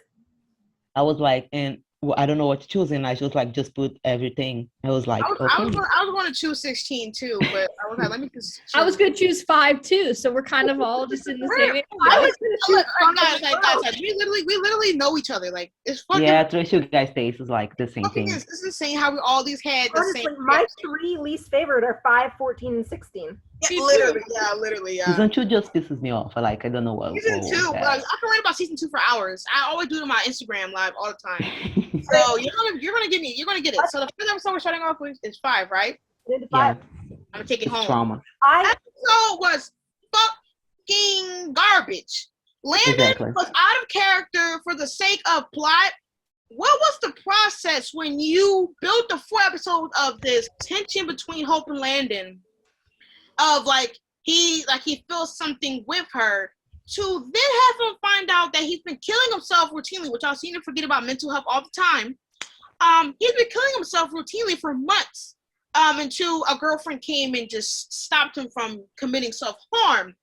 Speaker 2: I was like, and I don't know what to choose. And I was like, just put everything. I was like,
Speaker 4: I was going to choose 16 too, but I was like, let me just.
Speaker 1: I was going to choose 5 too, so we're kind of all just in the same area.
Speaker 5: I was going to choose 5 as well.
Speaker 4: Guys, we literally know each other. Like it's fucking.
Speaker 2: yeah, Tracy guys' face is like the same thing.
Speaker 4: It's insane how we all these had the
Speaker 5: Honestly,
Speaker 4: same.
Speaker 5: my 3 least favorite are 5, 14, and 16.
Speaker 4: Yeah, literally.
Speaker 2: Season 2 just pisses me off. Like I don't know what.
Speaker 4: Season 2,
Speaker 2: what
Speaker 4: I can write about season 2 for hours. I always do it on my Instagram live all the time. So you're gonna get it. So the first episode we're starting off with is 5, right?
Speaker 5: Into
Speaker 2: Yeah,
Speaker 5: 5.
Speaker 4: I'm gonna take it
Speaker 2: it's
Speaker 4: home.
Speaker 2: trauma.
Speaker 4: Episode was fucking garbage. Landon
Speaker 2: Exactly.
Speaker 4: was out of character for the sake of plot. What was the process when you built the 4 episodes of this tension between Hope and Landon? Of he feels something with her, to then have him find out that he's been killing himself routinely, which I've seen him forget about mental health all the time. He's been killing himself routinely for months. Until a girlfriend came and just stopped him from committing self-harm.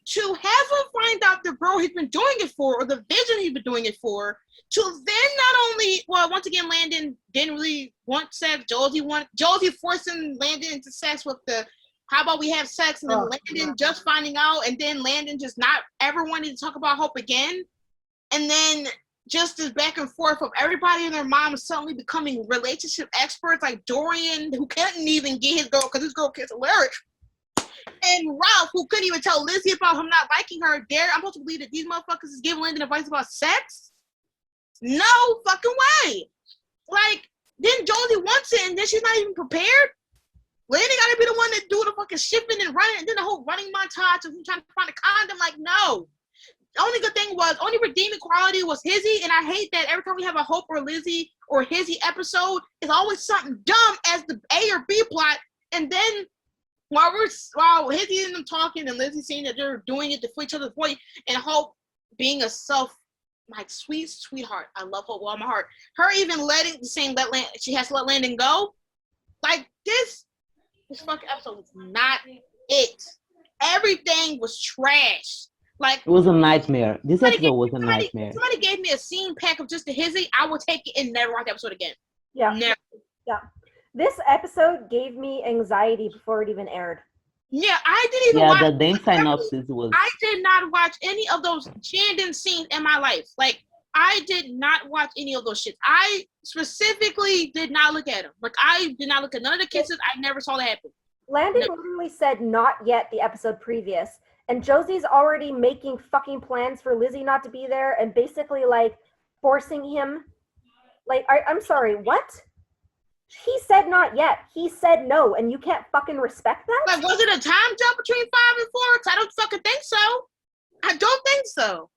Speaker 4: To have him find out the girl he's been doing it for, or the vision he's been doing it for, to then not only, once again, Landon didn't really want sex. Josie forcing Landon into sex with the, how about we have sex, and then Landon just finding out, and then Landon just not ever wanting to talk about Hope again. And then just this back and forth of everybody and their mom suddenly becoming relationship experts, like Dorian, who couldn't even get his girl because his girl gets alert. And Ralph, who couldn't even tell Lizzie about him not liking her. I'm supposed to believe that these motherfuckers is giving Landon advice about sex? No fucking way. Like, then Josie wants it, and then she's not even prepared. Landon gotta be the one that do the fucking shipping and running, and then the whole running montage of him trying to find a condom. Like, no. The only good thing was, only redeeming quality was Hizzy, and I hate that every time we have a Hope or Lizzie or Hizzy episode, it's always something dumb as the A or B plot, and then while Hizzy and them talking and Lizzie saying that they're doing it for each other's voice, and Hope being a sweet sweetheart. I love Hope with all my heart. Her even she has to let Landon go. Like this fucking episode was not it. Everything was trash. Like,
Speaker 2: it was a nightmare. This episode was a nightmare.
Speaker 4: Somebody gave me a scene pack of just the Hizzy, I would take it and never watch the episode again.
Speaker 5: Yeah.
Speaker 4: Never.
Speaker 5: Yeah. This episode gave me anxiety before it even aired.
Speaker 4: Yeah, I didn't even watch.
Speaker 2: Yeah, the name synopsis was.
Speaker 4: I did not watch any of those Handon scenes in my life. Like, I did not watch any of those shits. I specifically did not look at them. Like, I did not look at none of the kisses. I never saw that happen.
Speaker 5: Landon literally said not yet the episode previous. And Josie's already making fucking plans for Lizzie not to be there and basically, like, forcing him. Like, I'm sorry, what? He said not yet. He said no, and you can't fucking respect that?
Speaker 4: Like, was it a time jump between 5 and 4? I don't fucking think so. I don't think so.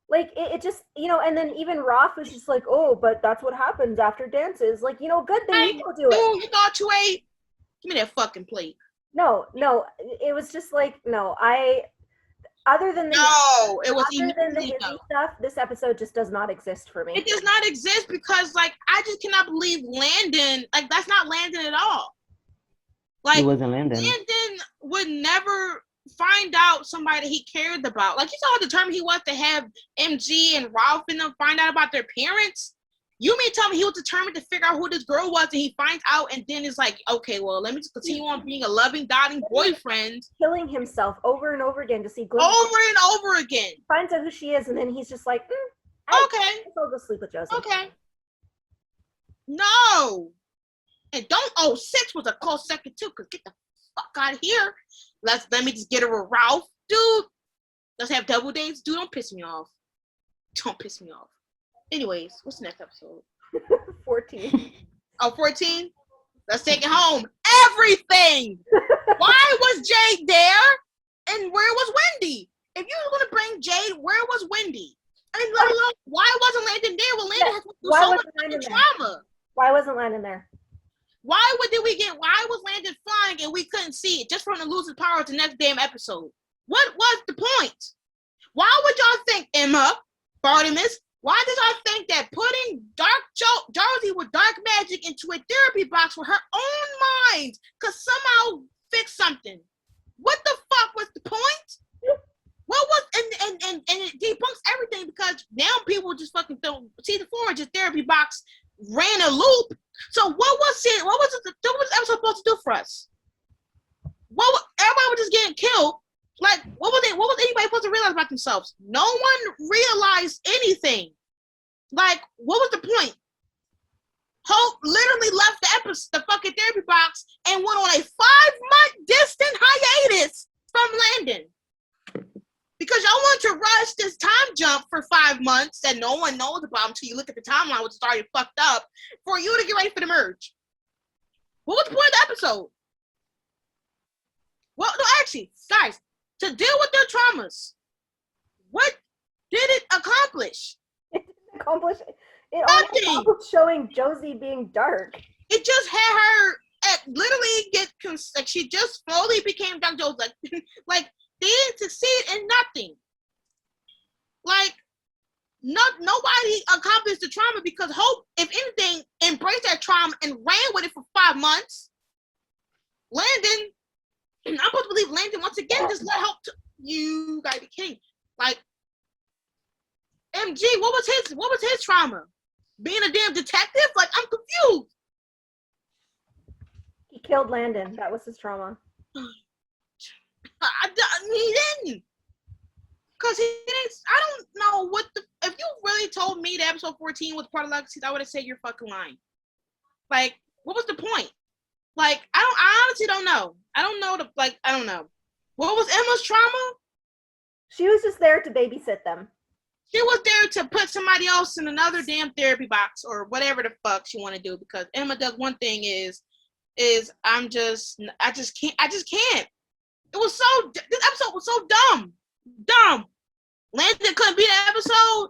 Speaker 5: Like it just, and then even Roth was just like, oh, but that's what happens after dances. Like, good, then
Speaker 4: Hey,
Speaker 5: you go do it.
Speaker 4: dude, you thought you ate? Give me that fucking plate.
Speaker 5: No, it was just like, no, other than the
Speaker 4: No, it was
Speaker 5: Hizzy
Speaker 4: no.
Speaker 5: stuff, this episode just does not exist for me.
Speaker 4: It does not exist because, like, I just cannot believe Landon. Like, that's not Landon at all. Like,
Speaker 2: It wasn't Landon.
Speaker 4: Landon would never find out somebody he cared about. Like, you saw how determined he was to have MG and Ralph and them find out about their parents. You mean tell me he was determined to figure out who this girl was, and he finds out, and then is like, okay, well, let me just continue on being a loving, doting boyfriend.
Speaker 5: Killing himself over and over again to see Glenn.
Speaker 4: Over and over again.
Speaker 5: Finds out who she is, and then he's just like,
Speaker 4: okay.
Speaker 5: I'll go sleep with Josie.
Speaker 4: Okay. No. And don't 06 was a close second too, because get the fuck out of here. Let me just get her with Ralph. Dude, let's have double dates. Dude, don't piss me off. Don't piss me off. Anyways, what's the next episode?
Speaker 5: 14.
Speaker 4: Oh, 14? Let's take it home. Everything! Why was Jade there? And where was Wendy? If you were going to bring Jade, where was Wendy? And let alone, why wasn't Landon there? Well, Landon has to do so much fucking trauma.
Speaker 5: Why wasn't Landon there?
Speaker 4: Why was Landon flying and we couldn't see it just from the losing power of the next damn episode? What was the point? Why would y'all think, Emma, Bartimus, why did y'all think that putting Josie with dark magic into a therapy box with her own mind could somehow fix something? What the fuck was the point? What was and it debunks everything because now people just fucking don't see the floor just therapy box ran a loop. So what was the episode supposed to do for us? Everybody was just getting killed. Like, what was anybody supposed to realize about themselves? No one realized anything. Like, what was the point? Hope literally left the fucking therapy box and went on a 5-month distant hiatus from Landon. Because y'all want to rush this time jump for 5 months that no one knows about until you look at the timeline, which is already fucked up, for you to get ready for the merge. What was the point of the episode? Well, no, actually, guys, to deal with their traumas, what did it accomplish?
Speaker 5: It didn't accomplish it. It
Speaker 4: Nothing.
Speaker 5: only accomplished showing Josie being dark.
Speaker 4: It just had her literally like she just slowly became Dark Josie. Like they didn't succeed in nothing. Like nobody accomplished the trauma because Hope, if anything, embraced that trauma and ran with it for 5 months. Landon, I'm supposed to believe Landon once again just let Hope. You gotta be kidding. Like MG, what was his trauma? Being a damn detective? Like, I'm confused.
Speaker 5: He killed Landon. That was his trauma.
Speaker 4: He didn't. Because he didn't. I don't know what the. If you really told me that episode 14 was part of Legacies, I would have said you're fucking lying. Like, what was the point? Like, I honestly don't know. I don't know. What was Emma's trauma?
Speaker 5: She was just there to babysit them.
Speaker 4: She was there to put somebody else in another damn therapy box or whatever the fuck she want to do because Emma does one thing is I just can't. This episode was so dumb. Landon couldn't be the episode.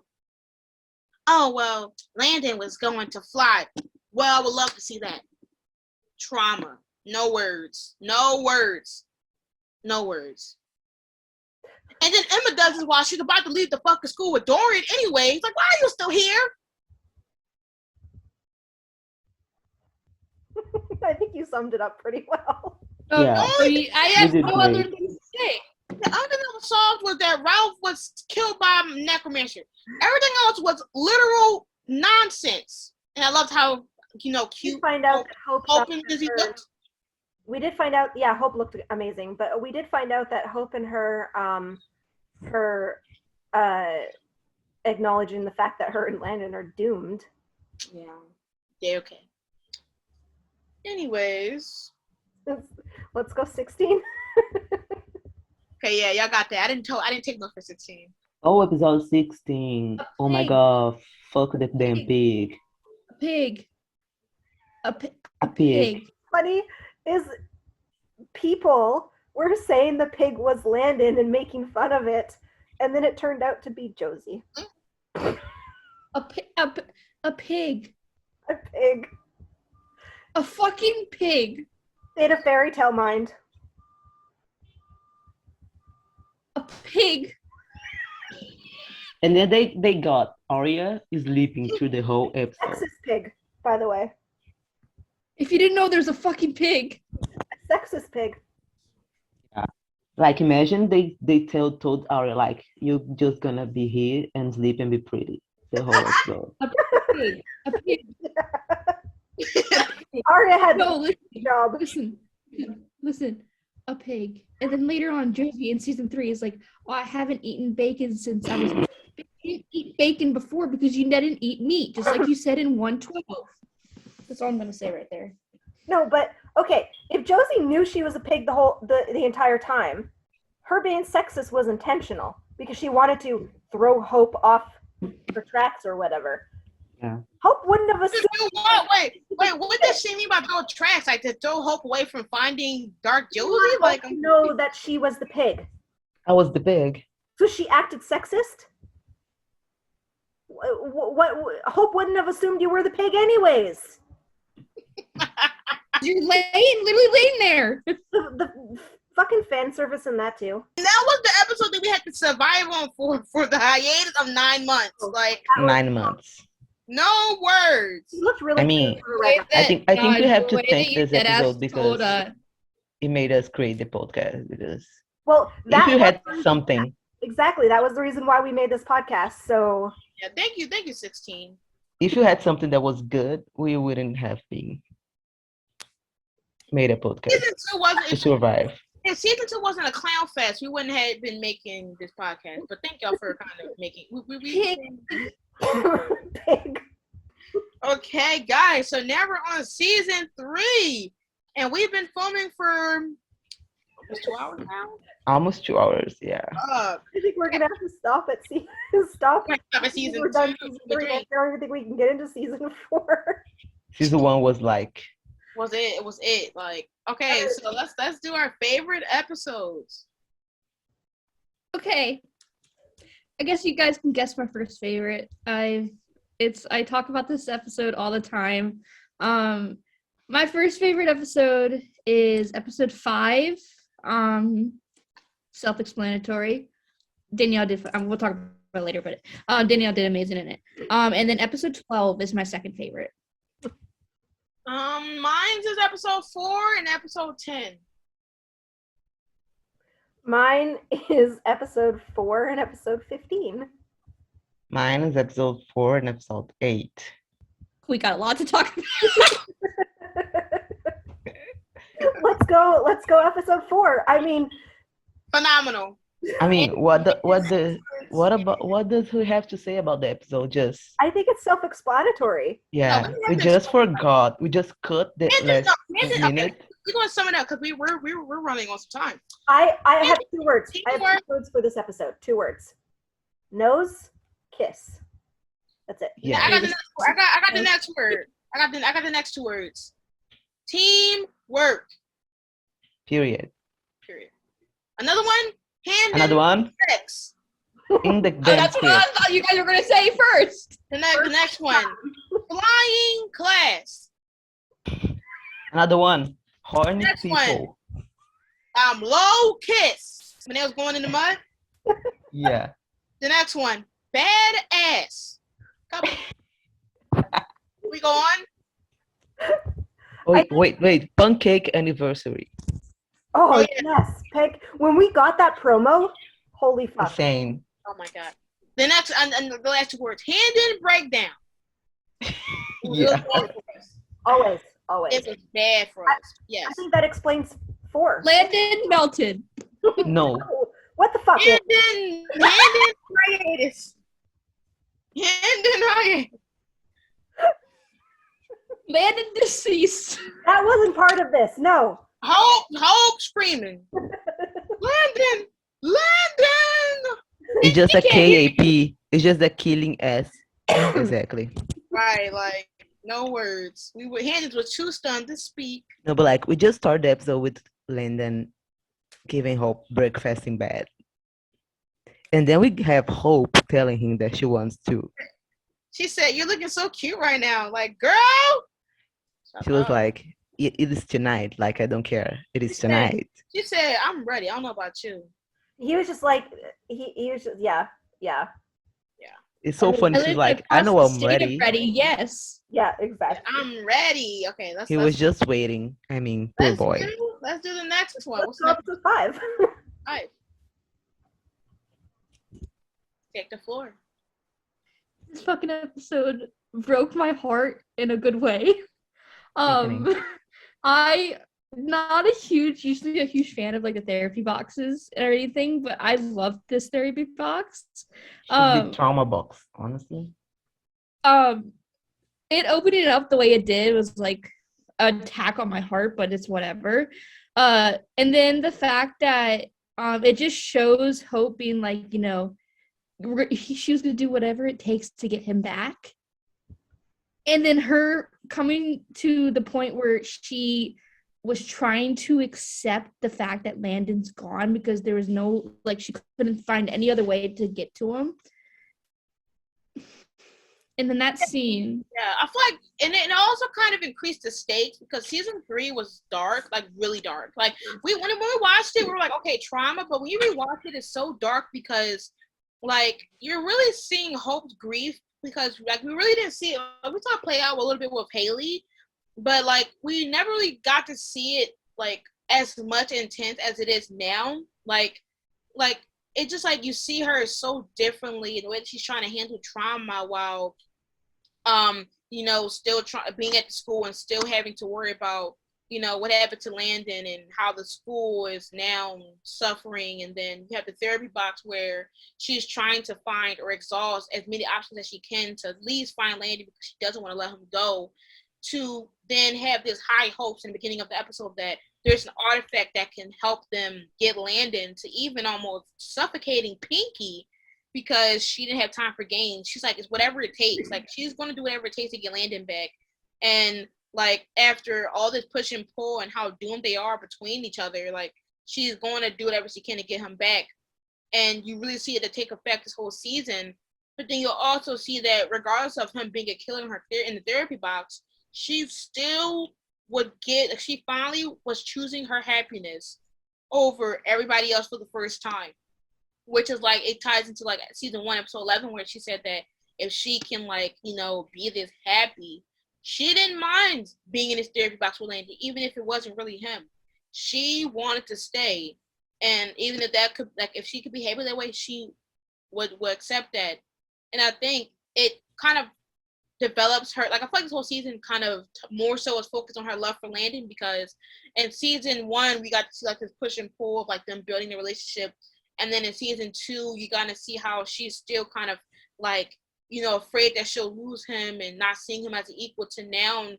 Speaker 4: Oh well, Landon was going to fly. Well, I would love to see that. Trauma. No words. And then Emma does it while she's about to leave the fucking school with Dorian anyway. It's like, why are you still here?
Speaker 5: I think you summed it up pretty well.
Speaker 2: Yeah.
Speaker 1: I have no other thing to say.
Speaker 4: The only thing that was solved was that Ralph was killed by a necromancer. Everything else was literal nonsense. And I loved how, cute.
Speaker 5: We find out that Hope
Speaker 4: and Dizzy looked.
Speaker 5: We did find out, yeah, Hope looked amazing, but we did find out that Hope and her acknowledging the fact that her and Landon are doomed.
Speaker 4: Yeah, they're okay. Anyways.
Speaker 5: Let's go 16.
Speaker 4: Okay, yeah, y'all got that. I didn't take notes for 16.
Speaker 2: Oh, episode 16. Oh my god. Fuck that damn pig.
Speaker 1: A
Speaker 2: A pig.
Speaker 5: Funny is people were saying the pig was Landon and making fun of it, and then it turned out to be Josie.
Speaker 1: A pig.
Speaker 5: A pig.
Speaker 1: A fucking pig.
Speaker 5: They had a fairy tale mind.
Speaker 1: A pig.
Speaker 2: And then they got Arya is leaping through the whole episode.
Speaker 5: Sexist pig, by the way.
Speaker 1: If you didn't know, there's a fucking pig.
Speaker 5: A sexist pig.
Speaker 2: Like imagine they told Arya like you're just gonna be here and sleep and be pretty the whole episode.
Speaker 1: A pig. A pig.
Speaker 5: Arya had
Speaker 1: No,
Speaker 5: the job.
Speaker 1: listen. A pig. And then later on, Josie in season 3 is like, oh, I haven't eaten bacon since I was. You didn't eat bacon before because you didn't eat meat, just like you said in 112. That's all I'm gonna say right there.
Speaker 5: No, but okay, if Josie knew she was a pig the entire time, her being sexist was intentional because she wanted to throw Hope off her tracks or whatever.
Speaker 2: Yeah.
Speaker 5: Hope wouldn't have assumed.
Speaker 4: Wait, what does she mean by throw tracks? Like to throw Hope away from finding Dark Josie? Like
Speaker 5: know that she was the pig.
Speaker 2: I was the pig.
Speaker 5: So she acted sexist? What Hope wouldn't have assumed you were the pig anyways.
Speaker 1: You're literally laying there.
Speaker 5: The fucking fan service in that too.
Speaker 4: and that was the episode that we had to survive on for the hiatus of 9 months. Like
Speaker 2: 9 months.
Speaker 4: no words.
Speaker 5: She looked really
Speaker 2: I mean,
Speaker 5: good for a record.
Speaker 2: I think we have to thank
Speaker 1: you
Speaker 2: this
Speaker 1: dead ass
Speaker 2: episode because
Speaker 1: told,
Speaker 2: it made us create the podcast. Because
Speaker 5: Well, that
Speaker 2: if you had
Speaker 5: was-
Speaker 2: something,
Speaker 5: exactly, that was the reason why we made this podcast. So
Speaker 4: Yeah, thank you, 16.
Speaker 2: if you had something that was good, we wouldn't have been made a podcast
Speaker 4: Season 2 wasn't.
Speaker 2: to survive.
Speaker 4: If season 2 wasn't a clown fest, we wouldn't have been making this podcast. But thank y'all for kind of making.
Speaker 5: pig.
Speaker 4: Okay, guys. So now we're on season 3, and we've been filming for almost 2 hours now.
Speaker 2: Almost 2 hours, yeah.
Speaker 5: I think we're gonna have to stop at stop.
Speaker 4: We're gonna stop at season
Speaker 5: We're done
Speaker 4: 2.
Speaker 5: season 3. I don't even think we can get into season 4.
Speaker 2: Season 1 was like,
Speaker 4: It was it. Like, okay, so let's do our favorite episodes.
Speaker 1: Okay. I guess you guys can guess my first favorite. I talk about this episode all the time. My first favorite episode is episode 5. Self-explanatory. Danielle did. We'll talk about it later, but Danielle did amazing in it. And then episode 12 is my second favorite.
Speaker 4: Mine's is episode 4 and episode 10.
Speaker 5: Mine is episode 4 and episode 15.
Speaker 2: mine is episode 4 and episode 8.
Speaker 1: We got a lot to talk about.
Speaker 5: Let's go episode 4. I mean,
Speaker 4: Phenomenal.
Speaker 2: I mean, what does he have to say about the episode? Just
Speaker 5: I think it's self-explanatory.
Speaker 2: yeah,
Speaker 4: No,
Speaker 2: we just forgot. We just cut the last minute.
Speaker 4: We're going to sum it up because we're running on some time.
Speaker 5: I have 2 words. I have 2
Speaker 4: Teamwork.
Speaker 5: words for this episode. 2 words. Nose, kiss. That's it.
Speaker 2: Yeah,
Speaker 4: I got the next word. I got the next 2 words. Teamwork.
Speaker 2: period.
Speaker 4: Period. Another one. Handon.
Speaker 2: Another one
Speaker 4: Sex.
Speaker 2: in the
Speaker 1: That's what I
Speaker 2: script.
Speaker 1: thought you guys were gonna say first.
Speaker 4: The next one. Flying class.
Speaker 2: Another one. Horny
Speaker 4: Next one.
Speaker 2: people.
Speaker 4: Low kiss. When they was going in the mud.
Speaker 2: Yeah.
Speaker 4: The next one. Bad ass. We go on.
Speaker 2: Wait. Pancake anniversary.
Speaker 5: Oh,
Speaker 4: yeah.
Speaker 5: yes. Peg. When we got that promo, holy fuck.
Speaker 2: Insane.
Speaker 4: Oh my god. The next and the last 2 words. Handon breakdown.
Speaker 2: Yeah.
Speaker 5: Always.
Speaker 4: It was bad for us. Yes.
Speaker 5: I think that explains 4.
Speaker 1: Landon melted.
Speaker 2: No.
Speaker 5: What the fuck?
Speaker 4: Handon hiatus. Handon hiatus.
Speaker 1: Landon deceased.
Speaker 5: That wasn't part of this. No.
Speaker 4: Hope screaming. Landon.
Speaker 2: It's just a KAP. It's just a killing S. Exactly.
Speaker 4: Right, like no words. Handon was too stunned to speak.
Speaker 2: No, but like we just started the episode with Landon giving Hope breakfast in bed. And then we have Hope telling him that she wants to.
Speaker 4: She said, "You're looking so cute right now." Like, girl.
Speaker 2: She was like, it is tonight. Like, I don't care. It is tonight.
Speaker 4: She said, "I'm ready. I don't know about you."
Speaker 5: He was just like, he was just, yeah.
Speaker 2: It's so funny. She's like, I know I'm ready.
Speaker 1: Yes.
Speaker 5: Yeah, exactly.
Speaker 4: I'm ready. Okay,
Speaker 2: He was just waiting. I mean, poor boy.
Speaker 4: Let's do the next one.
Speaker 5: What's episode 5?
Speaker 4: 5. Take the floor.
Speaker 1: This fucking episode broke my heart in a good way. I not usually a huge fan of like the therapy boxes or anything, but I loved this therapy box.
Speaker 2: Should be trauma box, honestly.
Speaker 1: It opening it up the way it did was like an attack on my heart, but it's whatever. And then the fact that it just shows Hope being like, you know, she was gonna do whatever it takes to get him back. And then her coming to the point where she was trying to accept the fact that Landon's gone because there was no, like, she couldn't find any other way to get to him. And then that scene.
Speaker 4: Yeah, I feel like, and it also kind of increased the stakes because season 3 was dark, like really dark. Like, when we watched it, we were like, okay, trauma, but when you rewatch it, it's so dark because, like, you're really seeing Hope's grief because, like, we really didn't see it. We saw it play out a little bit with Haley, but, like, we never really got to see it, like, as much intense as it is now. Like, it's just, like, you see her so differently in the way that she's trying to handle trauma while, you know, still being at the school and still having to worry about, you know, what happened to Landon and how the school is now suffering. And then you have the therapy box where she's trying to find or exhaust as many options as she can to at least find Landon because she doesn't want to let him go, to then have this high hopes in the beginning of the episode that there's an artifact that can help them get Landon, to even almost suffocating Pinky because she didn't have time for games. She's like, it's whatever it takes. Like, she's going to do whatever it takes to get Landon back. And, like, after all this push and pull and how doomed they are between each other, like, she's going to do whatever she can to get him back. And you really see it to take effect this whole season. But then you'll also see that regardless of him being a killer in the therapy box, she still she finally was choosing her happiness over everybody else for the first time, which is like, it ties into like season 1, episode 11, where she said that if she can, like, you know, be this happy, she didn't mind being in this therapy box with Landon, even if it wasn't really him. She wanted to stay, and even if that could, like, if she could be happy that way, she would accept that. And I think it kind of develops her, like, I feel like this whole season kind of more so is focused on her love for Landon, because in season 1 we got to see like this push and pull of like them building the relationship, and then in season 2 you got to see how she's still kind of like, you know, afraid that she'll lose him and not seeing him as an equal, to now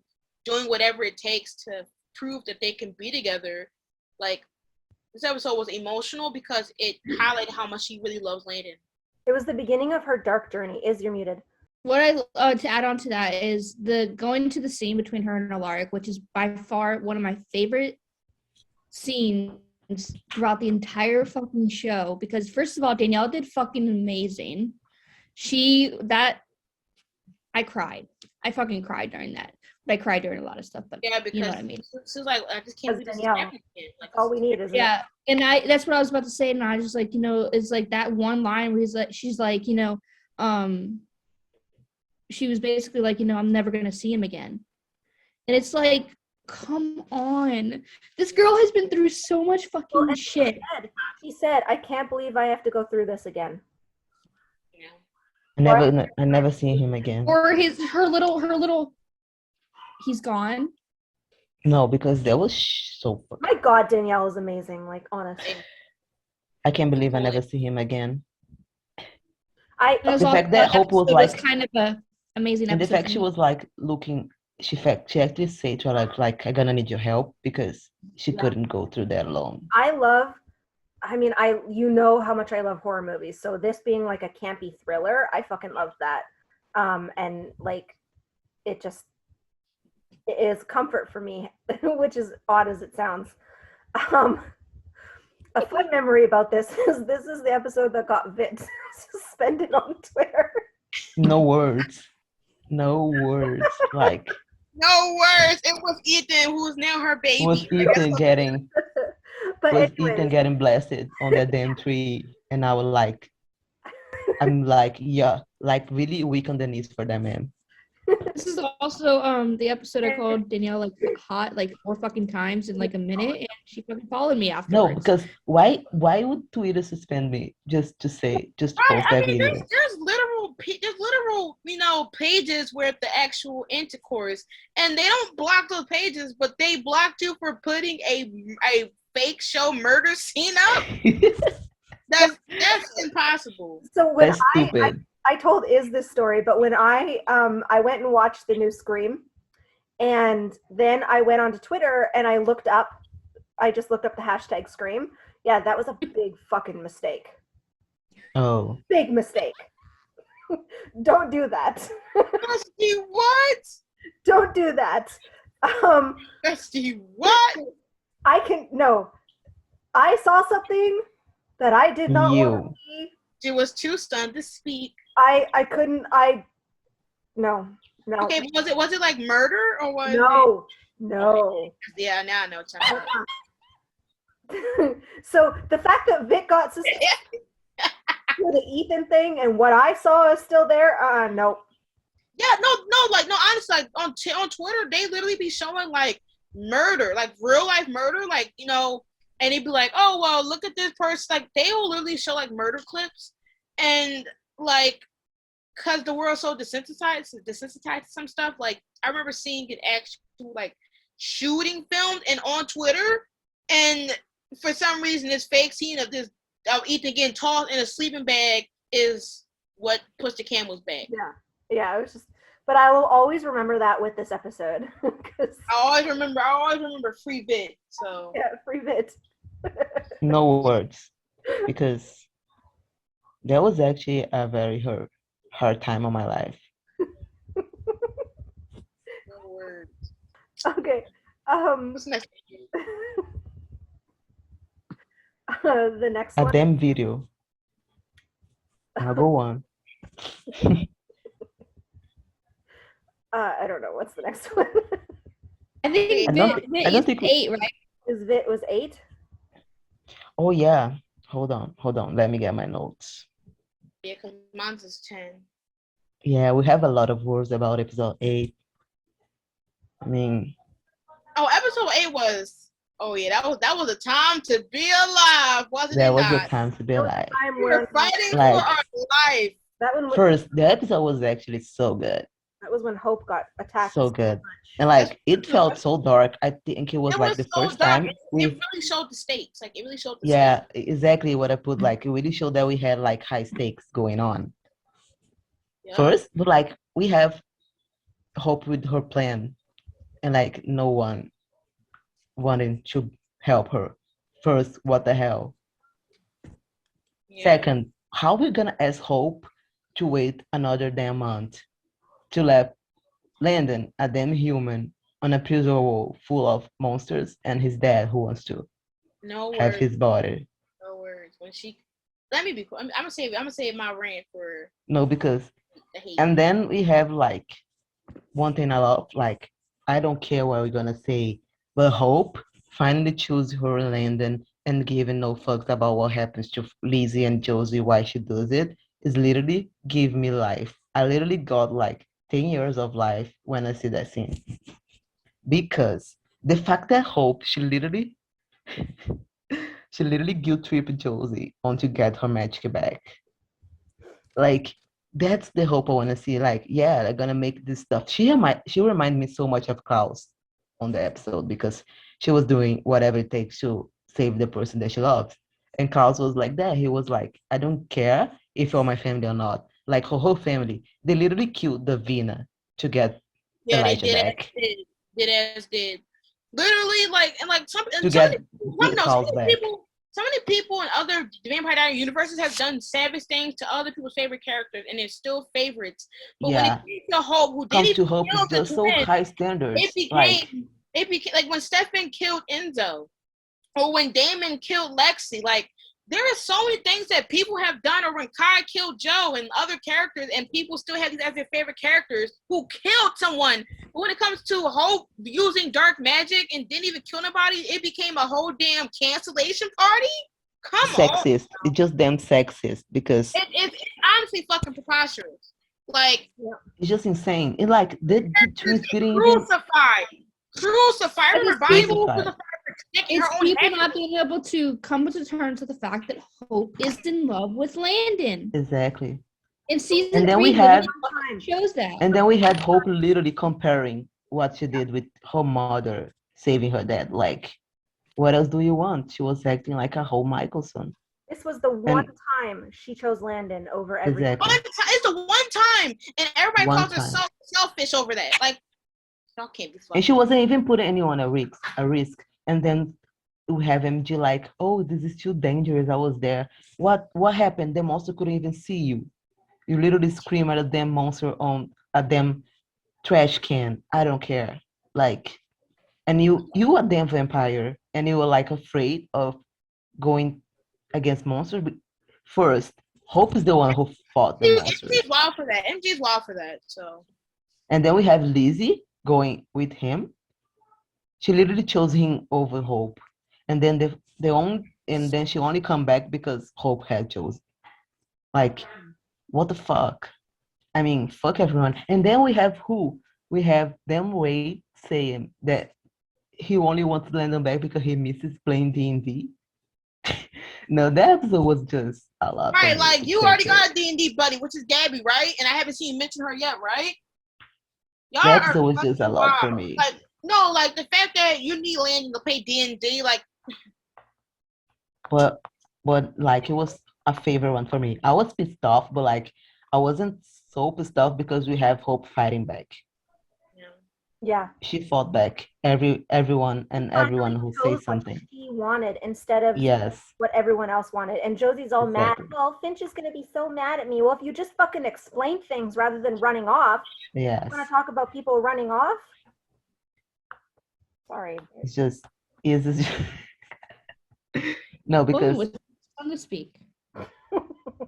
Speaker 4: doing whatever it takes to prove that they can be together. Like, this episode was emotional because it highlighted how much she really loves Landon.
Speaker 5: It was the beginning of her dark journey. You're muted.
Speaker 1: What I to add on to that is the going to the scene between her and Alaric, which is by far one of my favorite scenes throughout the entire fucking show. Because first of all, Danielle did fucking amazing. I cried. I fucking cried during that. But I cried during a lot of stuff. But yeah, because you know what I mean.
Speaker 4: She's like, I just can't believe this is happening. Like,
Speaker 5: all we need is
Speaker 1: and that's what I was about to say, and I was just like, you know, it's like that one line where she's like, you know, she was basically like, you know, I'm never going to see him again. And it's like, come on. This girl has been through so much fucking shit.
Speaker 5: She said, I can't believe I have to go through this again.
Speaker 2: I never see him again.
Speaker 1: Or her little, he's gone.
Speaker 2: No, because that was so fucking...
Speaker 5: My God, Danielle is amazing. Like, honestly.
Speaker 2: I can't believe I never see him again.
Speaker 5: The
Speaker 2: fact that Hope was like
Speaker 1: kind of a amazing
Speaker 2: and
Speaker 1: episode.
Speaker 2: the fact she was like looking, she actually said to her like I'm gonna need your help because she couldn't go through that alone.
Speaker 5: You know how much I love horror movies, so this being like a campy thriller, I fucking love that. And like, it is comfort for me, which is odd as it sounds. A fun memory about this is the episode that got Vit suspended on Twitter.
Speaker 2: No words. No words. Like,
Speaker 4: No words. It was Ethan, who is now her baby.
Speaker 2: was Ethan getting
Speaker 5: But anyways,
Speaker 2: blasted on that damn tree, and I was like, I'm like, yeah, like really weak on the knees for that man.
Speaker 1: This is also the episode I called Danielle like hot like 4 fucking times in like a minute, and she fucking followed me afterwards.
Speaker 2: No, because why would Twitter suspend me just to
Speaker 4: Right.
Speaker 2: post that video?
Speaker 4: There's literal, pages with the actual intercourse, and they don't block those pages, but they blocked you for putting a fake show murder scene up. That's impossible.
Speaker 5: so when
Speaker 2: That's stupid.
Speaker 5: I told Iz this story, but when I went and watched the new Scream, and then I went onto Twitter and I just looked up the hashtag Scream. Yeah, that was a big fucking mistake.
Speaker 2: Oh.
Speaker 5: Big mistake. Don't do that.
Speaker 4: Bestie, what?
Speaker 5: Don't do that.
Speaker 4: Bestie, what?
Speaker 5: I saw something that I did not want to
Speaker 2: You.
Speaker 5: see.
Speaker 4: She was too stunned to speak.
Speaker 5: I couldn't. No.
Speaker 4: Okay, was it like murder or was
Speaker 5: No.
Speaker 4: Yeah, now I know what you're talking about.
Speaker 5: So the fact that Vic got suspended for the Ethan thing and what I saw is still there, no.
Speaker 4: Yeah, no, honestly, like on Twitter, they literally be showing like murder, like real life murder, like, and they'd be like, oh, well, look at this person. Like, they will literally show like murder clips, and like, because the world's so desensitized to some stuff. Like, I remember seeing an actual like shooting filmed and on Twitter, and for some reason, this fake scene of Ethan getting tossed in a sleeping bag is what puts the camel's back.
Speaker 5: Yeah, it was just. But I will always remember that with this episode.
Speaker 4: I always remember free bit. So
Speaker 5: yeah, free bit.
Speaker 2: No words. Because that was actually a very hard time of my life.
Speaker 4: no words.
Speaker 5: Okay.
Speaker 4: What's next?
Speaker 5: The next
Speaker 2: A
Speaker 5: one.
Speaker 2: damn video. Number one.
Speaker 5: I don't know. What's the next one?
Speaker 1: I think
Speaker 2: I don't think
Speaker 1: 8, right?
Speaker 5: Vit was 8?
Speaker 2: Oh yeah. Hold on. Let me get my notes.
Speaker 4: Yeah, because mine's is 10.
Speaker 2: Yeah, we have a lot of words about episode 8. I mean,
Speaker 4: episode 8 was. Oh yeah, that was a time to be alive, wasn't it?
Speaker 2: that was
Speaker 4: not?
Speaker 2: a time to be alive.
Speaker 4: We were fighting
Speaker 2: Like,
Speaker 4: for our life.
Speaker 5: That one was
Speaker 2: First, the episode was actually so good.
Speaker 5: That was when Hope got attacked.
Speaker 2: So good. And like, it felt so dark. I think it was like the first time
Speaker 4: It really showed the stakes. Like, it really showed the
Speaker 2: yeah,
Speaker 4: stakes.
Speaker 2: exactly what I put. Like, it really showed that we had like high stakes going on.
Speaker 4: Yeah.
Speaker 2: First, but like, we have Hope with her plan, and like, no one wanting to help her. First, what the hell?
Speaker 4: Yeah.
Speaker 2: Second, how we gonna ask Hope to wait another damn month to let Landon, a damn human, on a prison wall full of monsters, and his dad who wants to have his body?
Speaker 4: No words. When she, let me be. I'm gonna save my rant for.
Speaker 2: No, because,
Speaker 4: the hate.
Speaker 2: and then we have like one thing I love. Like, I don't care what we're gonna say, but Hope finally choose her Landon and giving no fucks about what happens to Lizzie and Josie, why she does it, is literally give me life. I literally got like 10 years of life when I see that scene. Because the fact that Hope, she literally guilt tripped Josie on to get her magic back. Like, that's the Hope I want to see. Like, yeah, they're gonna make this stuff. She remind me so much of Klaus on the episode, because she was doing whatever it takes to save the person that she loves. And Klaus was like that. He was like, I don't care if you're my family or not. Like, her whole family, they literally killed Davina to get Elijah back.
Speaker 4: Did. Literally, like, and like some many people in other Vampire Diaries universes have done savage things to other people's favorite characters, and they're still favorites. But when it came to Hope, who didn't
Speaker 2: to Hope, it's just so high standards.
Speaker 4: It became like when Stefan killed Enzo. or when Damon killed Lexi. Like, there are so many things that people have done, or when Kai killed Joe and other characters, and people still have these as their favorite characters who killed someone. But when it comes to Hope using dark magic and didn't even kill nobody, it became a whole damn cancellation party. Come on.
Speaker 2: Sexist. It's just damn sexist because
Speaker 4: It's honestly fucking preposterous. Like,
Speaker 2: it's just insane. It's like the twins didn't even.
Speaker 4: crucified. I remember buying
Speaker 2: Crucified.
Speaker 4: crucified for taking
Speaker 1: It's
Speaker 4: her own
Speaker 1: people
Speaker 4: head.
Speaker 1: not being able to come to terms with the fact that Hope is in love with Landon.
Speaker 2: Exactly.
Speaker 1: In season
Speaker 2: And then
Speaker 1: 3,
Speaker 2: we had-
Speaker 1: literally shows that.
Speaker 2: And then we had Hope literally comparing what she did with her mother saving her dad. Like, what else do you want? She was acting like a whole Michelson.
Speaker 5: This was the one time she chose Landon over everything.
Speaker 2: Exactly.
Speaker 4: It's the one time, and everybody
Speaker 2: One
Speaker 4: calls her
Speaker 2: time.
Speaker 4: selfish over that. Like, y'all can't be fucking.
Speaker 2: And she wasn't even putting anyone at risk. And then we have MG like, oh, this is too dangerous. I was there. What happened? The monster couldn't even see you. You literally scream at a damn monster on a damn trash can. I don't care. Like, and you a damn vampire, and you were like afraid of going against monsters. But first, Hope is the one who fought the monsters.
Speaker 4: MG's wild for that. MG's wild for that. So.
Speaker 2: And then we have Lizzie going with him. She literally chose him over Hope. And then then she only come back because Hope had chosen. Like, what the fuck? I mean, fuck everyone. And then we have who? We have them Wade saying that he only wants to land them back because he misses playing D&D. No, that episode was just a lot.
Speaker 4: Right, like, you already got a D&D buddy, which is Gabby, right? And I haven't seen you mention her yet, right? Y'all
Speaker 2: That episode
Speaker 4: are
Speaker 2: was just a lot for
Speaker 4: wild.
Speaker 2: me.
Speaker 4: Like, no, like, the fact that you need Landon to play D&D, like...
Speaker 2: But like, it was a favorite one for me. I was pissed off, but like, I wasn't so pissed off because we have Hope fighting back.
Speaker 5: Yeah.
Speaker 2: She fought back. Everyone who
Speaker 5: chose
Speaker 2: says something.
Speaker 5: what she wanted instead of
Speaker 2: Yes.
Speaker 5: what everyone else wanted. And Josie's all
Speaker 2: Exactly.
Speaker 5: mad. Well, Finch is going to be so mad at me. Well, if you just fucking explain things rather than running off.
Speaker 2: Yes.
Speaker 5: You want to talk about people running off? Sorry.
Speaker 2: It's just no, because
Speaker 1: was on to speak.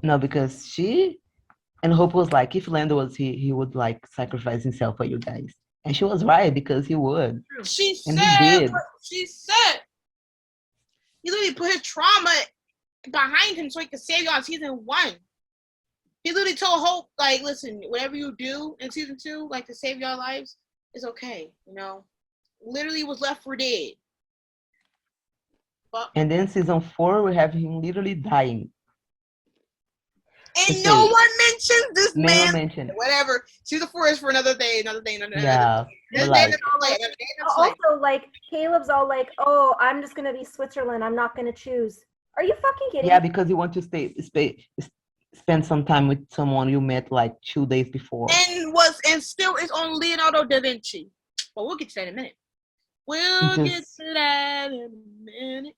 Speaker 2: no, because she and Hope was like, if Lando was he would like sacrifice himself for you guys. And she was right because he would.
Speaker 4: She
Speaker 2: And
Speaker 4: said
Speaker 2: he did.
Speaker 4: what she said. He literally put his trauma behind him so he could save y'all in season 1. He literally told Hope, like, listen, whatever you do in season 2, like, to save y'all lives, is okay, you know? Literally was left for dead. But,
Speaker 2: And then season 4 we have him literally dying.
Speaker 4: and no one mentions this
Speaker 2: No
Speaker 4: man.
Speaker 2: one mentioned.
Speaker 4: Whatever. Season 4 is for another day, another day.
Speaker 2: Yeah.
Speaker 4: Another
Speaker 2: Like,
Speaker 4: day, another day.
Speaker 5: Also, like, Caleb's all like, oh, I'm just going to be Switzerland. I'm not going to choose. Are you fucking kidding
Speaker 2: yeah,
Speaker 5: me?
Speaker 2: because you want to spend some time with someone you met like 2 days before.
Speaker 4: And still is on Leonardo da Vinci. But we'll get to that in a minute. We'll get to that in a minute.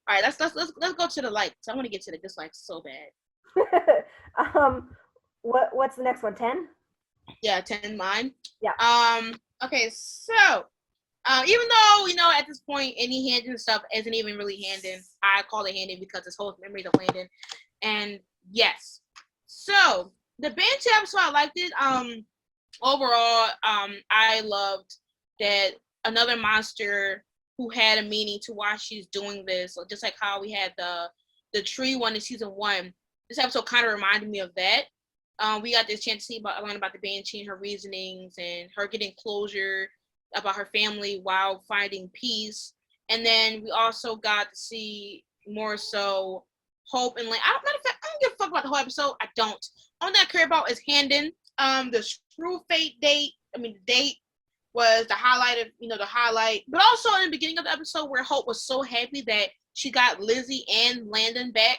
Speaker 4: All right, let's go to the likes. I want to get to the dislikes so bad.
Speaker 5: What's the next one? 10?
Speaker 4: Yeah, 10 mine.
Speaker 5: Yeah.
Speaker 4: Okay, so even though, you know, at this point any Handon stuff isn't even really Handon, I call it Handon because it's whole memories of Landon. And yes. So the Banshee episode, I liked it. Overall, I loved that another monster who had a meaning to why she's doing this. So just like how we had the tree one in season 1, this episode kind of reminded me of that. We got this chance to learn about the Banshee and her reasonings and her getting closure about her family while finding peace. And then we also got to see more so Hope and Matter of fact, I don't give a fuck about the whole episode. I don't. All that I care about is Handon. The Screw Fate date. The date was the highlight. But also in the beginning of the episode where Hope was so happy that she got Lizzie and Landon back.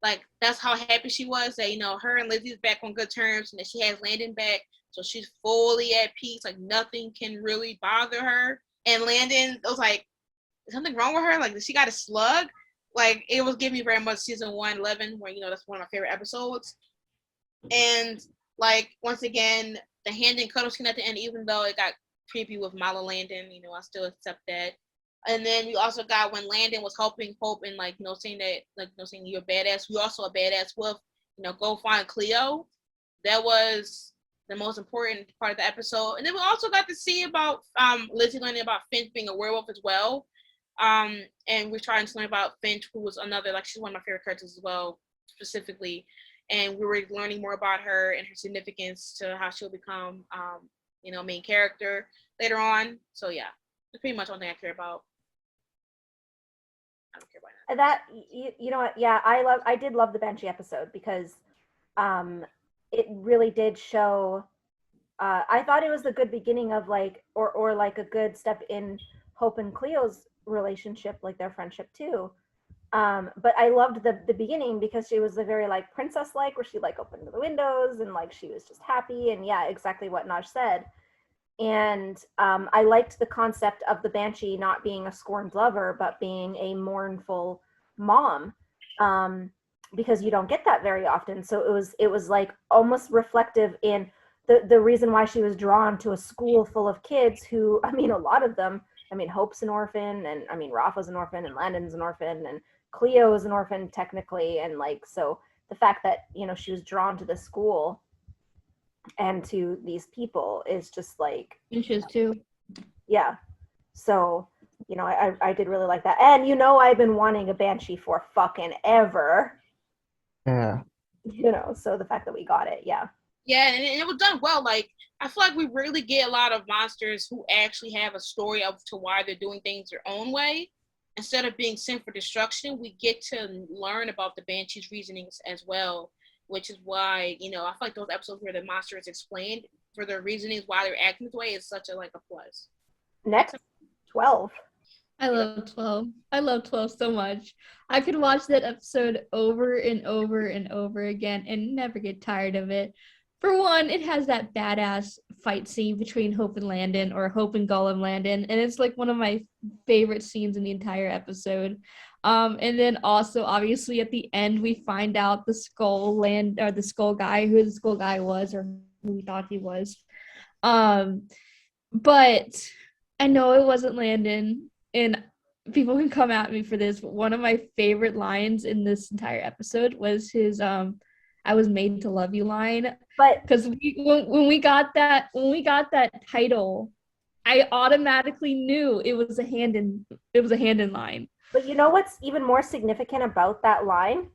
Speaker 4: Like, that's how happy she was that, you know, her and Lizzie's back on good terms and that she has Landon back. So she's fully at peace. Like, nothing can really bother her. And Landon was like, is something wrong with her? Like, she got a slug? Like, it was giving me very much season 1, 11, where, you know, that's one of my favorite episodes. And, like, once again, the Handon cuddle scene at the end, even though it got creepy with Mala Landon, you know, I still accept that. And then we also got when Landon was helping Hope and like, saying that, like, saying you're a badass. You're also a badass wolf. Go find Cleo. That was the most important part of the episode. And then we also got to see about Lizzie learning about Finch being a werewolf as well. And we're trying to learn about Finch, who was another, like, she's one of my favorite characters as well, specifically. And we were learning more about her and her significance to how she'll become, main character later on. So yeah, that's pretty much one thing I care about. I don't care about
Speaker 5: that. You know what? Yeah, I did love the Banshee episode because it really did show. I thought it was a good beginning of like, or like a good step in Hope and Cleo's relationship, like their friendship too. But I loved the beginning because she was a very like princess-like, where she like opened the windows and like she was just happy, and yeah, exactly what Naj said. And I liked the concept of the Banshee not being a scorned lover, but being a mournful mom, because you don't get that very often. So it was like almost reflective in the reason why she was drawn to a school full of kids who, I mean, a lot of them, I mean, Hope's an orphan, and I mean, Rafa's an orphan, and Landon's an orphan, and Cleo is an orphan technically, and like, so the fact that, she was drawn to the school and to these people is just like,
Speaker 1: Inches too.
Speaker 5: yeah. So, I did really like that. And I've been wanting a Banshee for fucking ever.
Speaker 2: Yeah.
Speaker 5: So the fact that we got it, yeah.
Speaker 4: Yeah, and it was done well. Like, I feel like we really get a lot of monsters who actually have a story of to why they're doing things their own way. Instead of being sent for destruction, we get to learn about the Banshee's reasonings as well, which is why, I feel like those episodes where the monster is explained for their reasonings why they're acting this way is such a plus.
Speaker 5: Next, 12.
Speaker 1: I love 12. I love 12 so much. I could watch that episode over and over and over again and never get tired of it. For one, it has that badass fight scene between Hope and Landon, or Hope and Gollum Landon, and it's like one of my favorite scenes in the entire episode. And then also, obviously, at the end, we find out the skull guy, who the skull guy was, or who we thought he was. But I know it wasn't Landon, and people can come at me for this, but one of my favorite lines in this entire episode was his "I was made to love you" line.
Speaker 5: But
Speaker 1: because when we got that title, I automatically knew it was a Handon line.
Speaker 5: But what's even more significant about that line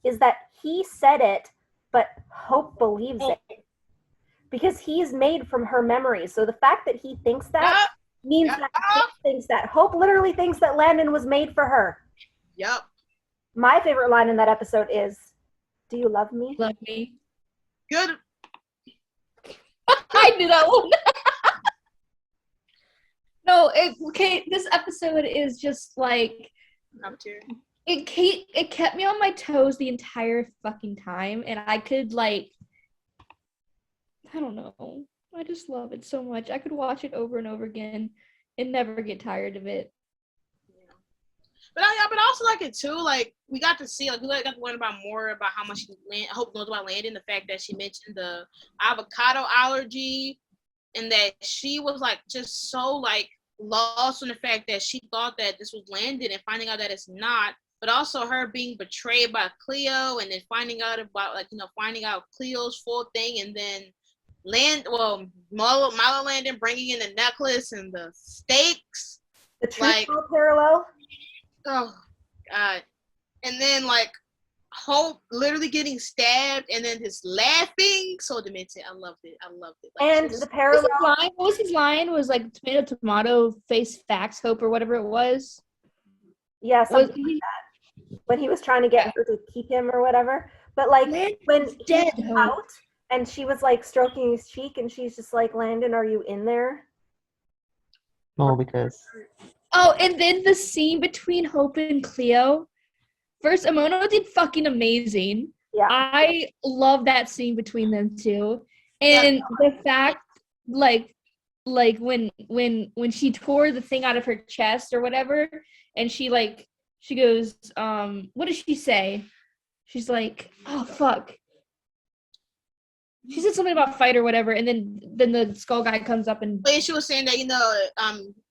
Speaker 5: is that he said it, but Hope believes it, because he's made from her memories. So the fact that he thinks that means that Hope thinks that. Hope literally thinks that Landon was made for her.
Speaker 4: Yep.
Speaker 5: My favorite line in that episode is, "Do you love me?"
Speaker 1: Love me.
Speaker 4: Good.
Speaker 1: I knew that one. No, this episode is just like, it kept me on my toes the entire fucking time, and I could like, I don't know, I just love it so much. I could watch it over and over again and never get tired of it.
Speaker 4: But I also like it too. Like, we got to see, like, we got to learn more about how much Hope knows about Landon. The fact that she mentioned the avocado allergy, and that she was like just so like lost in the fact that she thought that this was Landon, and finding out that it's not. But also her being betrayed by Cleo, and then finding out about finding out Cleo's full thing, and then Milo Landon bringing in the necklace and the stakes.
Speaker 5: The truth parallel.
Speaker 4: Oh God. And then like Hope literally getting stabbed and then just laughing. So demented. I loved it. Like,
Speaker 5: and the parallel.
Speaker 1: What was his line? Was like tomato face facts, Hope, or whatever it was.
Speaker 5: Yeah, something like that. When he was trying to get her to keep him or whatever. But like when
Speaker 1: dead
Speaker 5: he was out and she was like stroking his cheek, and she's just like, "Landon, are you in there?"
Speaker 2: No, because.
Speaker 1: Oh, and then the scene between Hope and Cleo. First, Emono did fucking amazing.
Speaker 5: Yeah.
Speaker 1: I love that scene between them two. And the fact, like when she tore the thing out of her chest or whatever, and she goes, what does she say? She's like, "Oh, fuck." She said something about fight or whatever, and then the skull guy comes up and
Speaker 4: But she was saying that,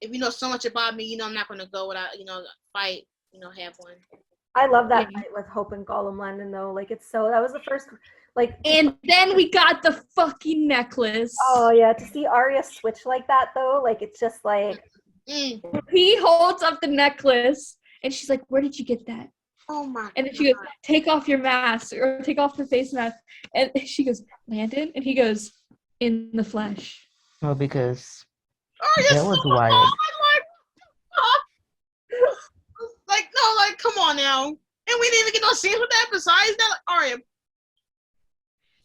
Speaker 4: if you know so much about me, I'm not gonna go without, fight, have one.
Speaker 5: I love that
Speaker 1: Yeah.
Speaker 5: fight with Hope and Gollum Landon though. Like that was the first
Speaker 1: and then we got the fucking necklace.
Speaker 5: Oh yeah, to see Arya switch like that though, like it's just like
Speaker 1: He holds up the necklace and she's like, "Where did you get that?"
Speaker 4: Oh my
Speaker 1: And then she goes, "Take off your mask or take off the face mask." And she goes, "Landon?" And he goes, "In the flesh."
Speaker 2: Well, because
Speaker 4: Arya's
Speaker 2: that was
Speaker 4: so
Speaker 2: wild.
Speaker 4: hard, no, come on now. And we didn't even get no scenes with that besides that, Arya.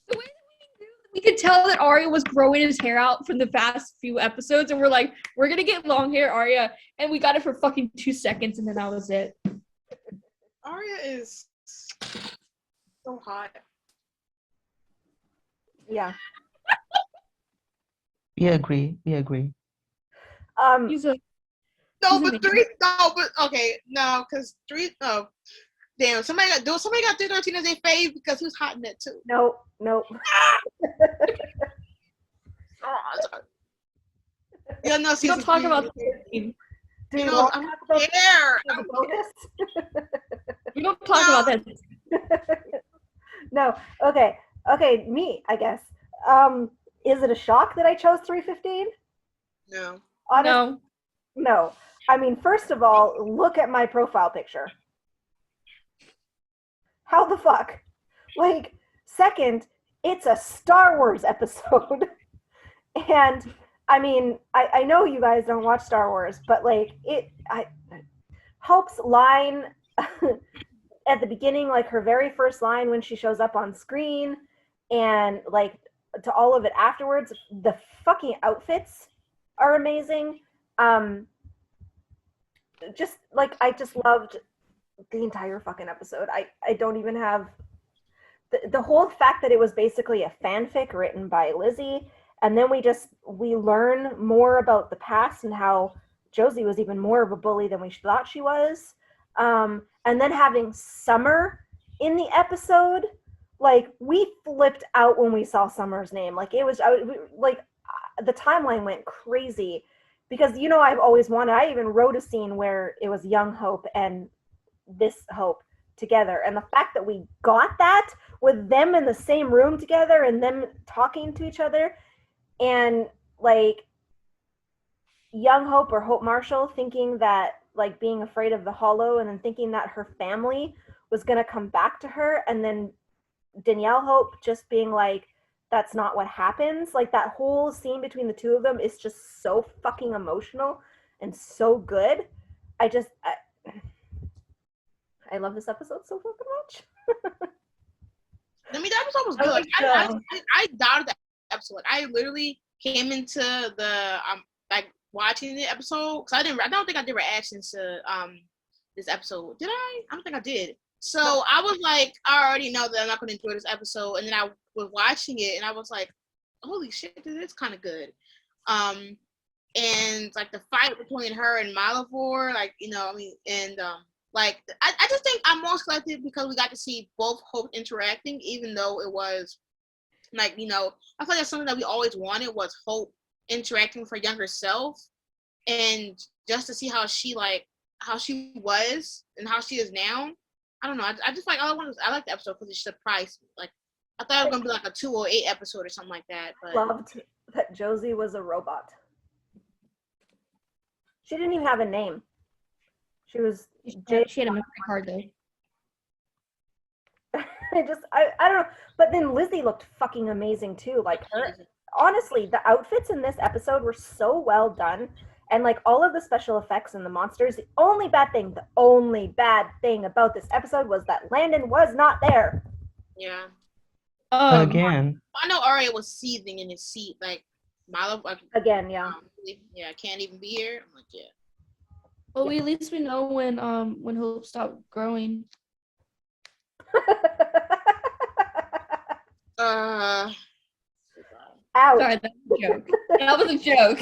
Speaker 1: The way that we could tell that Arya was growing his hair out from the past few episodes, and we're like, we're gonna get long hair Arya, and we got it for fucking 2 seconds, and then that was it.
Speaker 4: Arya is so hot.
Speaker 5: yeah.
Speaker 2: We agree.
Speaker 1: He's a
Speaker 4: No,
Speaker 1: He's
Speaker 4: but
Speaker 1: amazing.
Speaker 4: because 3, oh, damn, somebody got 313 as their fave because he was hot in that too.
Speaker 5: No.
Speaker 4: Yeah, no,
Speaker 1: we don't talk about 13.
Speaker 5: Do you
Speaker 4: You know,
Speaker 5: want to
Speaker 4: I'm
Speaker 5: talk about
Speaker 4: there.
Speaker 5: the bonus?
Speaker 1: We don't talk about that.
Speaker 5: No. Okay, me, I guess. Is it a shock that I chose 315?
Speaker 4: No.
Speaker 1: No.
Speaker 5: No. I mean, first of all, look at my profile picture. How the fuck? Like, second, it's a Star Wars episode. And I mean, I know you guys don't watch Star Wars, but like Hope's line at the beginning, like her very first line when she shows up on screen, and like to all of it afterwards, the fucking outfits are amazing. Just like I just loved the entire fucking episode. I don't even have the whole fact that it was basically a fanfic written by Lizzie, and then we learn more about the past and how Josie was even more of a bully than we thought she was. And then having Summer in the episode, like we flipped out when we saw Summer's name. Like it was the timeline went crazy because I've always wanted. I even wrote a scene where it was young Hope and this Hope together, and the fact that we got that with them in the same room together and them talking to each other, and like young Hope or Hope Marshall thinking that like being afraid of the hollow, and then thinking that her family was going to come back to her, and then Danielle Hope just being like, that's not what happens. Like that whole scene between the two of them is just so fucking emotional and so good. I love this episode so fucking much.
Speaker 4: I mean, that episode was
Speaker 1: I
Speaker 4: good.
Speaker 1: like
Speaker 4: I doubted that episode. I literally came into the watching the episode because I don't think I did reactions to this episode. Did I? I don't think I did. So I was like, I already know that I'm not going to enjoy this episode, and then I was watching it, and I was like, holy shit, this is kind of good. And like the fight between her and Malavor, I just think I'm most selective because we got to see both Hope interacting, even though it was I feel like that's something that we always wanted was Hope interacting with her younger self, and just to see how she was and how she is now. I don't know. I just like I like the episode because it surprised me. Like I thought it was gonna be like a 208 episode or something like that. But
Speaker 5: Loved that Josie was a robot. She didn't even have a name. She was
Speaker 1: She had a memory card though.
Speaker 5: I don't know. But then Lizzie looked fucking amazing too. Like her, honestly, the outfits in this episode were so well done. And like all of the special effects and the monsters, the only bad thing about this episode was that Landon was not there.
Speaker 4: yeah.
Speaker 2: Again.
Speaker 4: I know Arya was seething in his seat, like Milo.
Speaker 5: Again, yeah.
Speaker 4: Yeah, can't even be here. I'm like, yeah.
Speaker 1: Well, at least we know when Hope stopped growing.
Speaker 5: Ouch.
Speaker 1: Sorry, that was a joke. That was a joke.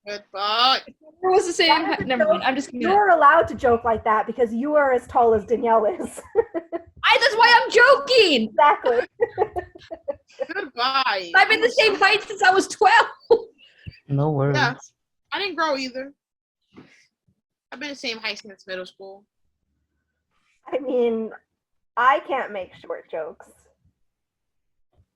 Speaker 4: Good fuck.
Speaker 1: It was the same.
Speaker 5: That is a
Speaker 1: Never mind.
Speaker 5: joke.
Speaker 1: I'm just kidding.
Speaker 5: You are allowed to joke like that because you are as tall as Danielle is.
Speaker 1: That's why I'm joking.
Speaker 5: Exactly.
Speaker 4: Goodbye.
Speaker 1: I've been the same height since I was 12.
Speaker 2: No worries.
Speaker 4: Yeah. I didn't grow either. I've been the same height since middle school.
Speaker 5: I mean, I can't make short jokes.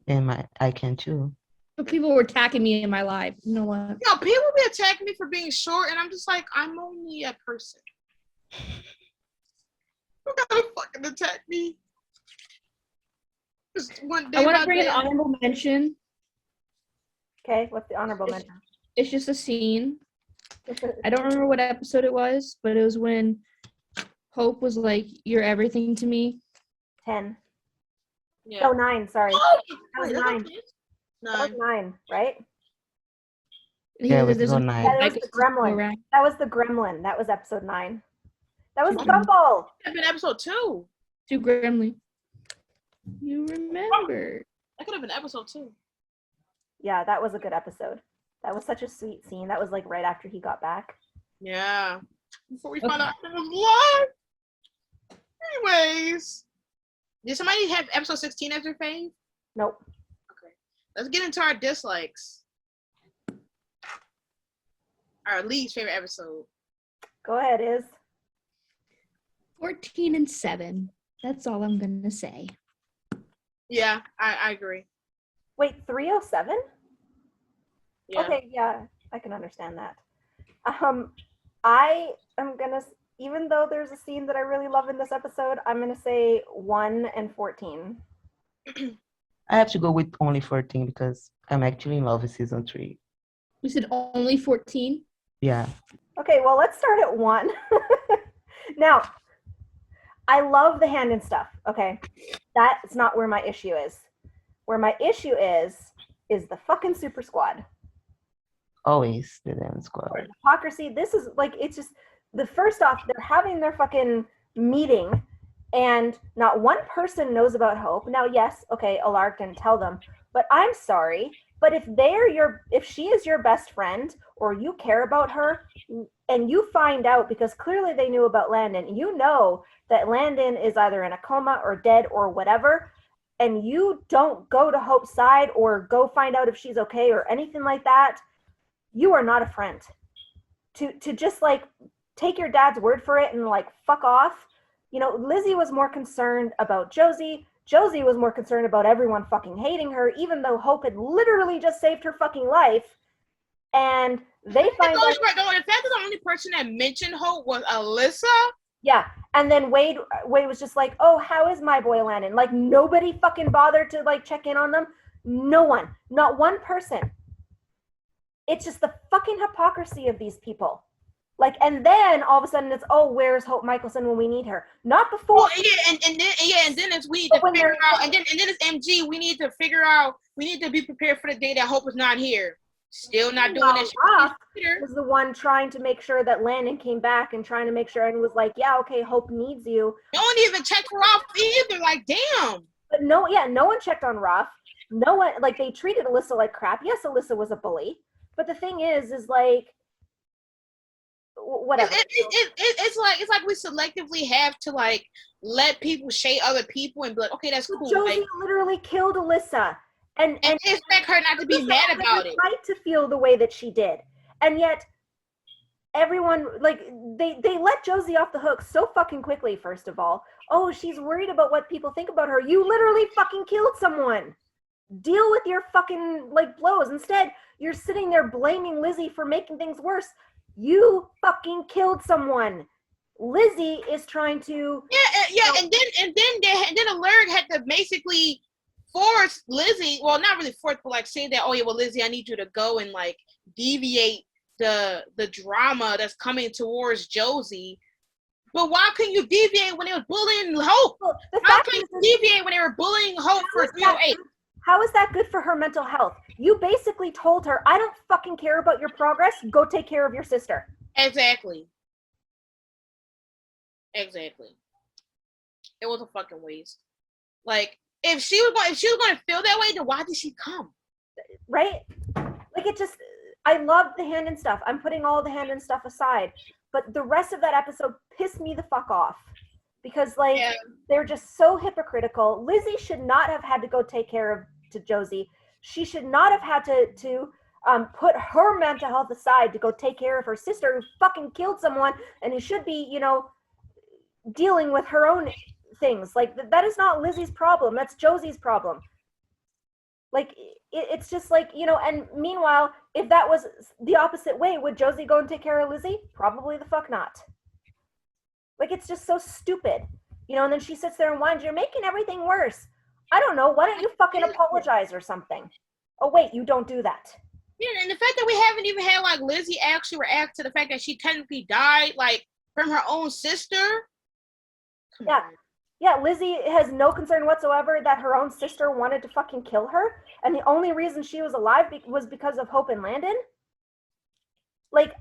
Speaker 2: And I can too.
Speaker 1: But people were attacking me in my life. You know what?
Speaker 4: Yo, people be attacking me for being short, and I'm just like, I'm only a person. You gotta fucking attack me. Just one day
Speaker 1: I want
Speaker 4: by
Speaker 1: to bring an
Speaker 4: day.
Speaker 1: honorable mention.
Speaker 5: Okay, what's the honorable mention?
Speaker 1: It's just a scene. I don't remember what episode it was, but it was when Hope was like, "You're everything to me."
Speaker 5: 10.
Speaker 4: Yeah.
Speaker 5: Oh, 9, sorry.
Speaker 4: Oh,
Speaker 5: That was
Speaker 4: wait,
Speaker 5: 9. That was 9, right?
Speaker 2: Yeah, it was
Speaker 1: There's a-
Speaker 2: 9.
Speaker 5: That was
Speaker 1: like,
Speaker 5: the gremlin.
Speaker 1: around.
Speaker 5: That was the gremlin. That was episode 9. That was
Speaker 1: Mhm.
Speaker 5: Gumball.
Speaker 4: That'd been episode 2.
Speaker 1: Too Gremlin. You remember?
Speaker 4: That could have been episode 2.
Speaker 5: Yeah, that was a good episode. That was such a sweet scene. That was like right after he got back.
Speaker 4: Yeah. Before we
Speaker 1: Okay.
Speaker 4: found out it was live. Anyways. Did somebody have episode 16 as their fave?
Speaker 5: Nope.
Speaker 4: Okay. Let's get into our dislikes. Our least favorite episode.
Speaker 5: Go ahead, Iz.
Speaker 1: 14 and 7. That's all I'm gonna say.
Speaker 4: Yeah, I agree.
Speaker 5: Wait, 307?
Speaker 4: Yeah.
Speaker 5: Okay, yeah, I can understand that. I am gonna, even though there's a scene that I really love in this episode, I'm gonna say 1 and 14.
Speaker 2: I have to go with only 14 because I'm actually in love with season 3.
Speaker 1: We said only 14.
Speaker 2: Yeah.
Speaker 5: Okay, well, let's start at 1. Now, I love the Handon stuff, okay? That's not where my issue is. Where my issue is the fucking Super Squad.
Speaker 2: Always the damn squad.
Speaker 5: Hypocrisy, this is like, it's just, the first off, they're having their fucking meeting and not one person knows about Hope. Now, yes, okay, Alark didn't tell them, but I'm sorry, but if she is your best friend or you care about her and you find out, because clearly they knew about Landon, you know that Landon is either in a coma or dead or whatever, and you don't go to Hope's side or go find out if she's okay or anything like that, you are not a friend. To just like take your dad's word for it and like fuck off. You know, Lizzie was more concerned about Josie. Josie was more concerned about everyone fucking hating her, even though Hope had literally just saved her fucking life. And they find out.
Speaker 4: The fact that the only person that mentioned Hope was Alyssa.
Speaker 5: Yeah, and then Wade was just like, "Oh, how is my boy Landon?" Like nobody fucking bothered to like check in on them. No one, not one person. It's just the fucking hypocrisy of these people. Like, and then all of a sudden it's, "Oh, where's Hope Michelson when we need her?" Not before.
Speaker 4: Well, yeah, and then it's we need to figure out, and then it's MG. We need to figure out. We need to be prepared for the day that Hope is not here. Still not doing that
Speaker 5: Roth
Speaker 4: shit.
Speaker 5: was the one trying to make sure that Landon came back and trying to make sure, and was like, "Yeah, okay, Hope needs you."
Speaker 4: No one even checked her off either. Like, damn.
Speaker 5: But no one checked on Ruff. No one, like, they treated Alyssa like crap. Yes, Alyssa was a bully, but the thing is like, whatever.
Speaker 4: It's like we selectively have to like let people shade other people and be like, okay, that's cool.
Speaker 5: Josie
Speaker 4: like,
Speaker 5: literally killed Alyssa, and
Speaker 4: expect her not to be
Speaker 5: Alyssa
Speaker 4: mad
Speaker 5: had
Speaker 4: about
Speaker 5: the
Speaker 4: it.
Speaker 5: right to feel the way that she did, and yet everyone, like, they let Josie off the hook so fucking quickly. First of all, oh, she's worried about what people think about her. You literally fucking killed someone. Deal with your fucking like blows. Instead, you're sitting there blaming Lizzie for making things worse. You fucking killed someone. Lizzie is trying to.
Speaker 4: And then Alert had to basically force Lizzie. Well, not really force, but like say that, oh yeah, well Lizzie, I need you to go and like deviate the drama that's coming towards Josie. But why couldn't you deviate when they was bullying Hope?
Speaker 5: Well,
Speaker 4: How can you deviate when they were bullying Hope for 308?
Speaker 5: How is that good for her mental health? You basically told her, "I don't fucking care about your progress. Go take care of your sister."
Speaker 4: Exactly. It was a fucking waste. Like, if she was going to feel that way, then why did she come?
Speaker 5: Right? Like, it just, I loved the Handon stuff. I'm putting all the Handon stuff aside, but the rest of that episode pissed me the fuck off because they're just so hypocritical. Lizzie should not have had to go take care of to Josie. She should not have had to put her mental health aside to go take care of her sister who fucking killed someone and who should be, dealing with her own things. Like, that is not Lizzie's problem. That's Josie's problem. Like, it's just like, and meanwhile, if that was the opposite way, would Josie go and take care of Lizzie? Probably the fuck not. Like, it's just so stupid. And then she sits there and whines, you're making everything worse. I don't know. Why don't you fucking apologize or something? Oh, wait, you don't do that.
Speaker 4: Yeah, and the fact that we haven't even had, like, Lizzie actually react to the fact that she technically died, like, from her own sister. Come on.
Speaker 5: Yeah, Lizzie has no concern whatsoever that her own sister wanted to fucking kill her, and the only reason she was alive was because of Hope and Landon. Like,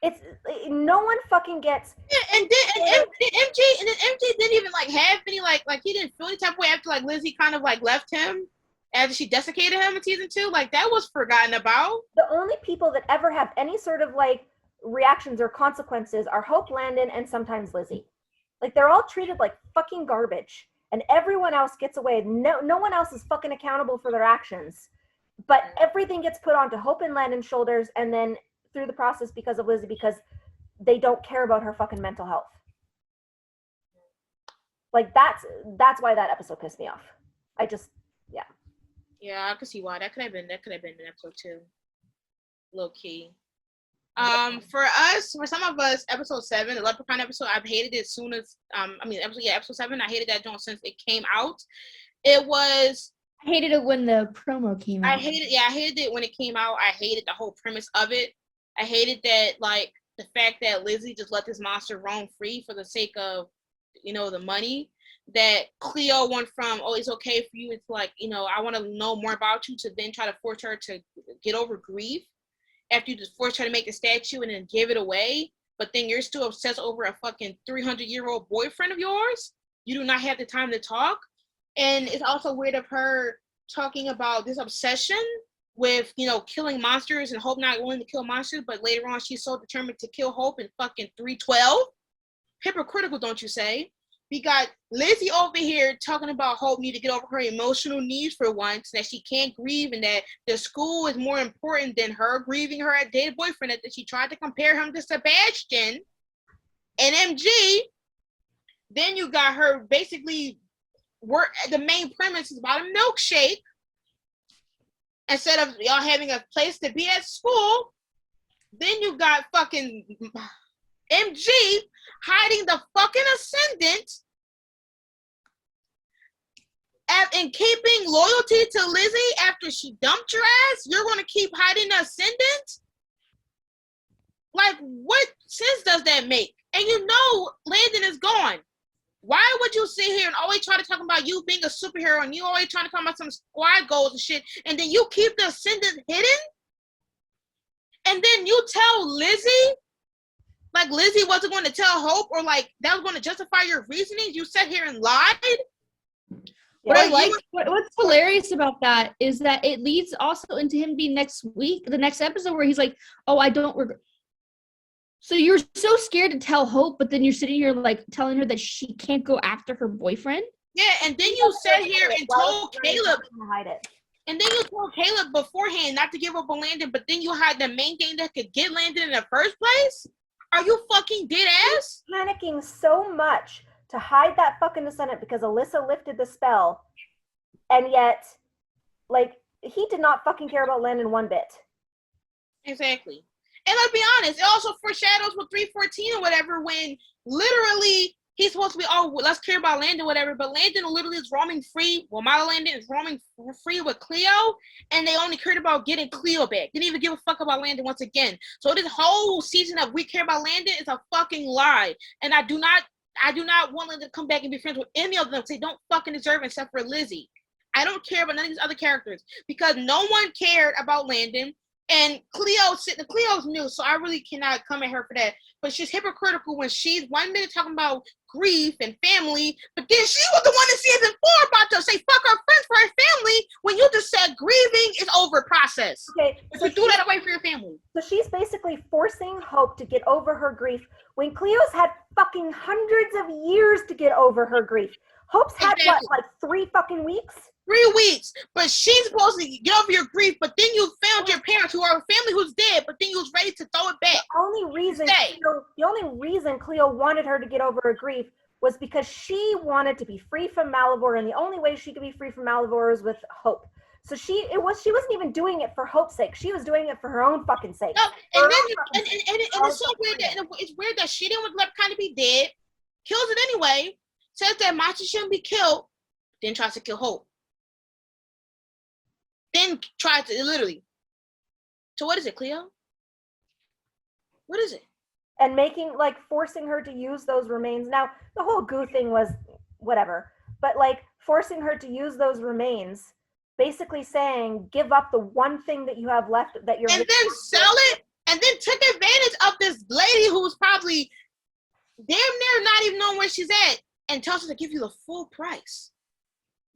Speaker 5: it's no one fucking gets.
Speaker 4: Yeah, and MJ didn't even like have any like he didn't feel any type of way after like Lizzie kind of like left him after she desiccated him in season 2. Like that was forgotten about.
Speaker 5: The only people that ever have any sort of like reactions or consequences are Hope, Landon, and sometimes Lizzie. Like, they're all treated like fucking garbage, and everyone else gets away. No one else is fucking accountable for their actions, but everything gets put onto Hope and Landon's shoulders, and then through the process because of Lizzie, because they don't care about her fucking mental health. Like, that's why that episode pissed me off.
Speaker 4: Yeah, I could see why. That could have been an episode 2. Low key. For some of us, episode 7, the Leprechaun episode, I've hated it as soon as episode 7, I hated that joint since it came out. I
Speaker 1: hated it when the promo came out.
Speaker 4: I hated it when it came out. I hated the whole premise of it. I hated that, like, the fact that Lizzie just let this monster roam free for the sake of, the money. That Cleo went from, oh, it's okay for you, it's like, I want to know more about you, to then try to force her to get over grief. After you just force her to make a statue and then give it away, but then you're still obsessed over a fucking 300-year-old boyfriend of yours. You do not have the time to talk. And it's also weird of her talking about this obsession with, killing monsters and Hope not willing to kill monsters, but later on she's so determined to kill Hope in fucking 312. Hypocritical, don't you say? We got Lizzie over here talking about Hope need to get over her emotional needs for once, that she can't grieve and that the school is more important than her grieving her dead boyfriend, that she tried to compare him to Sebastian and MG. Then you got her basically the main premise is about a milkshake instead of y'all having a place to be at school. Then you got fucking MG hiding the fucking ascendant and keeping loyalty to Lizzie after she dumped your ass. You're going to keep hiding the ascendant? Like, what sense does that make? And Landon is gone. Why would you sit here and always try to talk about you being a superhero and you always trying to talk about some squad goals and shit, and then you keep the ascendant hidden? And then you tell Lizzie, like Lizzie wasn't going to tell Hope, or like that was going to justify your reasonings. You sat here and lied.
Speaker 1: What I like, what's hilarious about that is that it leads also into him being the next episode where he's like, oh, I don't regret. So you're so scared to tell Hope, but then you're sitting here like telling her that she can't go after her boyfriend.
Speaker 4: Yeah, and then you sat here and told Caleb. And then you told Caleb beforehand not to give up on Landon, but then you had the main thing that could get Landon in the first place? Are you fucking dead ass?
Speaker 5: Panicking so much to hide that fucking descendant because Alyssa lifted the spell, and yet, like, he did not fucking care about Landon one bit.
Speaker 4: Exactly. And let's be honest, it also foreshadows with 314 or whatever, when literally he's supposed to be, oh, let's care about Landon, whatever, but Landon literally is roaming free. Well, Model Landon is roaming free with Cleo, and they only cared about getting Cleo back. Didn't even give a fuck about Landon once again. So this whole season of we care about Landon is a fucking lie. And I do not want Landon to come back and be friends with any of them. They don't fucking deserve it except for Lizzie. I don't care about none of these other characters because no one cared about Landon. And Cleo's new, so I really cannot come at her for that. But she's hypocritical when she's 1 minute talking about grief and family, but then she was the one in season 4 about to say fuck her friends for her family when you just said grieving is over process. process.
Speaker 5: Okay,
Speaker 4: If
Speaker 5: so
Speaker 4: you threw that away for your family.
Speaker 5: So she's basically forcing Hope to get over her grief when Cleo's had fucking hundreds of years to get over her grief. Hope's had what,
Speaker 4: Exactly.
Speaker 5: like 3 fucking weeks?
Speaker 4: 3 weeks, but she's supposed to get over your grief, but then you found your parents who are a family who's dead, but then you was ready to throw it back.
Speaker 5: The only reason Cleo wanted her to get over her grief was because she wanted to be free from Malivore, and the only way she could be free from Malivore was with Hope. So she wasn't even doing it for Hope's sake. She was doing it for her own fucking sake.
Speaker 4: No, and it's so weird that it's weird that she didn't want Leprechaun to be dead, kills it anyway, says that Machi shouldn't be killed, then tries to kill Hope. Then tries to literally. So what is it, Cleo? What is it?
Speaker 5: And forcing her to use those remains. Now, the whole goo thing was whatever, but forcing her to use those remains, basically saying, give up the one thing that you have left that you're.
Speaker 4: And then sell it, and then took advantage of this lady who's probably damn near not even knowing where she's at, and tells her to give you the full price.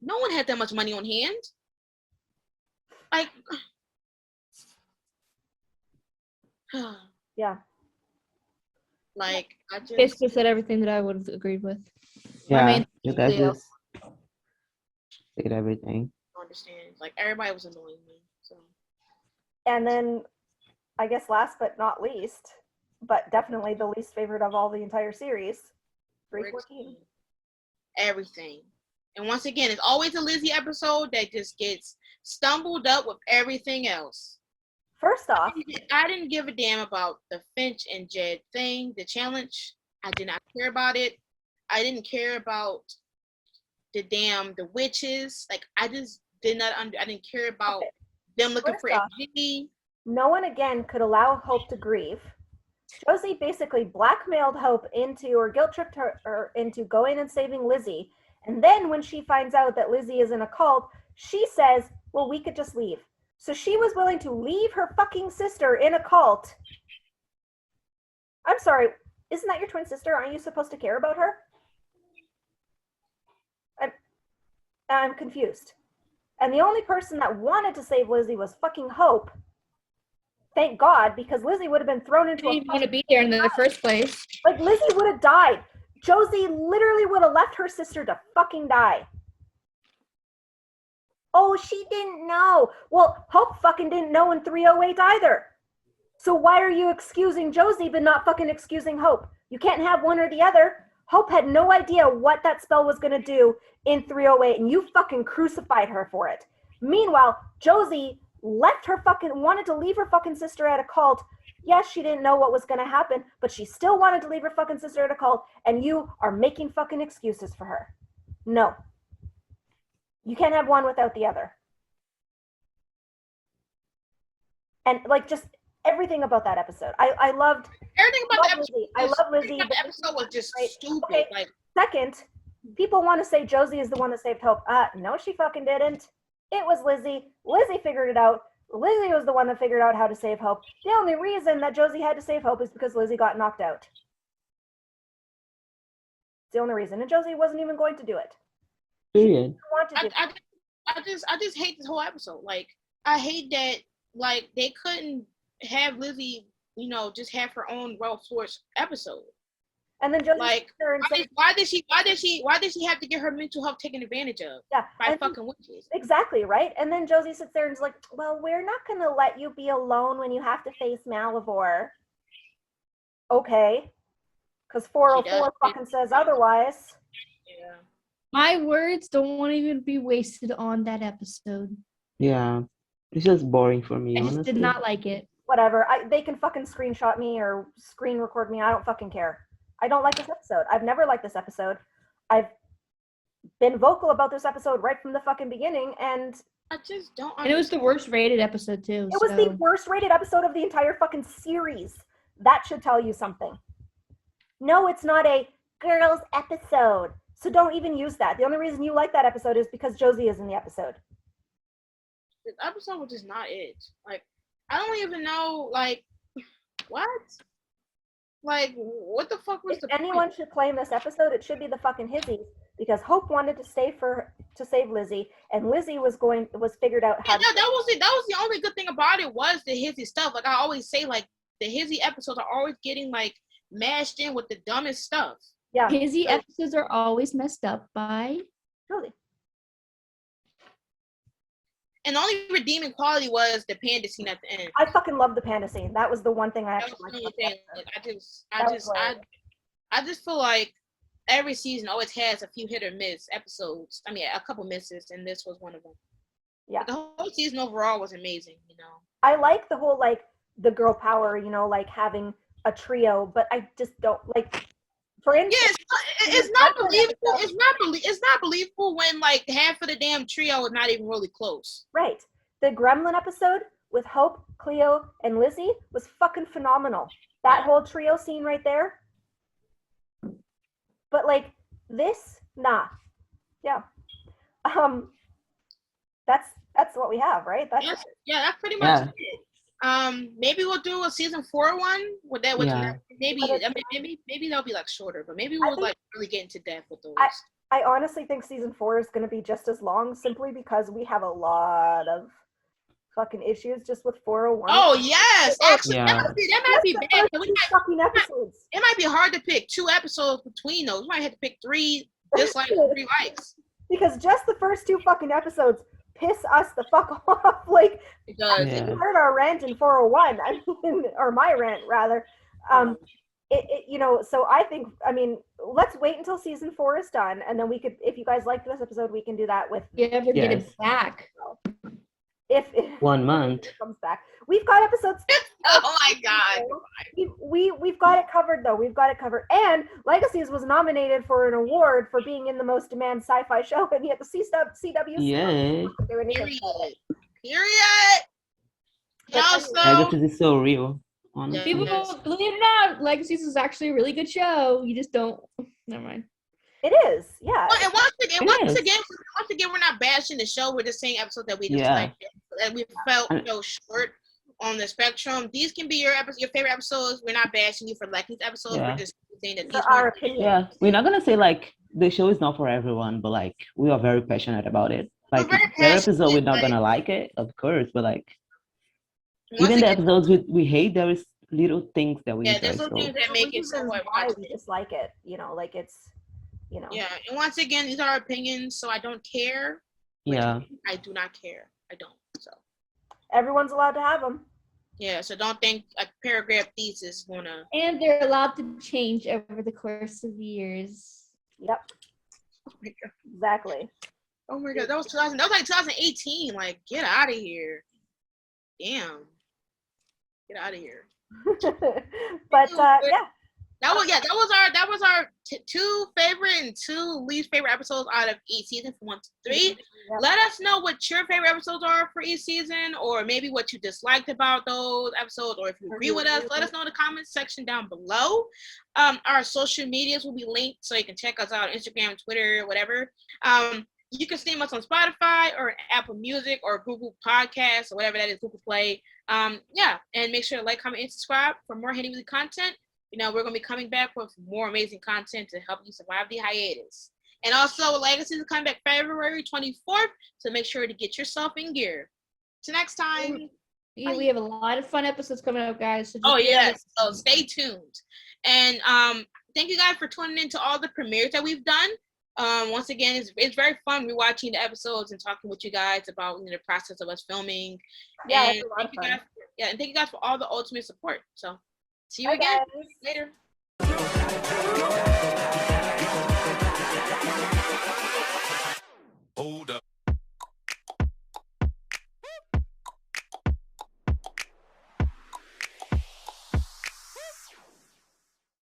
Speaker 4: No one had that much money on hand.
Speaker 5: Yeah.
Speaker 4: I just
Speaker 1: Basically said everything that I would have agreed with.
Speaker 2: Yeah, you guys
Speaker 1: Cleo.
Speaker 2: just said everything.
Speaker 4: don't understand. Everybody was annoying me. So
Speaker 5: And then, I guess last but not least, but definitely the least favorite of all the entire series, 314.
Speaker 4: everything. And once again, it's always a Lizzie episode that just gets stumbled up with everything else.
Speaker 5: First off,
Speaker 4: I didn't give a damn about the Finch and Jed thing, the challenge. I did not care about it. I didn't care about the witches. I just did not I didn't care about them looking
Speaker 5: First
Speaker 4: for
Speaker 5: off,
Speaker 4: MG.
Speaker 5: no one again could allow Hope to grieve. Josie basically blackmailed Hope into, or guilt tripped her into going and saving Lizzie. And then when she finds out that Lizzie is in a cult, she says, well, we could just leave. So she was willing to leave her fucking sister in a cult. I'm sorry, isn't that your twin sister? Aren't you supposed to care about her? I'm confused. And the only person that wanted to save Lizzie was fucking Hope. Thank God, because Lizzie would have been thrown into
Speaker 1: She didn't want to be there in the first place.
Speaker 5: Lizzie would have died. Josie literally would have left her sister to fucking die. Oh, she didn't know. Well, Hope fucking didn't know in 308 either. So why are you excusing Josie but not fucking excusing Hope? You can't have one or the other. Hope had no idea what that spell was going to do in 308, and you fucking crucified her for it. Meanwhile, Josie wanted to leave her fucking sister at a cult. Yes, she didn't know what was going to happen, but she still wanted to leave her fucking sister at a cult, and you are making fucking excuses for her. No. You can't have one without the other. And just everything about that episode. I loved
Speaker 4: Everything about the episode.
Speaker 5: Lizzie. I love Lizzie.
Speaker 4: The episode was just stupid.
Speaker 5: Okay. Second, people want to say Josie is the one that saved Hope. No, she fucking didn't. It was Lizzie. Lizzie figured it out. Lizzie was the one that figured out how to save Hope. The only reason that Josie had to save Hope is because Lizzie got knocked out. It's the only reason. And Josie wasn't even going to do it.
Speaker 2: Period.
Speaker 4: I just hate this whole episode. I hate that they couldn't have Lizzie, just have her own Royal Force episode.
Speaker 5: And then Josie
Speaker 4: why did she have to get her mental health taken advantage of?
Speaker 5: Yeah,
Speaker 4: by fucking witches?
Speaker 5: Exactly, right? And then Josie sits there and is like, well, we're not going to let you be alone when you have to face Malivore. Okay. Because 404 fucking says otherwise.
Speaker 4: Yeah.
Speaker 1: My words don't want to even be wasted on that episode.
Speaker 2: Yeah. It's just boring for me,
Speaker 1: I just
Speaker 2: honestly.
Speaker 1: did not like it.
Speaker 5: Whatever. They can fucking screenshot me or screen record me. I don't fucking care. I don't like this episode. I've never liked this episode. I've been vocal about this episode right from the fucking beginning, and
Speaker 4: I just don't understand.
Speaker 1: And it was the worst rated episode too.
Speaker 5: It was the worst rated episode of the entire fucking series. That should tell you something. No, it's not a girls episode. So don't even use that. The only reason you like that episode is because Josie is in the episode.
Speaker 4: This episode was just not it. I don't even know, what? What the fuck was
Speaker 5: If anyone should claim this episode, it should be the fucking Hizzies, because Hope wanted to stay to save Lizzie, and Lizzie was figured out how.
Speaker 4: Yeah, that was the only good thing about it was the Hizzy stuff. Like I always say, like the Hizzy episodes are always getting like mashed in with the dumbest stuff.
Speaker 5: Yeah,
Speaker 1: Hizzy episodes are always messed up by.
Speaker 5: Truly.
Speaker 4: And the only redeeming quality was the panda scene at the end.
Speaker 5: I fucking love the panda scene. That was the one thing I
Speaker 4: That
Speaker 5: actually
Speaker 4: was the
Speaker 5: liked.
Speaker 4: only
Speaker 5: about
Speaker 4: thing.
Speaker 5: the
Speaker 4: Like,
Speaker 5: episode.
Speaker 4: I just feel like every season always has a few hit or miss episodes. I mean, a couple misses, and this was one of them.
Speaker 5: Yeah.
Speaker 4: But the whole season overall was amazing, you know.
Speaker 5: I like the whole like the girl power, you know, like having a trio, but I just don't like. For instance,
Speaker 4: It's not believable. It's not believable when like half of the damn trio is not even really close.
Speaker 5: Right. The Gremlin episode with Hope, Cleo, and Lizzie was fucking phenomenal. That whole trio scene right there. But like this, nah. Yeah. That's what we have, right? That's
Speaker 4: That's pretty much it. Maybe we'll do a season 4 one with that. Maybe they'll be like shorter, but maybe we'll like really get into depth with those.
Speaker 5: I honestly think season 4 is going to be just as long, simply because we have a lot of fucking issues just with 401.
Speaker 4: Oh yes, actually,
Speaker 2: Yeah.
Speaker 4: that might be bad.
Speaker 5: Fucking episodes.
Speaker 4: It might be hard to pick 2 episodes between those. We might have to pick 3 dislikes and 3 likes.
Speaker 5: Because just the first 2 fucking episodes piss us the fuck off. Like,
Speaker 4: It does.
Speaker 2: Yeah.
Speaker 5: you heard our rant in 401, I mean, or my rant rather. You know, so I think, I mean, let's wait until season 4 is done, and then we could, if you guys liked this episode, we can do that with.
Speaker 1: You ever get
Speaker 2: Yes.
Speaker 1: it back?
Speaker 5: If
Speaker 2: 1 month.
Speaker 5: it comes back, we've got episodes.
Speaker 4: Oh my god.
Speaker 5: We've got it covered though. We've got it covered. And Legacies was nominated for an award for being in the most demand sci-fi show, and yet the CW.
Speaker 2: Yay.
Speaker 4: Period. And also,
Speaker 2: Legacies is so real. Honestly.
Speaker 1: People,
Speaker 4: Yes.
Speaker 1: believe it or not, Legacies is actually a really good show. You just don't. Never mind.
Speaker 5: It is, yeah.
Speaker 4: and once again, we're not bashing the show. We're just saying episodes that we just like, that we felt short on the spectrum. These can be your favorite episodes. We're not bashing you for liking these episodes.
Speaker 2: Yeah.
Speaker 4: We're just saying that
Speaker 5: For
Speaker 4: these
Speaker 5: our
Speaker 4: ones-
Speaker 5: opinion.
Speaker 2: Yeah, we're not gonna say like the show is not for everyone, but like we are very passionate about it. Like
Speaker 4: very
Speaker 2: the episode, we're
Speaker 4: passionate,
Speaker 2: not
Speaker 4: like-
Speaker 2: gonna like it, of course, but like
Speaker 4: once
Speaker 2: even the
Speaker 4: again,
Speaker 2: episodes we hate, there is little things that we
Speaker 4: yeah,
Speaker 2: enjoy.
Speaker 4: there's little
Speaker 2: So
Speaker 4: things that make it
Speaker 5: Reasons
Speaker 4: somewhat
Speaker 5: why
Speaker 4: watchable.
Speaker 5: we dislike it, you know, like it's, you know.
Speaker 4: Yeah, and once again, these are our opinions, so I don't care.
Speaker 2: yeah,
Speaker 4: I do not care. I don't. So
Speaker 5: Everyone's allowed to have them.
Speaker 4: yeah, so don't think a paragraph thesis is gonna.
Speaker 1: And they're allowed to change over the course of the years.
Speaker 5: Yep,
Speaker 4: Oh my god.
Speaker 5: exactly.
Speaker 4: Oh my god, that was 2000. That was like 2018. Like, get out of here. Damn. Get out of here.
Speaker 5: But yeah,
Speaker 4: That was our 2 favorite and 2 least favorite episodes out of each season from 1 to 3.
Speaker 5: Yep.
Speaker 4: Let us know what your favorite episodes are for each season, or maybe what you disliked about those episodes, or if you agree with us, let us know in the comments section down below. Our social medias will be linked, so you can check us out on Instagram, Twitter, whatever. You can stream us on Spotify or Apple Music or Google Podcasts or whatever that is, Google Play. Yeah, and make sure to like, comment, and subscribe for more Handon Weekly content. You know, we're going to be coming back with more amazing content to help you survive the hiatus. And also, Legacies is coming back February 24th, so make sure to get yourself in gear. Till next time.
Speaker 1: Yeah, we have a lot of fun episodes coming up, guys. So just
Speaker 4: Oh, yes. So stay tuned. And thank you guys for tuning in to all the premieres that we've done. Once again, it's very fun rewatching the episodes and talking with you guys about the process of us filming.
Speaker 5: Yeah,
Speaker 4: and
Speaker 5: it's a lot of fun.
Speaker 4: and thank you guys for all the ultimate support. So see you
Speaker 5: Bye,
Speaker 4: again
Speaker 5: guys.
Speaker 4: later.
Speaker 3: Hold up.